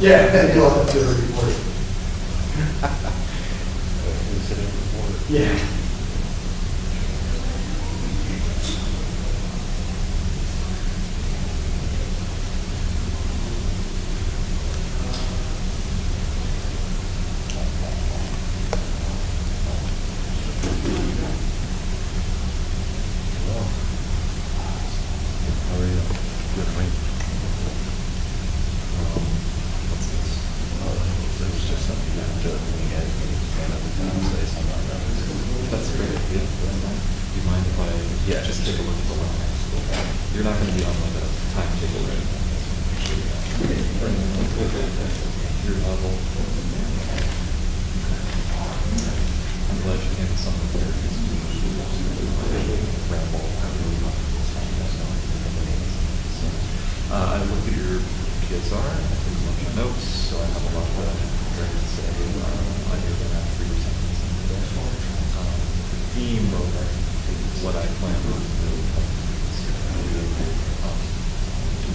Yeah, you'll have to do a report. Yeah.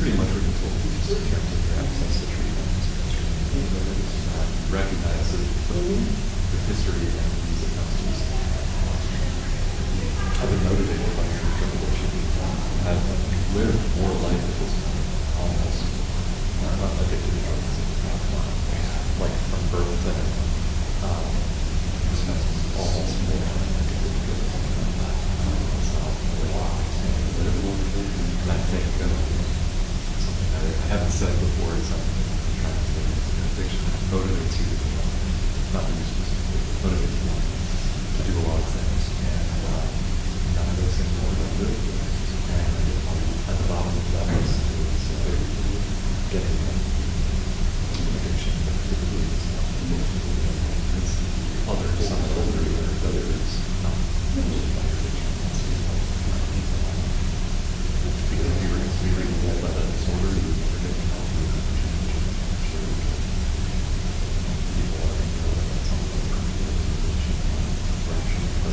Pretty much what you told me. history and these offenses. I've been motivated by your determination. I've lived more life at this point, almost. I'm not addicted to drugs, like from birth to almost more addicted to drugs. And I think something I haven't said before is something I'm trying to say is an addiction that motivates you, not to be specific, but motivates you to do a lot of things. And none of those things are good. And at the bottom of that list is getting addiction, but typically it's others, some older, others not motivated by addiction. Because if you were to be labeled by that disorder, you would never get help. People are going to know that something but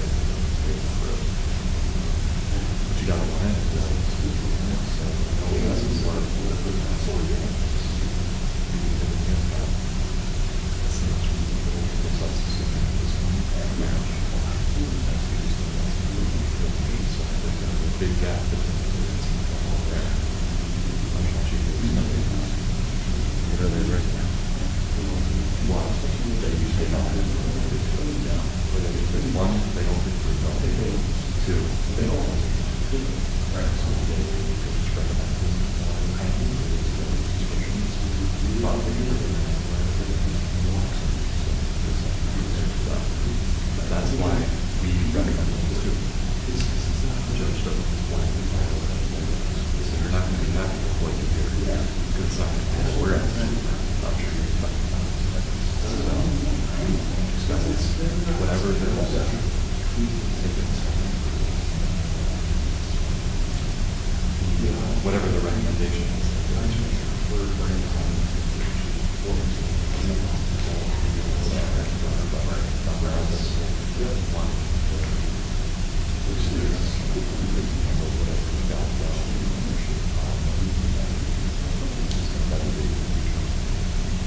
you gotta learn it. So that's what big gap between what are they right now? One, they usually don't. One, they don't think we're going. Two, they don't. Right. So they spread them out. That's why we recommend this too. The judge doesn't explain. So you're not going to be happy with what you hear. Good sign. We're not sure you're expecting that. So whatever it is, take it. Whatever the recommendation is.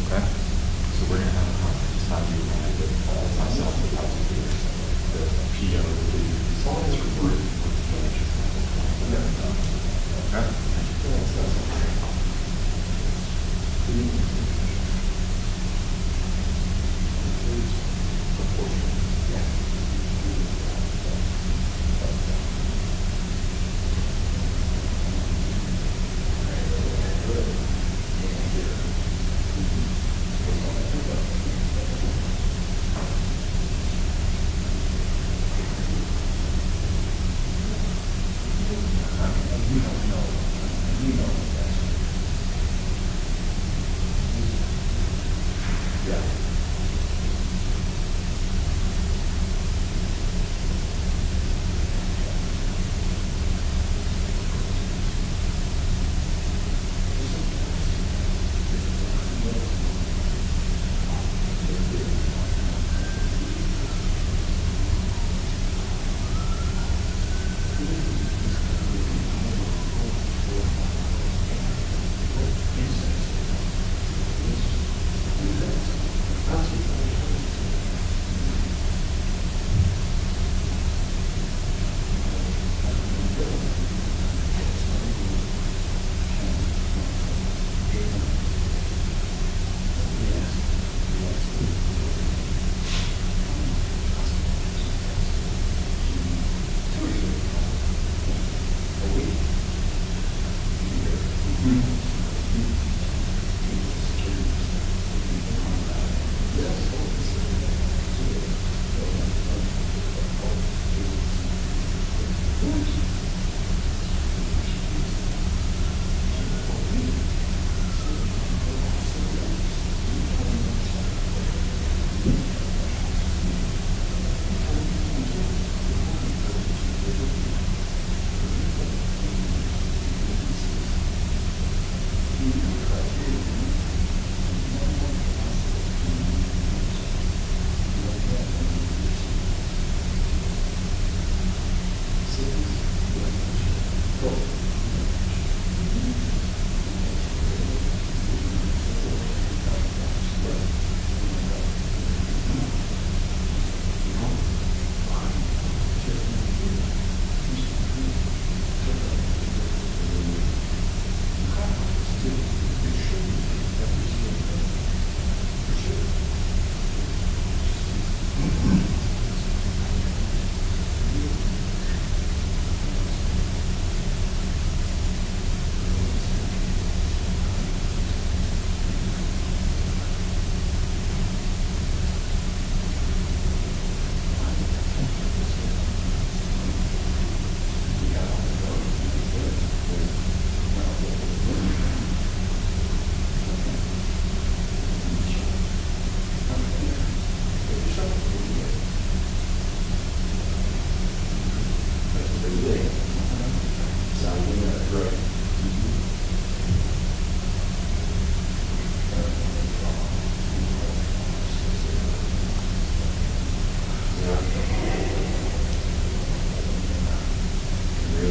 Okay? So we're going to have a conference. How do you want to do it? Myself, how to do it. The PO, the results report. All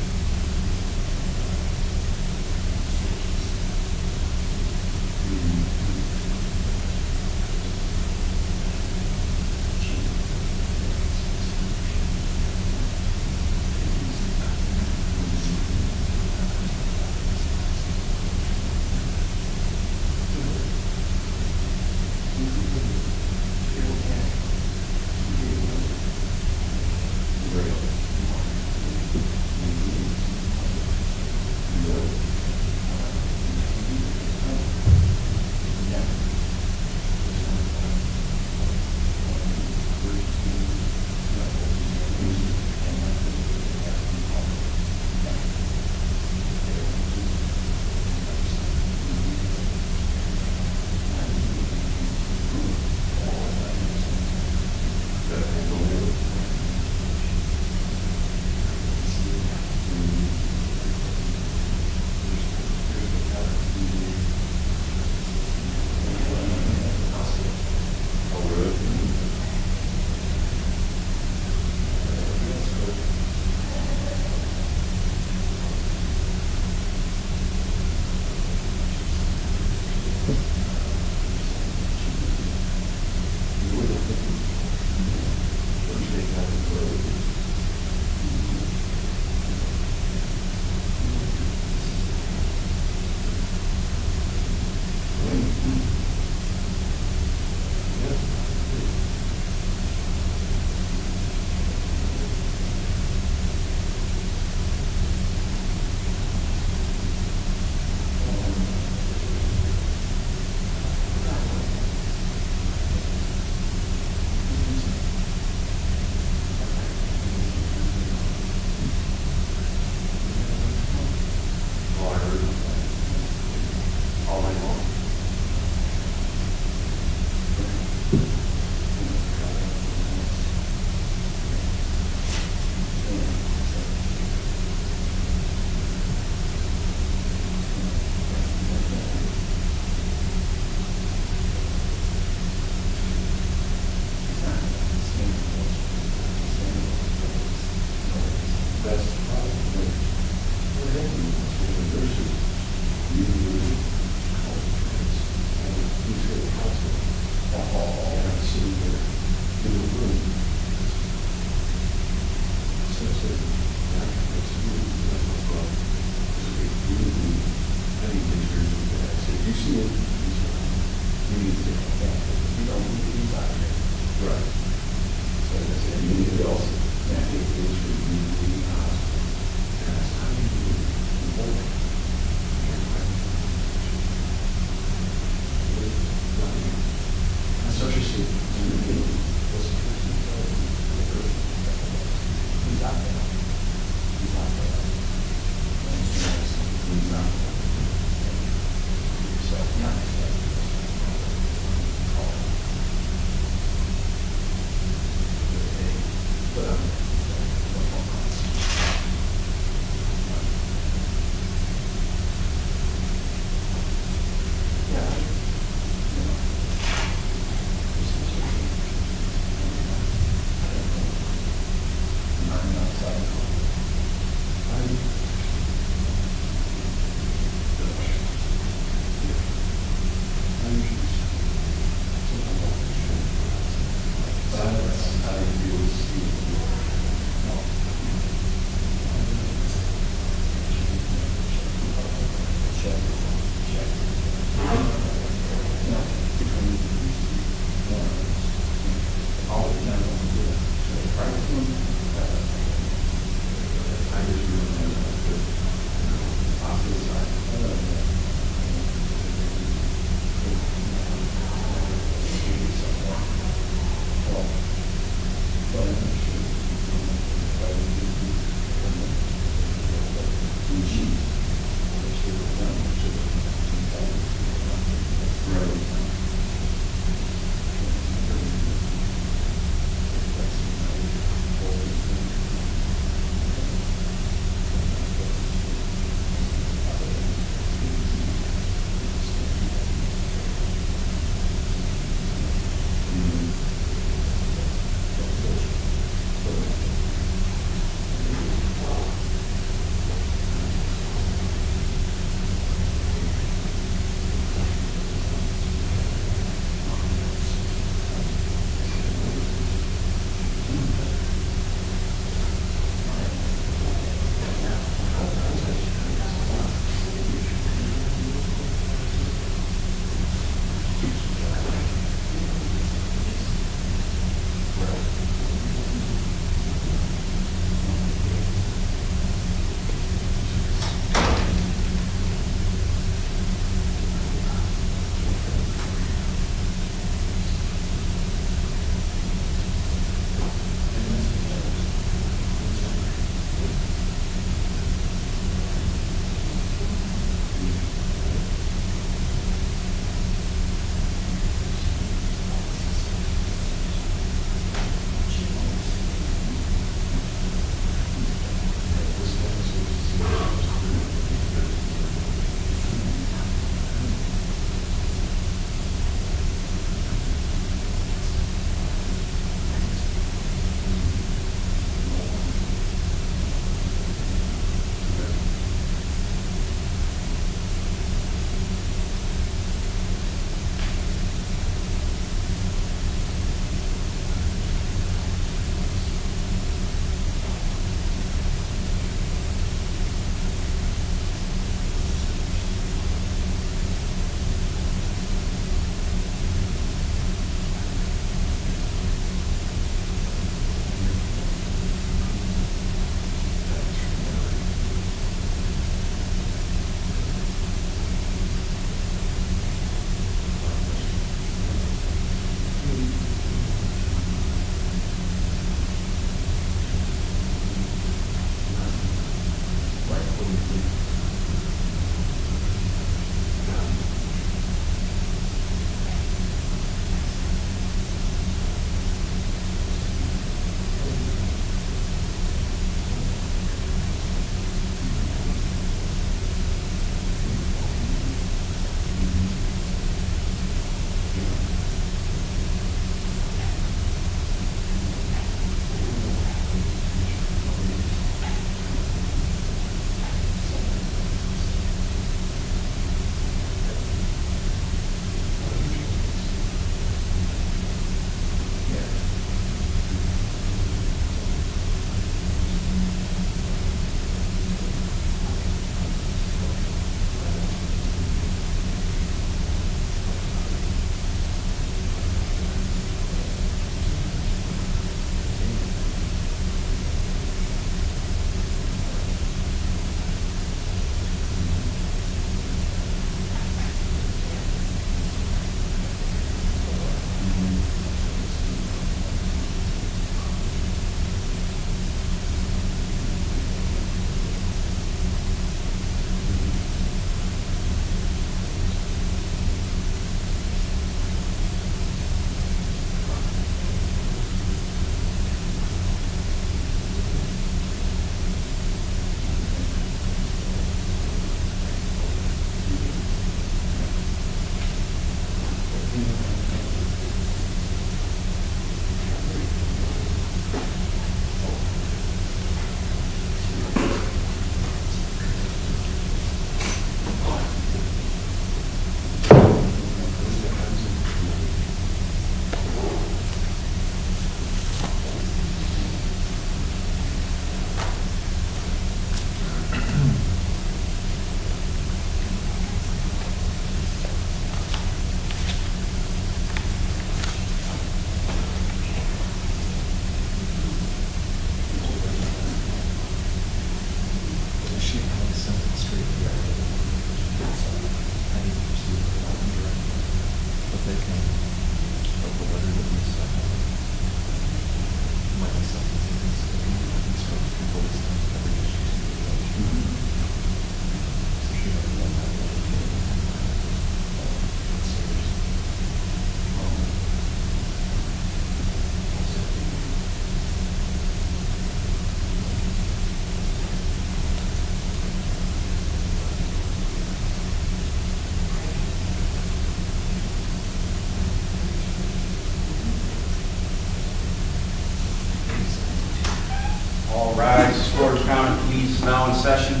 Orange County Police is now in session. The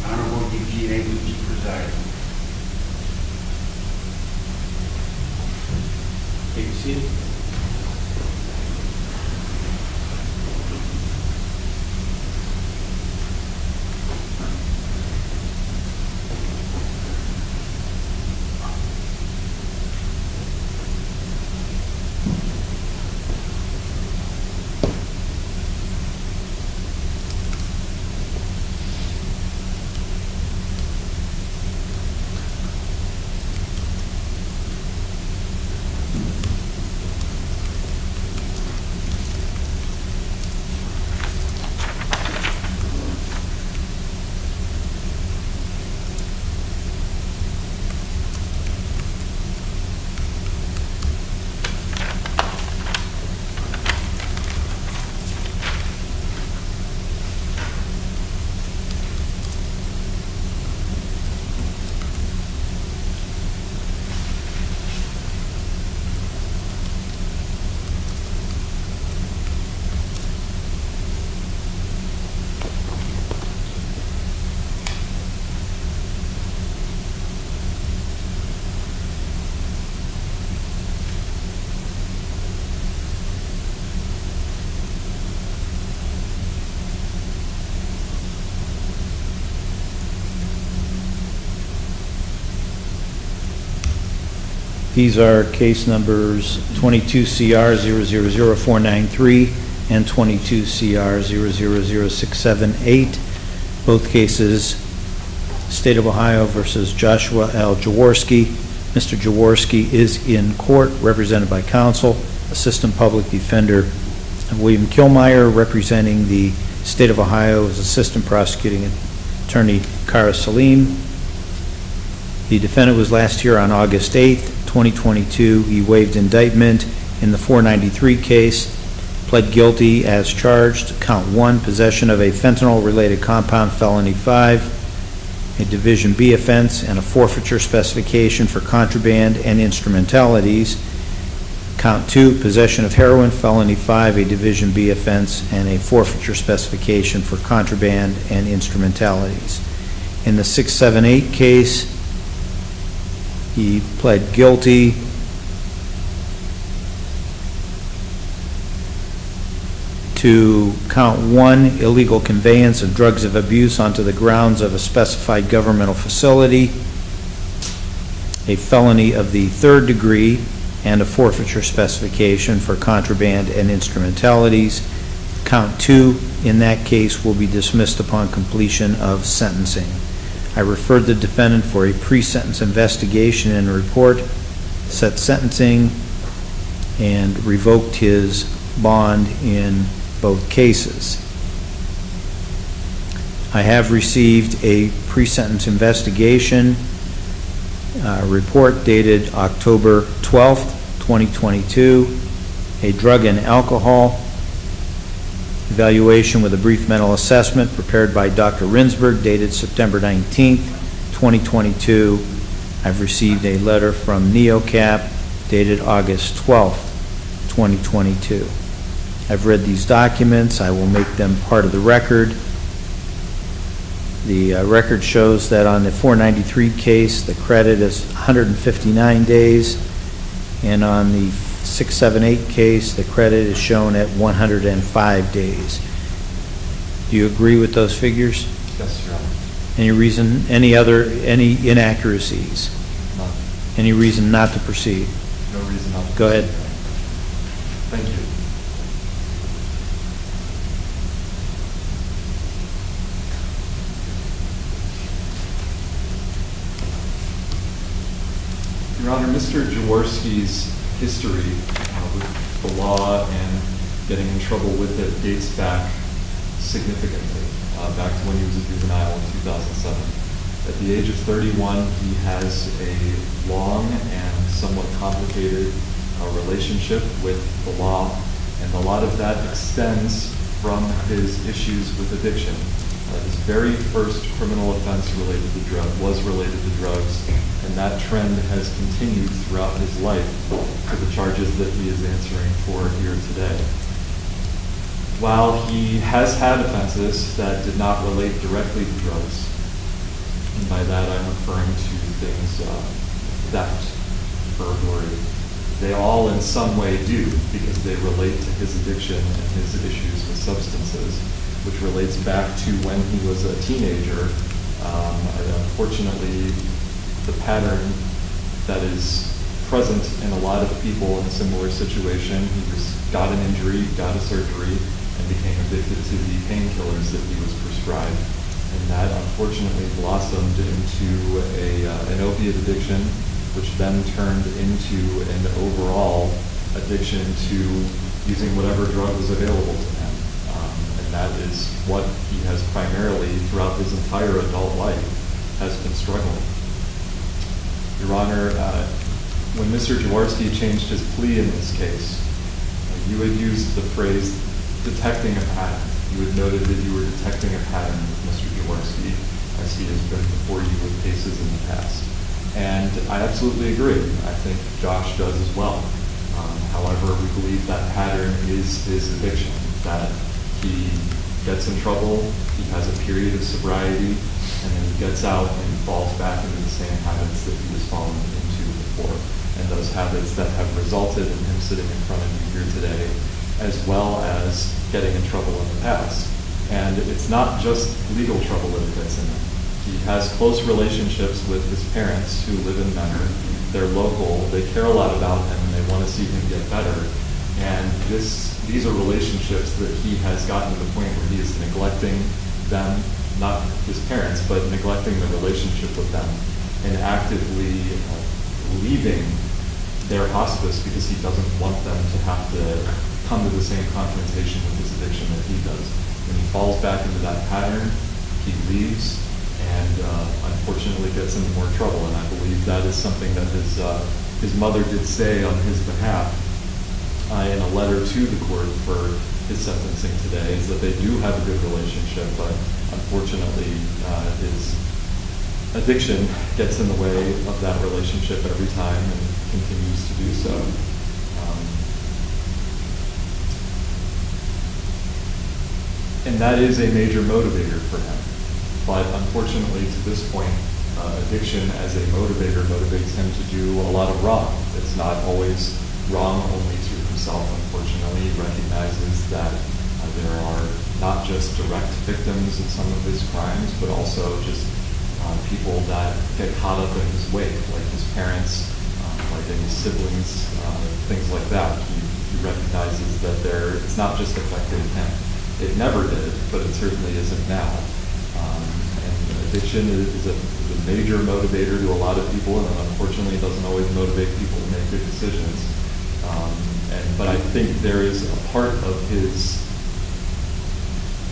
Honorable Eugene Lucci presiding. Take a seat. These are case numbers 22CR000493 and 22CR000678. Both cases, State of Ohio versus Joshua L. Jaworski. Mr. Jaworski is in court, represented by counsel, Assistant Public Defender William Kilmeyer, representing the State of Ohio, as Assistant Prosecuting Attorney Kara Salim. The defendant was last here on August 8th, 2022. He waived indictment in the 493 case, pled guilty as charged, count 1, possession of a fentanyl-related compound, felony 5, a Division B offense, and a forfeiture specification for contraband and instrumentalities. Count 2, possession of heroin, felony 5, a Division B offense, and a forfeiture specification for contraband and instrumentalities. In the 678 case, he pled guilty to count 1, illegal conveyance of drugs of abuse onto the grounds of a specified governmental facility, a felony of the 3rd degree, and a forfeiture specification for contraband and instrumentalities. Count 2 in that case will be dismissed upon completion of sentencing. I referred the defendant for a pre-sentence investigation and report, set sentencing, and revoked his bond in both cases. I have received a pre-sentence investigation report dated October 12th, 2022, a drug and alcohol evaluation with a brief mental assessment prepared by Dr. Rinsberg dated September 19th, 2022. I've received a letter from NeoCap dated August 12th, 2022. I've read these documents. I will make them part of the record. The record shows that on the 493 case, the credit is 159 days, and on the 678 case, the credit is shown at 105 days. Do you agree with those figures? Yes, Your Honor. Any reason, any inaccuracies? None. Any reason not to proceed? No reason not to Go proceed. ahead. Thank you. Your Honor, Mr. Jaworski's history with the law and getting in trouble with it dates back significantly, back to when he was a juvenile in 2007. At the age of 31, he has a long and somewhat complicated relationship with the law, and a lot of that extends from his issues with addiction. His very first criminal offense was related to drugs, and that trend has continued throughout his life to the charges that he is answering for here today. while he has had offenses that did not relate directly to drugs, and by that I'm referring to things, theft, burglary, they all in some way do, because they relate to his addiction and his issues with substances, which relates back to when he was a teenager. Unfortunately, the pattern that is present in a lot of people in a similar situation, he got an injury, got a surgery, and became addicted to the painkillers that he was prescribed. And that unfortunately blossomed into an opiate addiction, which then turned into an overall addiction to using whatever drug was available to him. And that is what he has primarily, throughout his entire adult life, has been struggling. Your Honor, when Mr. Jaworski changed his plea in this case, you had used the phrase detecting a pattern. You had noted that you were detecting a pattern with Mr. Jaworski, as he has been before you with cases in the past. And I absolutely agree. I think Josh does as well. However, we believe that pattern is his addiction, that he gets in trouble, he has a period of sobriety, and then he gets out and falls back into the same habits that he was falling into before. And those habits that have resulted in him sitting in front of you here today, as well as getting in trouble in the past. And it's not just legal trouble that gets in him. He has close relationships with his parents who live in Menor. They're local, they care a lot about him, and they want to see him get better. And these are relationships that he has gotten to the point where he is neglecting them, not his parents, but neglecting the relationship with them, and actively leaving their hospice because he doesn't want them to have to come to the same confrontation with his addiction that he does. When he falls back into that pattern, he leaves and unfortunately gets into more trouble. And I believe that is something that his mother did say on his behalf in a letter to the court for his sentencing today, is that they do have a good relationship, but unfortunately his addiction gets in the way of that relationship every time and continues to do so. And that is a major motivator for him. But unfortunately, to this point, addiction as a motivator motivates him to do a lot of wrong. It's not always wrong only to himself, unfortunately. He recognizes that there are not just direct victims in some of his crimes, but also just people that get caught up in his wake, like his parents, like any siblings, things like that. He recognizes that it's not just affecting him. It never did, but it certainly isn't now. And addiction is a major motivator to a lot of people, and unfortunately it doesn't always motivate people to make good decisions. But I think there is a part of his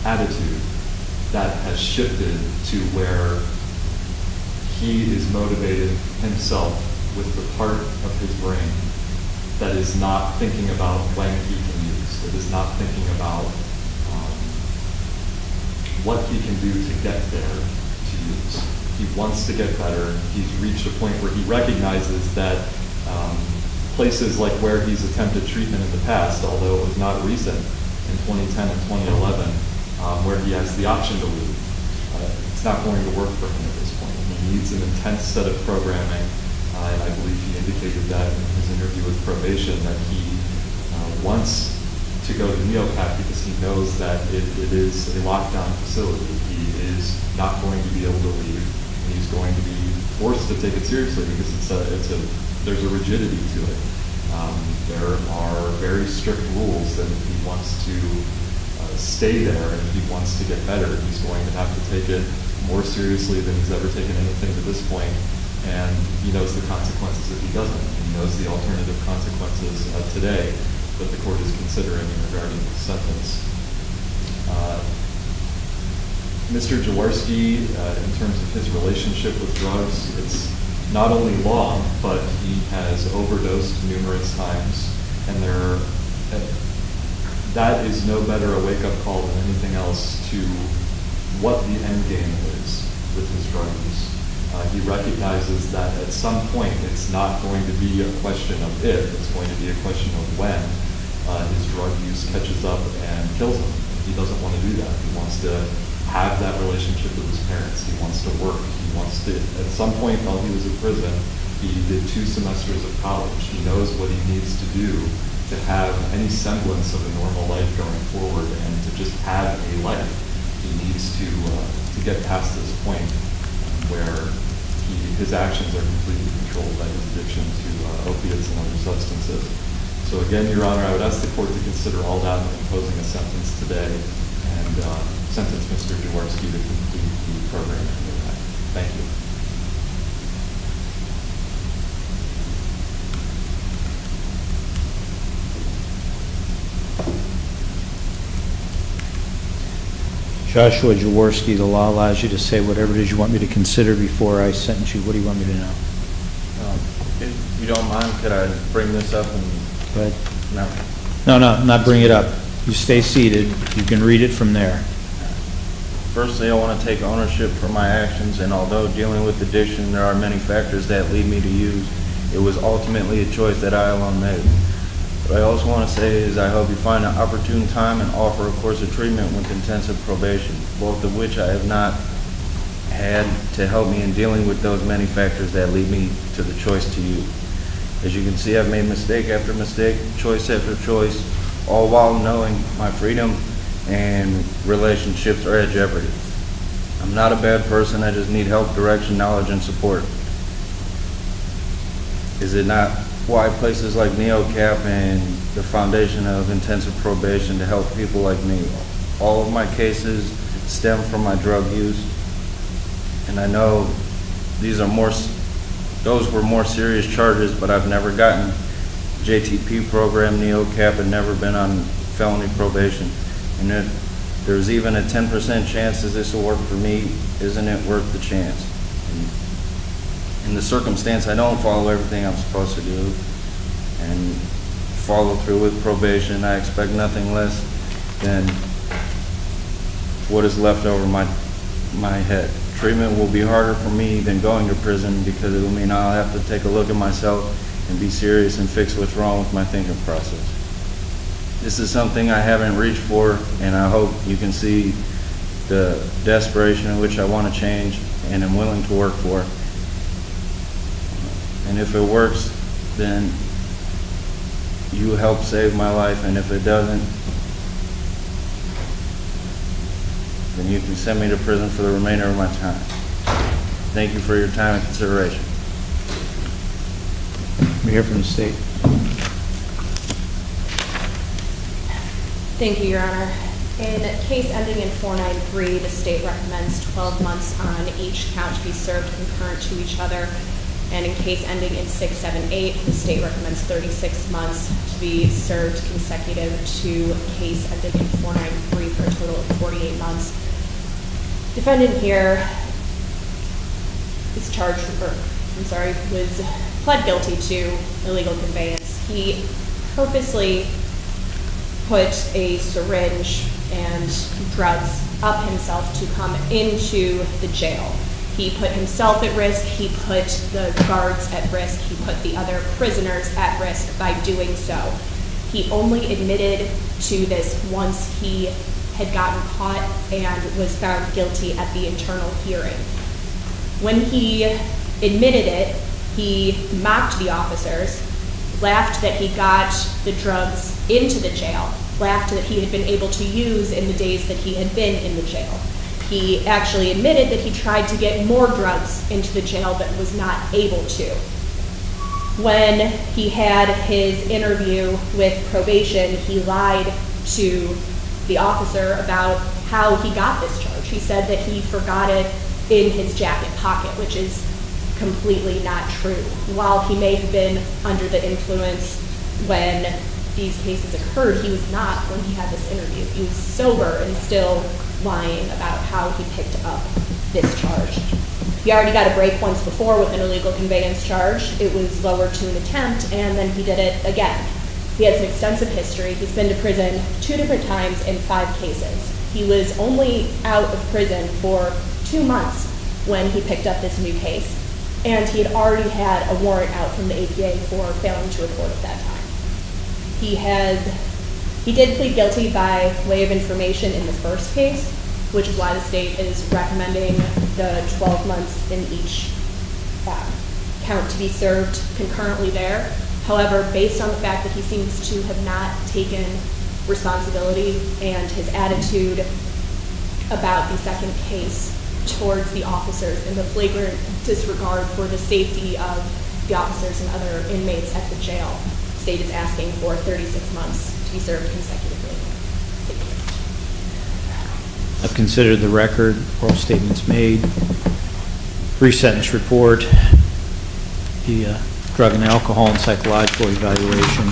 attitude that has shifted to where he is motivated himself with the part of his brain that is not thinking about when he can use, that is not thinking about what he can do to get there to use. He wants to get better. He's reached a point where he recognizes that places like where he's attempted treatment in the past, although it was not recent, in 2010 and 2011, where he has the option to leave, it's not going to work for him at this point. He needs an intense set of programming, and I believe he indicated that in his interview with probation, that he wants to go to NeoCap because he knows that it is a lockdown facility. He is not going to be able to leave, and he's going to be forced to take it seriously because there's a rigidity to it. There are very strict rules, and if he wants to stay there and if he wants to get better, he's going to have to take it more seriously than he's ever taken anything to this point. And he knows the consequences if he doesn't. He knows the alternative consequences today that the court is considering regarding the sentence. Mr. Jaworski, in terms of his relationship with drugs, it's not only long, but he has overdosed numerous times, and that is no better a wake-up call than anything else to what the end game is with his drug use. He recognizes that at some point it's not going to be a question of if, it's going to be a question of when. his drug use catches up and kills him. He doesn't want to do that. He wants to have that relationship with his parents. He wants to work. He wants to, at some point while he was in prison, he did 2 semesters of college. He knows what he needs to do to have any semblance of a normal life going forward and to just have a life. He needs to get past this point where his actions are completely controlled by his addiction to opiates and other substances. So again, Your Honor, I would ask the court to consider all that in imposing a sentence today and sentence Mr. Jaworski to complete the program. Thank you. Joshua Jaworski, the law allows you to say whatever it is you want me to consider before I sentence you. What do you want me to know? If you don't mind, could I bring this up and? Go ahead. No. No, not bring it up. You stay seated. You can read it from there. Firstly, I want to take ownership for my actions, and although dealing with addiction, there are many factors that lead me to use, it was ultimately a choice that I alone made. What I also want to say is I hope you find an opportune time and offer a course of treatment with intensive probation, both of which I have not had to help me in dealing with those many factors that lead me to the choice to use. As you can see, I've made mistake after mistake, choice after choice, all while knowing my freedom and relationships are at jeopardy. I'm not a bad person, I just need help, direction, knowledge, and support. Is it not why places like NeoCap and the foundation of intensive probation to help people like me? All of my cases stem from my drug use, and I know those were more serious charges, but I've never gotten JTP program, NeoCap, and never been on felony probation. And if there's even a 10% chance that this will work for me, isn't it worth the chance? In the circumstance, I don't follow everything I'm supposed to do and follow through with probation. I expect nothing less than what is left over my head. Treatment will be harder for me than going to prison because it will mean I'll have to take a look at myself and be serious and fix what's wrong with my thinking process. This is something I haven't reached for, and I hope you can see the desperation in which I want to change and am willing to work for. And if it works, then you help save my life, and if it doesn't, then you can send me to prison for the remainder of my time. Thank you for your time and consideration. We hear from the state. Thank you, Your Honor. In case ending in 493, the state recommends 12 months on each count to be served concurrent to each other. And in case ending in 678, the state recommends 36 months to be served consecutive to case ending in 493 for a total of 48 months. Defendant here is was pled guilty to illegal conveyance. He purposely put a syringe and drugs up himself to come into the jail. He put himself at risk, he put the guards at risk, he put the other prisoners at risk by doing so. He only admitted to this once he had gotten caught and was found guilty at the internal hearing. When he admitted it, he mocked the officers, laughed that he got the drugs into the jail, laughed that he had been able to use in the days that he had been in the jail. He actually admitted that he tried to get more drugs into the jail but was not able to. When he had his interview with probation, he lied to the officer about how he got this charge. He said that he forgot it in his jacket pocket, which is completely not true. While he may have been under the influence when these cases occurred, he was not when he had this interview. He was sober and still lying about how he picked up this charge. He already got a break once before with an illegal conveyance charge. It was lowered to an attempt, and then he did it again. He has an extensive history. He's been to prison 2 different times in 5 cases. He was only out of prison for 2 months when he picked up this new case, and he had already had a warrant out from the APA for failing to report at that time. He had He did plead guilty by way of information in the first case, which is why the state is recommending the 12 months in each count to be served concurrently there. However, based on the fact that he seems to have not taken responsibility and his attitude about the second case towards the officers and the flagrant disregard for the safety of the officers and other inmates at the jail, the state is asking for 36 months to be served consecutively. Thank you. I've considered the record, oral statements made, pre-sentence report, the drug and alcohol and psychological evaluation,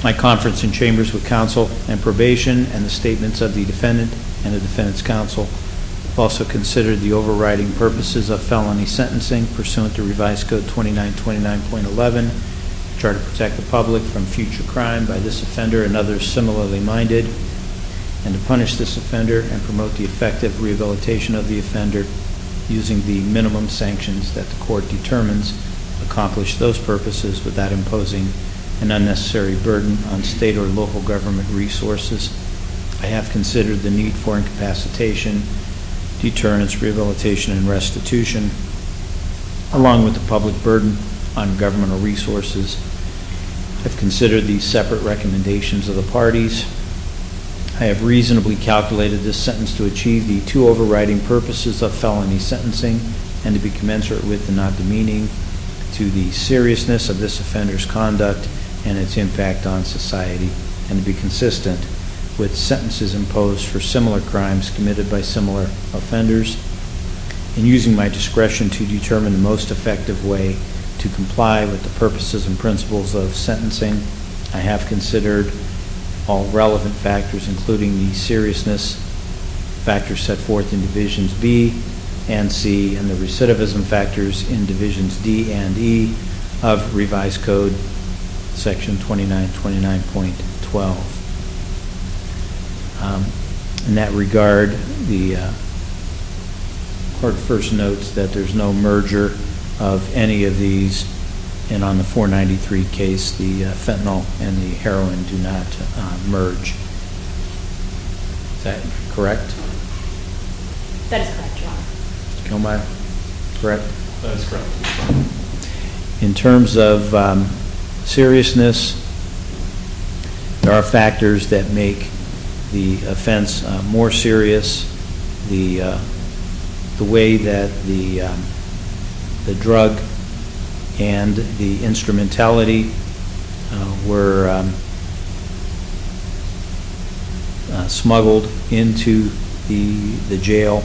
my conference in chambers with counsel and probation, and the statements of the defendant and the defendant's counsel. I've also considered the overriding purposes of felony sentencing pursuant to Revised Code 2929.11, which are to protect the public from future crime by this offender and others similarly minded, and to punish this offender and promote the effective rehabilitation of the offender using the minimum sanctions that the court determines accomplish those purposes without imposing an unnecessary burden on state or local government resources. I have considered the need for incapacitation, deterrence, rehabilitation, and restitution, along with the public burden on governmental resources. I've considered the separate recommendations of the parties. I have reasonably calculated this sentence to achieve the two overriding purposes of felony sentencing and to be commensurate with and not demeaning to the seriousness of this offender's conduct and its impact on society, and to be consistent with sentences imposed for similar crimes committed by similar offenders. In using my discretion to determine the most effective way to comply with the purposes and principles of sentencing, I have considered all relevant factors, including the seriousness factors set forth in Divisions B and C, and the recidivism factors in Divisions D and E of Revised Code Section 2929.12. In that regard, the court first notes that there's no merger of any of these, and on the 493 case, the fentanyl and the heroin do not merge. Is that correct? That is correct, Your Honor. Mr. Kilmeyer, correct? That is correct. In terms of seriousness, there are factors that make the offense more serious. The way that the drug and the instrumentality were smuggled into the jail,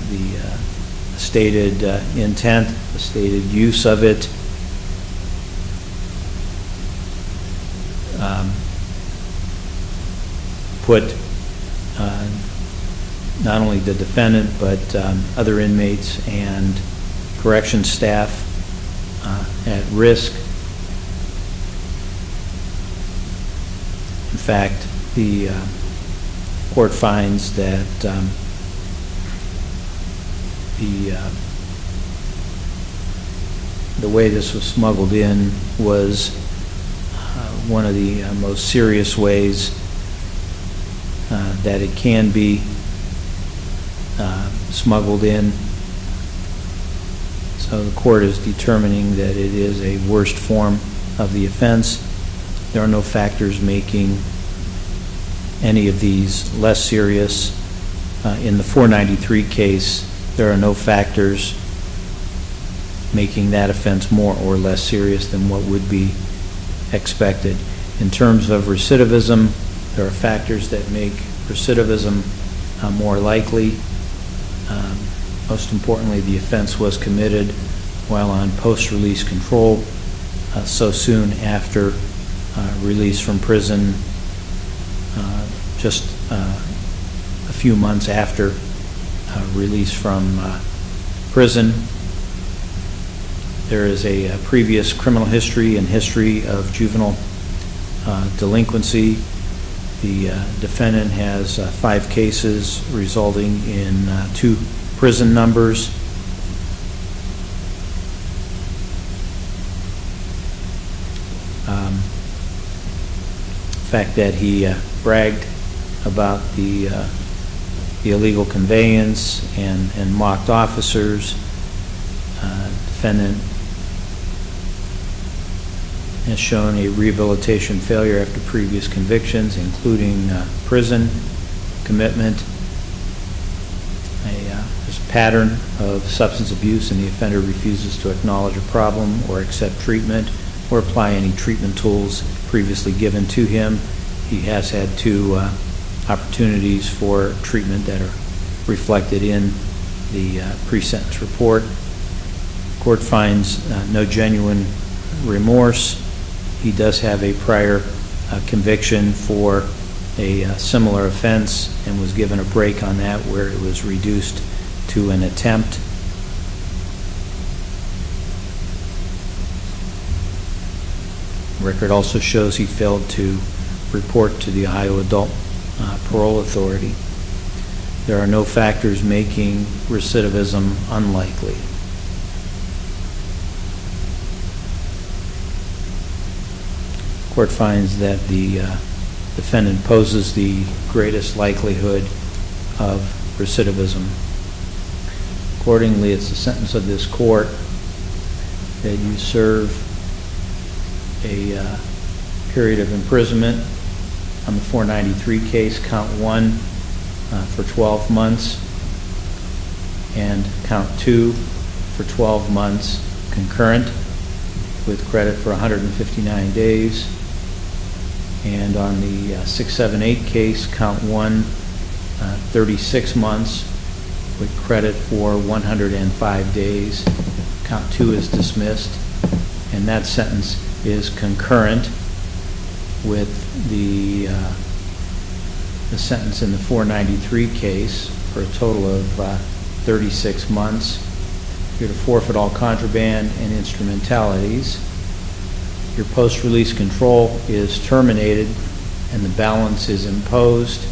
the stated intent, the stated use of it, put not only the defendant but other inmates and correction staff at risk. In fact, the court finds that the way this was smuggled in was one of the most serious ways that it can be smuggled in. So the court is determining that it is a worst form of the offense. There are no factors making any of these less serious. In the 493 case, there are no factors making that offense more or less serious than what would be expected. In terms of recidivism, there are factors that make recidivism more likely. Most importantly, the offense was committed while on post-release control, so soon after release from prison, just a few months after release from prison. There is a previous criminal history and history of juvenile delinquency. The defendant has 5 cases resulting in 2 prison numbers. fact that he bragged about the illegal conveyance and mocked officers. Defendant has shown a rehabilitation failure after previous convictions, including prison commitment. There's a pattern of substance abuse, and the offender refuses to acknowledge a problem or accept treatment or apply any treatment tools previously given to him. He has had 2 opportunities for treatment that are reflected in the pre-sentence report. Court finds no genuine remorse. He does have a prior conviction for a similar offense and was given a break on that, where it was reduced to an attempt. Record also shows he failed to report to the Ohio Adult Parole Authority. There are no factors making recidivism unlikely. Court finds that the defendant poses the greatest likelihood of recidivism. Accordingly, it's the sentence of this court that you serve a period of imprisonment on the 493 case, count 1, for 12 months, and count 2 for 12 months concurrent, with credit for 159 days. And on the 678 case, count 1, 36 months with credit for 105 days. Count 2 is dismissed, and that sentence is concurrent with the sentence in the 493 case for a total of 36 months. You're to forfeit all contraband and instrumentalities. Your post-release control is terminated, and the balance is imposed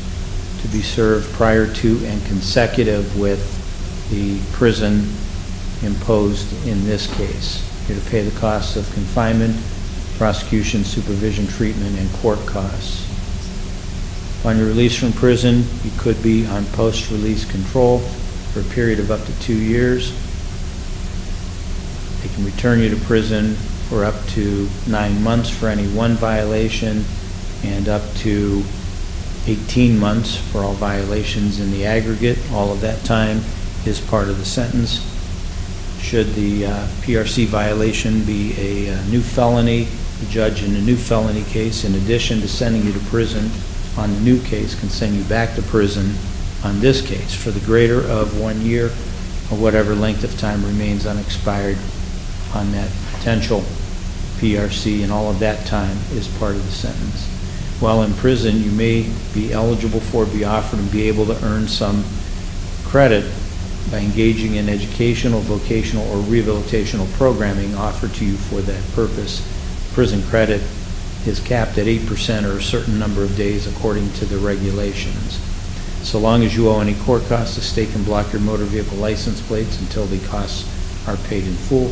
to be served prior to and consecutive with the prison imposed in this case. You're to pay the costs of confinement, prosecution, supervision, treatment, and court costs. Upon your release from prison, you could be on post-release control for a period of up to 2 years. They can return you to prison for up to 9 months for any one violation, and up to 18 months for all violations in the aggregate. All of that time is part of the sentence. Should the PRC violation be a new felony, the judge in a new felony case, in addition to sending you to prison on the new case, can send you back to prison on this case for the greater of 1 year or whatever length of time remains unexpired on that potential PRC, and all of that time is part of the sentence. While in prison, you may be eligible for, be offered, and be able to earn some credit by engaging in educational, vocational, or rehabilitational programming offered to you for that purpose. Prison credit is capped at 8% or a certain number of days according to the regulations. So long as you owe any court costs, the state can block your motor vehicle license plates until the costs are paid in full.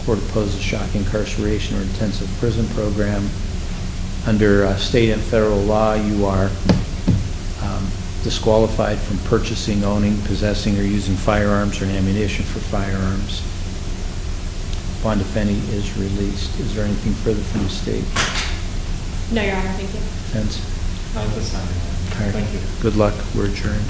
Court opposes shock incarceration or intensive prison program. Under state and federal law, you are disqualified from purchasing, owning, possessing, or using firearms or ammunition for firearms. Bond, if any, is released. Is there anything further from the state? No, Your Honor, thank you. Defense? Not at this time. All right. Thank you. Good luck. We're adjourned.